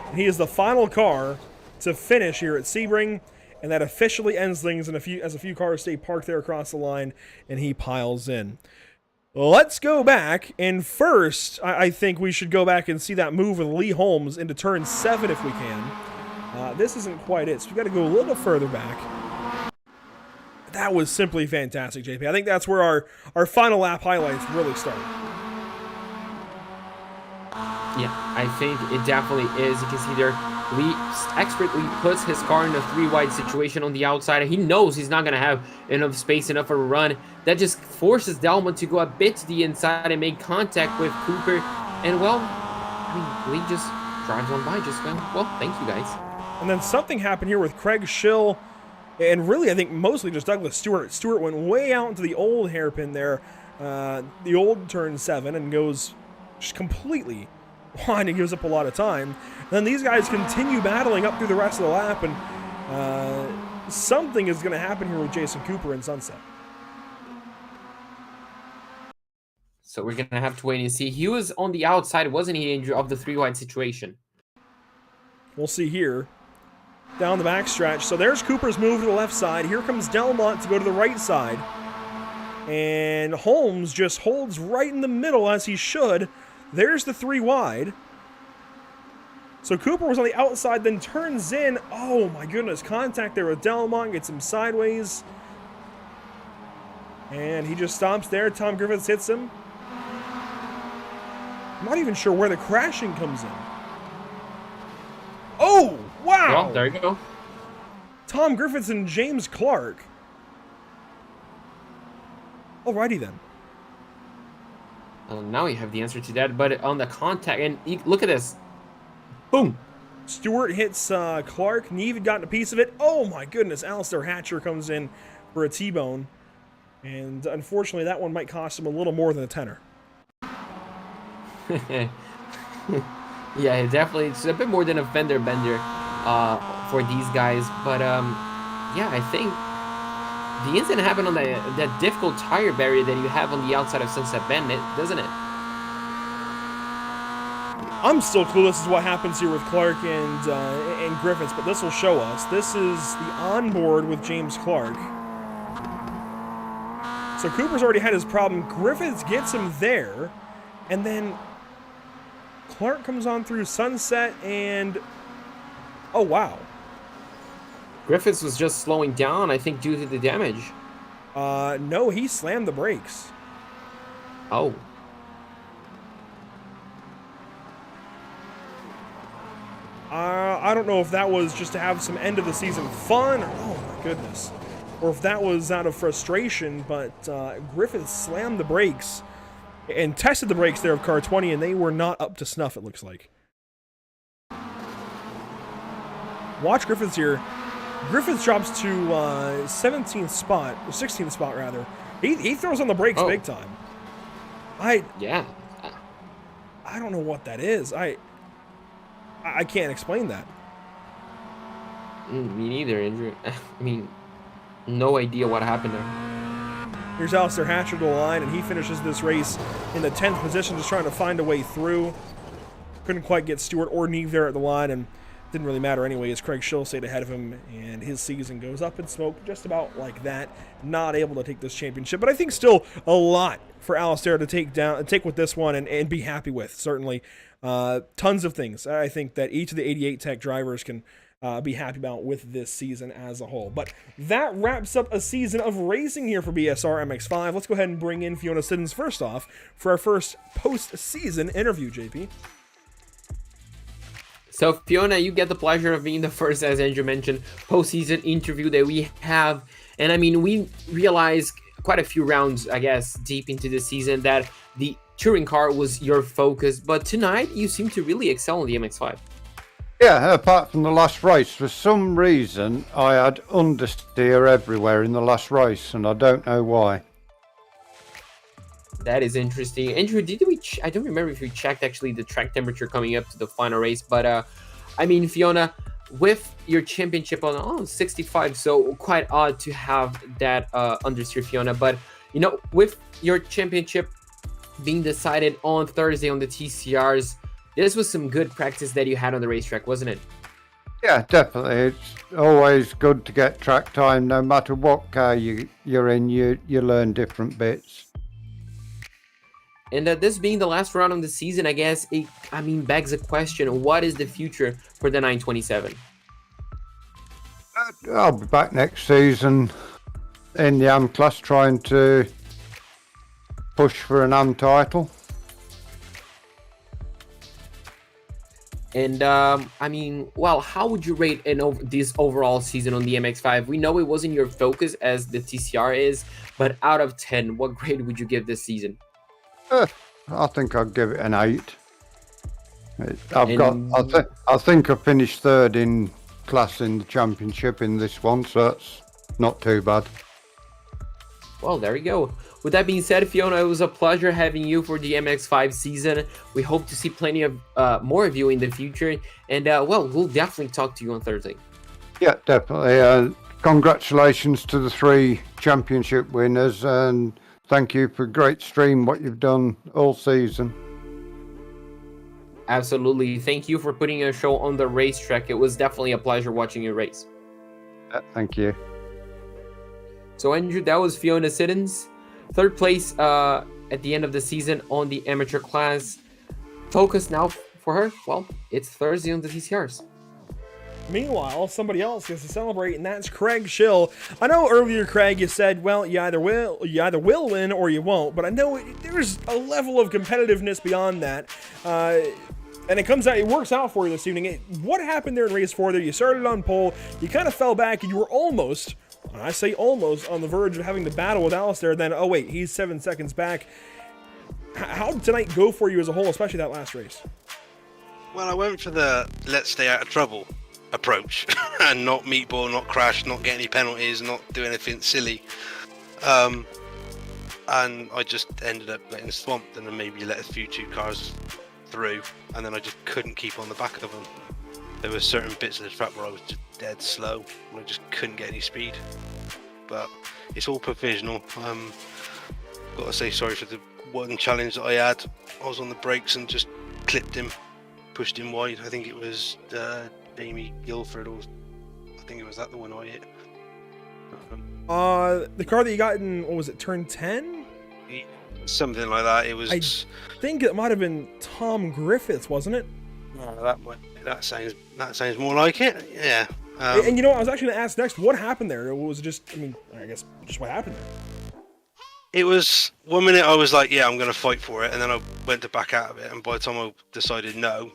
And he is the final car to finish here at Sebring. And that officially ends things as a few cars stay parked there across the line. And he piles in. Let's go back. And first, I think we should go back and see that move with Lee Holmes into turn 7 if we can. This isn't quite it, so we've got to go a little further back. That was simply fantastic, JP. I think that's where our final lap highlights really start. Yeah, I think it definitely is. You can see there, Lee expertly puts his car in a 3-wide situation on the outside. He knows he's not going to have enough space, enough for a run. That just forces Delmont to go a bit to the inside and make contact with Cooper. And, well, I mean, Lee just drives on by, just going, well, thank you, guys. And then something happened here with Craig Schill, and really I think mostly just Douglas Stewart. Stewart went way out into the old hairpin there, the old turn 7, and goes just completely wide and gives up a lot of time. And then these guys continue battling up through the rest of the lap, and something is going to happen here with Jason Cooper in Sunset. So we're going to have to wait and see. He was on the outside, wasn't he, Andrew, of the 3-wide situation? We'll see here. Down the backstretch. So there's Cooper's move to the left side. Here comes Delmont to go to the right side. And Holmes just holds right in the middle as he should. There's the 3-wide. So Cooper was on the outside, then turns in. Oh my goodness, contact there with Delmont, gets him sideways. And he just stops there. Tom Griffiths hits him. I'm not even sure where the crashing comes in. Oh, wow! Well, there you go. Tom Griffiths and James Clark. Alrighty then. Well, now we have the answer to that, but on the contact, and look at this. Boom! Stewart hits Clark. Neve had gotten a piece of it. Oh my goodness, Alistair Hatcher comes in for a T-bone. And unfortunately, that one might cost him a little more than a tenner. Yeah, definitely. It's a bit more than a fender bender for these guys. But, yeah, I think the incident happened on that difficult tire barrier that you have on the outside of Sunset Bend, doesn't it? I'm still clueless as to what happens here with Clark and Griffiths, but this will show us. This is the onboard with James Clark. So Cooper's already had his problem. Griffiths gets him there, and then Clark comes on through Sunset, and oh wow. Griffiths was just slowing down, I think, due to the damage. No, he slammed the brakes. Oh. I don't know if that was just to have some end of the season fun, or oh my goodness, or if that was out of frustration, but Griffiths slammed the brakes and tested the brakes there of car 20, and they were not up to snuff, it looks like. Watch Griffiths here. Griffith drops to 17th spot, or 16th spot rather. He throws on the brakes big time. Yeah. I don't know what that is. I can't explain that. Me neither, Andrew. I mean, no idea what happened there. Here's Alistair Hatcher to the line, and he finishes this race in the 10th position, just trying to find a way through. Couldn't quite get Stewart or Neve there at the line, and didn't really matter anyway, as Craig Schill stayed ahead of him, and his season goes up in smoke just about like that. Not able to take this championship, but I think still a lot for Alistair to take with this one and be happy with, certainly. Tons of things I think that each of the 88 Tech drivers can be happy about with this season as a whole. But that wraps up a season of racing here for BSR MX-5. Let's go ahead and bring in Fiona Siddons first off for our first post-season interview, JP. So Fiona, you get the pleasure of being the first, as Andrew mentioned, postseason interview that we have. And I mean, we realized quite a few rounds, I guess, deep into the season that the touring car was your focus. But tonight, you seem to really excel in the MX-5. Yeah, apart from the last race, for some reason, I had understeer everywhere in the last race, and I don't know why. That is interesting. Andrew, did we? I don't remember if we checked actually the track temperature coming up to the final race, but I mean, Fiona, with your championship on 65, so quite odd to have that understeer, Fiona. But you know, with your championship being decided on Thursday on the TCRs, this was some good practice that you had on the racetrack, wasn't it? Yeah, definitely. It's always good to get track time. No matter what car you're in, you learn different bits. And this being the last round of the season, I guess, begs a question. What is the future for the 927? I'll be back next season in the AM class trying to push for an AM title. And, how would you rate this overall season on the MX-5? We know it wasn't your focus as the TCR is, but out of 10, what grade would you give this season? I think I'd give it an 8. I think I finished third in class in the championship in this one, so that's not too bad. Well, there you go. With that being said, Fiona, it was a pleasure having you for the MX-5 season. We hope to see plenty of more of you in the future, and we'll definitely talk to you on Thursday. Yeah, definitely. Congratulations to the 3 championship winners, and thank you for a great stream, what you've done all season. Absolutely. Thank you for putting a show on the racetrack. It was definitely a pleasure watching you race. Thank you. So, Andrew, that was Fiona Siddons. Third place at the end of the season on the amateur class. Focus now for her, well, it's Thursday on the TCRs. Meanwhile, somebody else gets to celebrate, and that's Craig Schill. I know earlier, Craig, you said, well, you either will win or you won't, but I know there's a level of competitiveness beyond that. And it works out for you this evening. What happened there in race 4 there? You started on pole, you kind of fell back, and you were almost, and I say almost, on the verge of having to battle with Alistair. Then, oh wait, he's 7 seconds back. How did tonight go for you as a whole, especially that last race? Well, I went for the let's stay out of trouble approach and not meatball, not crash, not get any penalties, not do anything silly. And I just ended up getting swamped, and then maybe let a few 2 cars through, and then I just couldn't keep on the back of them. There were certain bits of the track where I was just dead slow, and I just couldn't get any speed. But it's all provisional. Got to say sorry for the one challenge that I had. I was on the brakes and just clipped him, pushed him wide. I think it was Jamie Guilford, or I think it was that the one I hit. The car that you got in, what was it, turn 10? Something like that. It was. I think it might have been Tom Griffiths, wasn't it? That sounds more like it. Yeah. And you know what? I was actually going to ask next. What happened there? It was just, I guess, just what happened there. It was 1 minute I was like, yeah, I'm going to fight for it, and then I went to back out of it, and by the time I decided no,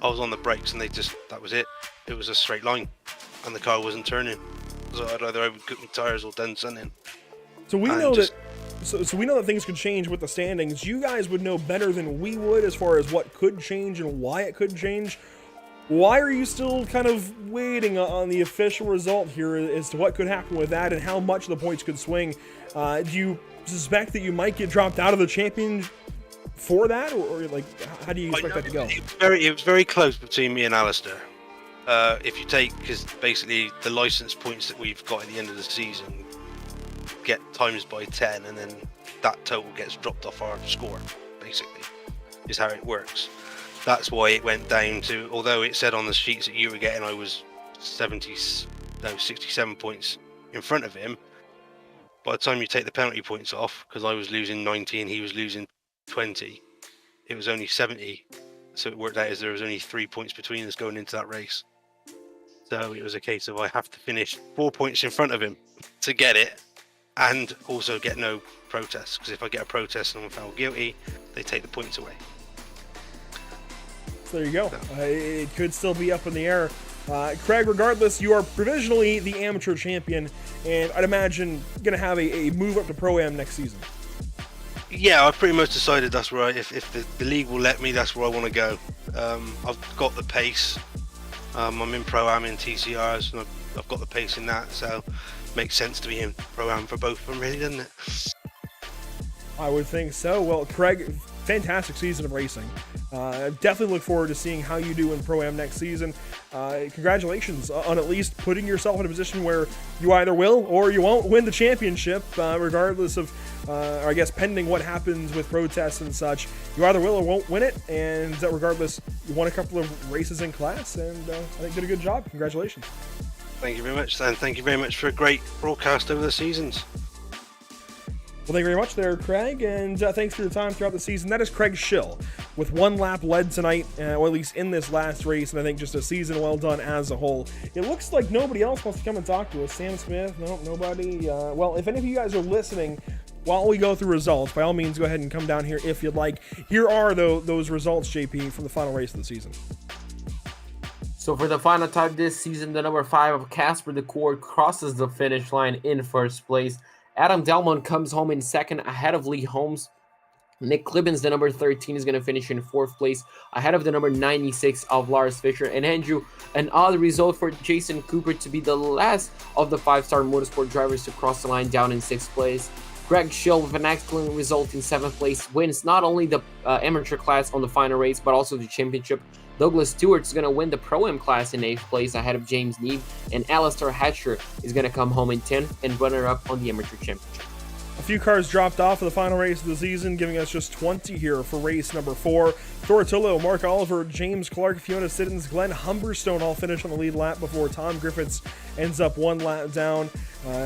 I was on the brakes, and that was it. It was a straight line, and the car wasn't turning. So I'd either overcooked my tires or done something. So we know that. So we know that things could change with the standings. You guys would know better than we would as far as what could change and why it could change. Why are you still kind of waiting on the official result here as to what could happen with that and how much the points could swing? Do you suspect that you might get dropped out of the champion for that, or like, how do you expect that to go? It was very close between me and Alistair. If you take, because basically the license points that we've got at the end of the season get times by 10, and then that total gets dropped off our score, basically, is how it works. That's why it went down to, although it said on the sheets that you were getting I was 67 points in front of him, by the time you take the penalty points off, because I was losing 90 and he was losing 20, it was only 70. So it worked out as there was only 3 points between us going into that race. So it was a case of I have to finish 4 points in front of him to get it, and also get no protest, because if I get a protest and I'm found guilty, they take the points away. So there you go. It could still be up in the air. Craig, regardless, you are provisionally the amateur champion, and I'd imagine going to have a move up to Pro-Am next season. Yeah, I've pretty much decided that's where if the league will let me, that's where I want to go. I've got the pace. I'm in Pro-Am in TCRs, and I've got the pace in that, so it makes sense to be in Pro-Am for both of them, really, doesn't it? I would think so. Well, Craig, fantastic season of racing. Definitely look forward to seeing how you do in Pro-Am next season. Congratulations on at least putting yourself in a position where you either will or you won't win the championship, regardless of, or I guess pending what happens with protests and such. You either will or won't win it, and regardless, you won a couple of races in class, and I think you did a good job. Congratulations. Thank you very much, and thank you very much for a great broadcast over the seasons. Well, thank you very much there, Craig, and thanks for your time throughout the season. That is Craig Schill with one lap led tonight, or at least in this last race, and I think just a season well done as a whole. It looks like nobody else wants to come and talk to us. Sam Smith, nope, nobody. Well, if any of you guys are listening while we go through results, by all means, go ahead and come down here if you'd like. Here are those results, JP, from the final race of the season. So for the final time this season, the number 5 of Casper the Cord crosses the finish line in first place. Adam Delmont comes home in second ahead of Lee Holmes. Nick Clibbins, the number 13, is going to finish in fourth place ahead of the number 96 of Lars Fisher. And Andrew, an odd result for Jason Cooper to be the last of the 5-star motorsport drivers to cross the line down in sixth place. Greg Schill with an excellent result in seventh place wins not only the amateur class on the final race, but also the championship. Douglas Stewart is going to win the Pro-Am class in 8th place ahead of James Neve, and Alistair Hatcher is going to come home in 10th and runner-up on the amateur championship. A few cars dropped off for the final race of the season, giving us just 20 here for race number 4. Tortullo, Mark Oliver, James Clark, Fiona Siddons, Glenn Humberstone all finish on the lead lap before Tom Griffiths ends up one lap down,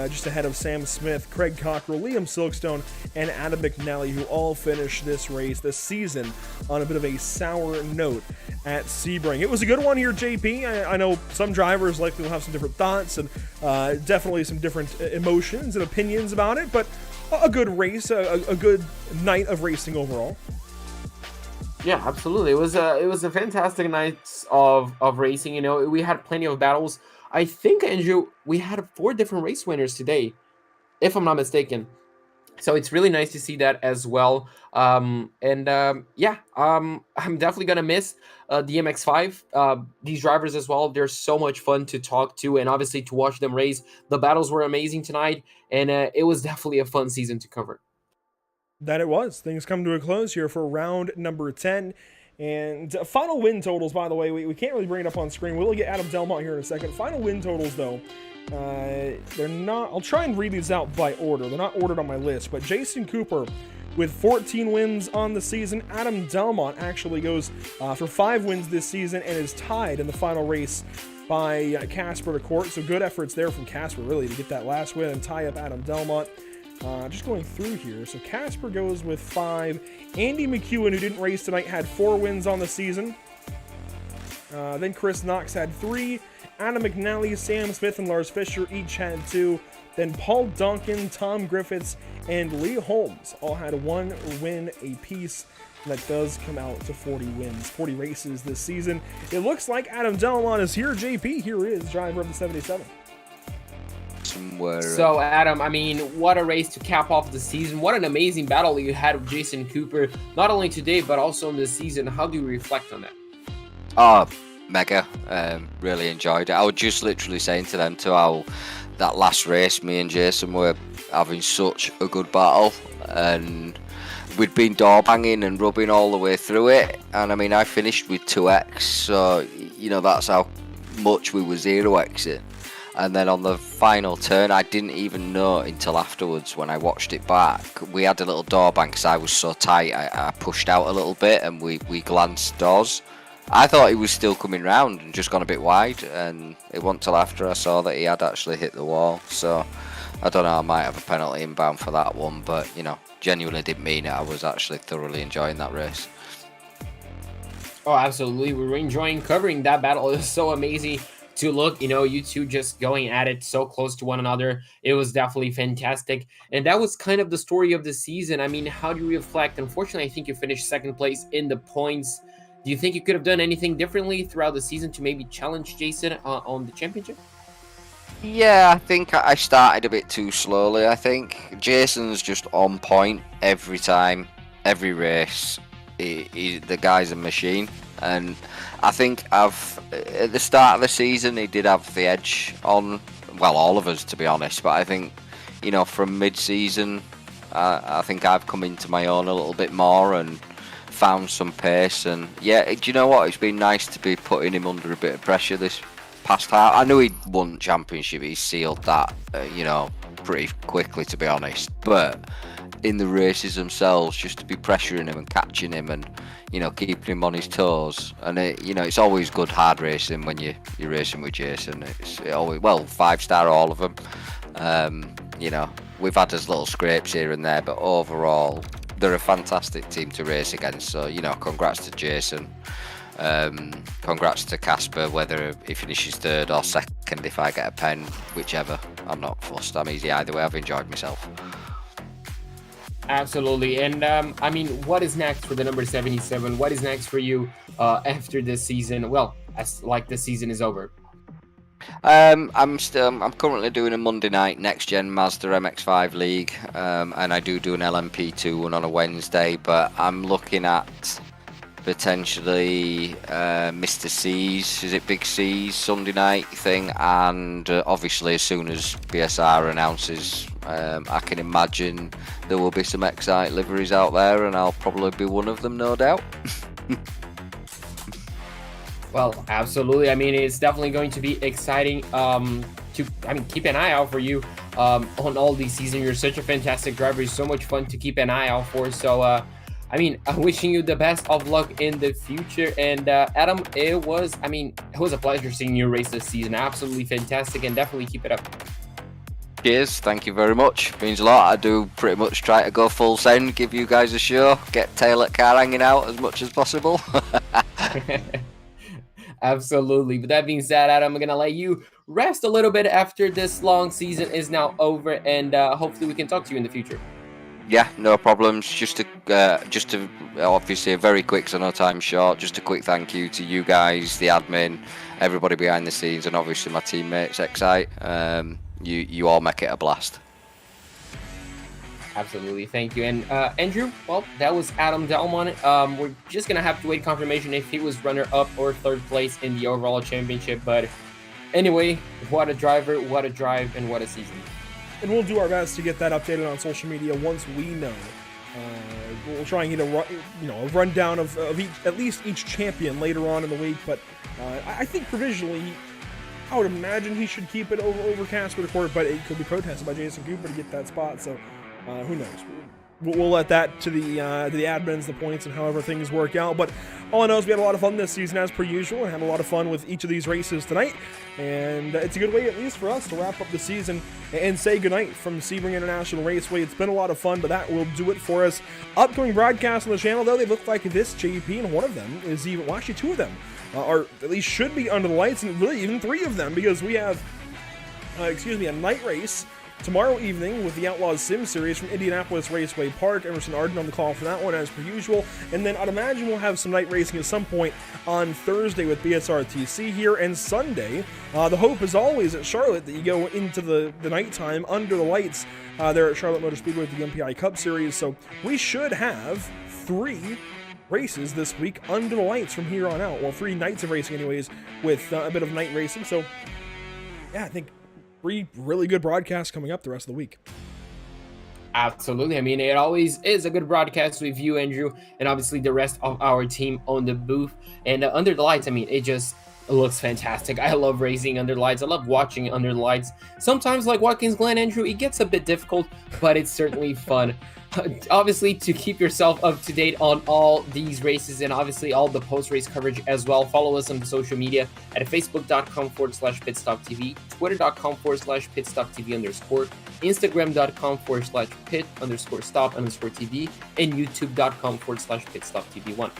just ahead of Sam Smith, Craig Cockrell, Liam Silkstone, and Adam McNally, who all finish this race this season on a bit of a sour note at Sebring. It was a good one here, JP. I know some drivers likely will have some different thoughts and definitely some different emotions and opinions about it, but a good race, a good night of racing overall. Yeah, absolutely. It was a fantastic night of racing. You know, we had plenty of battles. I think, Andrew, we had 4 different race winners today, if I'm not mistaken. So it's really nice to see that as well. I'm definitely going to miss the MX-5. These drivers as well, they're so much fun to talk to and obviously to watch them race. The battles were amazing tonight, and it was definitely a fun season to cover. That it was. Things come to a close here for round number 10. And final win totals, by the way, we can't really bring it up on screen. We'll get Adam Delmont here in a second. Final win totals, though, they're not... I'll try and read these out by order. They're not ordered on my list, but Jason Cooper with 14 wins on the season. Adam Delmont actually goes for 5 wins this season and is tied in the final race by Casper the Court. So good efforts there from Casper, really, to get that last win and tie up Adam Delmont. Just going through here. So Casper goes with 5. Andy McEwen, who didn't race tonight, had 4 wins on the season. Then Chris Knox had 3. Adam McNally, Sam Smith, and Lars Fisher each had 2. Then Paul Duncan, Tom Griffiths, and Lee Holmes all had 1 win apiece. And that does come out to 40 wins, 40 races this season. It looks like Adam Delmont is here. JP, here is driver of the 77. So, Adam, I mean, what a race to cap off the season. What an amazing battle you had with Jason Cooper, not only today, but also in this season. How do you reflect on that? mega. Really enjoyed it. I was just literally saying to them too how that last race, me and Jason were having such a good battle, and we'd been door banging and rubbing all the way through it. And I mean, I finished with 2x, so you know that's how much we were 0xing. And then on the final turn, I didn't even know until afterwards when I watched it back. We had a little door bang because I was so tight. I pushed out a little bit and we glanced doors. I thought he was still coming round and just gone a bit wide, and it wasn't till after I saw that he had actually hit the wall. So I don't know, I might have a penalty inbound for that one, but you know, genuinely didn't mean it. I was actually thoroughly enjoying that race. Oh, absolutely. We were enjoying covering that battle. It was so amazing to look, you know, you two just going at it so close to one another. It was definitely fantastic. And that was kind of the story of the season. I mean, how do you reflect? Unfortunately, I think you finished second place in the points. Do you think you could have done anything differently throughout the season to maybe challenge Jason on the championship? Yeah, I think I started a bit too slowly. I think Jason's just on point every time, every race. The guy's a machine, and I think at the start of the season he did have the edge on, well, all of us to be honest. But I think, you know, from mid-season, I think I've come into my own a little bit more and found some pace. And yeah, do you know what? It's been nice to be putting him under a bit of pressure this past half. I knew he'd won championship. He sealed that, you know, pretty quickly to be honest. But in the races themselves, just to be pressuring him and catching him and, you know, keeping him on his toes. And you know, it's always good hard racing when you're racing with Jason. It always, well, 5-star all of them. You know, we've had us little scrapes here and there, but overall they're a fantastic team to race against. So, you know, congrats to Jason. Congrats to Casper, whether he finishes third or second if I get a pen, whichever. I'm not fussed. I'm easy either way. I've enjoyed myself. Absolutely. And I mean, what is next for the number 77? What is next for you after this season? Well, as like the season is over. I'm currently doing a Monday night next gen Mazda MX-5 league, and I do an LMP2 one on a Wednesday, but I'm looking at potentially Mr. C's, is it Big C's Sunday night thing, and obviously as soon as BSR announces, I can imagine there will be some Excite liveries out there, and I'll probably be one of them, no doubt. Well, absolutely. I mean, it's definitely going to be exciting to keep an eye out for you on all these seasons. You're such a fantastic driver. It's so much fun to keep an eye out for. So, I'm wishing you the best of luck in the future. And Adam, it was a pleasure seeing you race this season. Absolutely fantastic, and definitely keep it up. Cheers, thank you very much. Means a lot. I do pretty much try to go full send, give you guys a show, get tail at car hanging out as much as possible. Absolutely. With that being said, Adam, I'm gonna let you rest a little bit after this long season is now over, and hopefully we can talk to you in the future. Yeah, no problems. Just to obviously a very quick, so no time short. Just a quick thank you to you guys, the admin, everybody behind the scenes, and obviously my teammates. Excite. You all make it a blast. Absolutely, thank you. And Andrew, well, that was Adam Delmon. We're just gonna have to wait confirmation if he was runner-up or third place in the overall championship. But anyway, what a driver, what a drive, and what a season. And we'll do our best to get that updated on social media once we know. We'll try and get a rundown of at least each champion later on in the week. But I think provisionally, I would imagine he should keep it over Casper the Court, but it could be protested by Jason Cooper to get that spot. So who knows? We'll let that to the admins, the points, and however things work out. But all I know is we had a lot of fun this season as per usual, and had a lot of fun with each of these races tonight. And it's a good way, at least for us, to wrap up the season and say goodnight from Sebring International Raceway. It's been a lot of fun, but that will do it for us. Upcoming broadcasts on the channel, though, they look like this JP, and one of them is even, well, actually two of them are at least should be under the lights, and really even three of them, because we have, a night race tomorrow evening with the Outlaws Sim Series from Indianapolis Raceway Park. Emerson Arden on the call for that one as per usual. And then I'd imagine we'll have some night racing at some point on Thursday with BSR TC here, and Sunday. The hope is always at Charlotte that you go into the nighttime under the lights there at Charlotte Motor Speedway with the MPI Cup Series. So we should have 3 races this week under the lights from here on out. Well, 3 nights of racing anyways, with a bit of night racing. So, yeah, I think 3 really good broadcasts coming up the rest of the week. Absolutely. I mean, it always is a good broadcast with you, Andrew, and obviously the rest of our team on the booth. And under the lights, I mean, it looks fantastic. I love racing under the lights. I love watching under the lights. Sometimes, like Watkins Glen, Andrew, it gets a bit difficult, but it's certainly fun. Obviously, to keep yourself up to date on all these races and obviously all the post-race coverage as well, follow us on the social media at facebook.com/pitstoptv, twitter.com/pitstoptv_, instagram.com/pit_stop_tv, and youtube.com/pitstoptv1.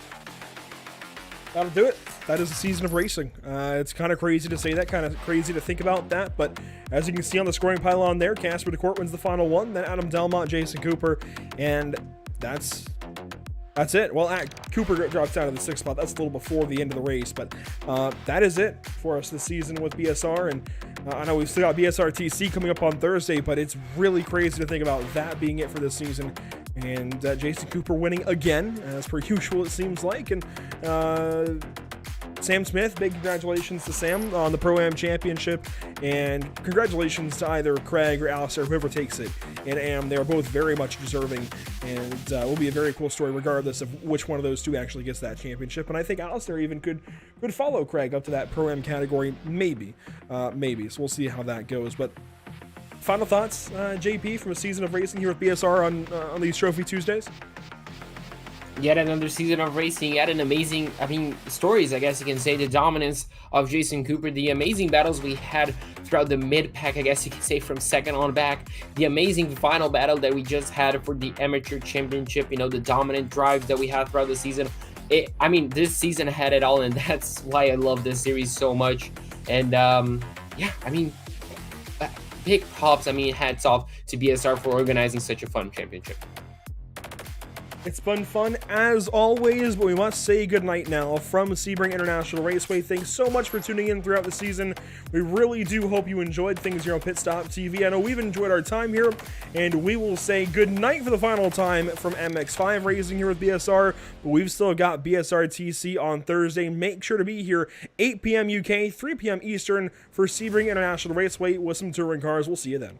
That'll do it. That is the season of racing. It's kind of crazy to say that, kind of crazy to think about that, but as you can see on the scoring pylon there, Casper DeCourt wins the final one, then Adam Delmont, Jason Cooper, and that's it. Well, Cooper drops down to the 6th spot. That's a little before the end of the race, but that is it for us this season with BSR, and I know we've still got BSR TC coming up on Thursday, but it's really crazy to think about that being it for this season. And Jason Cooper winning again, as per usual, it seems like. And Sam Smith, big congratulations to Sam on the Pro-Am Championship. And congratulations to either Craig or Alistair, whoever takes it in AM. They are both very much deserving. And will be a very cool story regardless of which one of those two actually gets that championship. And I think Alistair even could follow Craig up to that Pro-Am category, maybe. So we'll see how that goes. But final thoughts, JP, from a season of racing here with BSR on these Trophy Tuesdays? Yet another season of racing, yet an amazing, stories, I guess you can say. The dominance of Jason Cooper, the amazing battles we had throughout the mid-pack, I guess you can say, from second on back. The amazing final battle that we just had for the Amateur Championship, the dominant drive that we had throughout the season. This season had it all, and that's why I love this series so much. And, big props, hats off to BSR for organizing such a fun championship. It's been fun as always, but we must say goodnight now from Sebring International Raceway. Thanks so much for tuning in throughout the season. We really do hope you enjoyed things here on Pit Stop TV. I know we've enjoyed our time here, and we will say goodnight for the final time from MX-5 Racing here with BSR, but we've still got BSR TC on Thursday. Make sure to be here 8 p.m. UK, 3 p.m. Eastern for Sebring International Raceway with some touring cars. We'll see you then.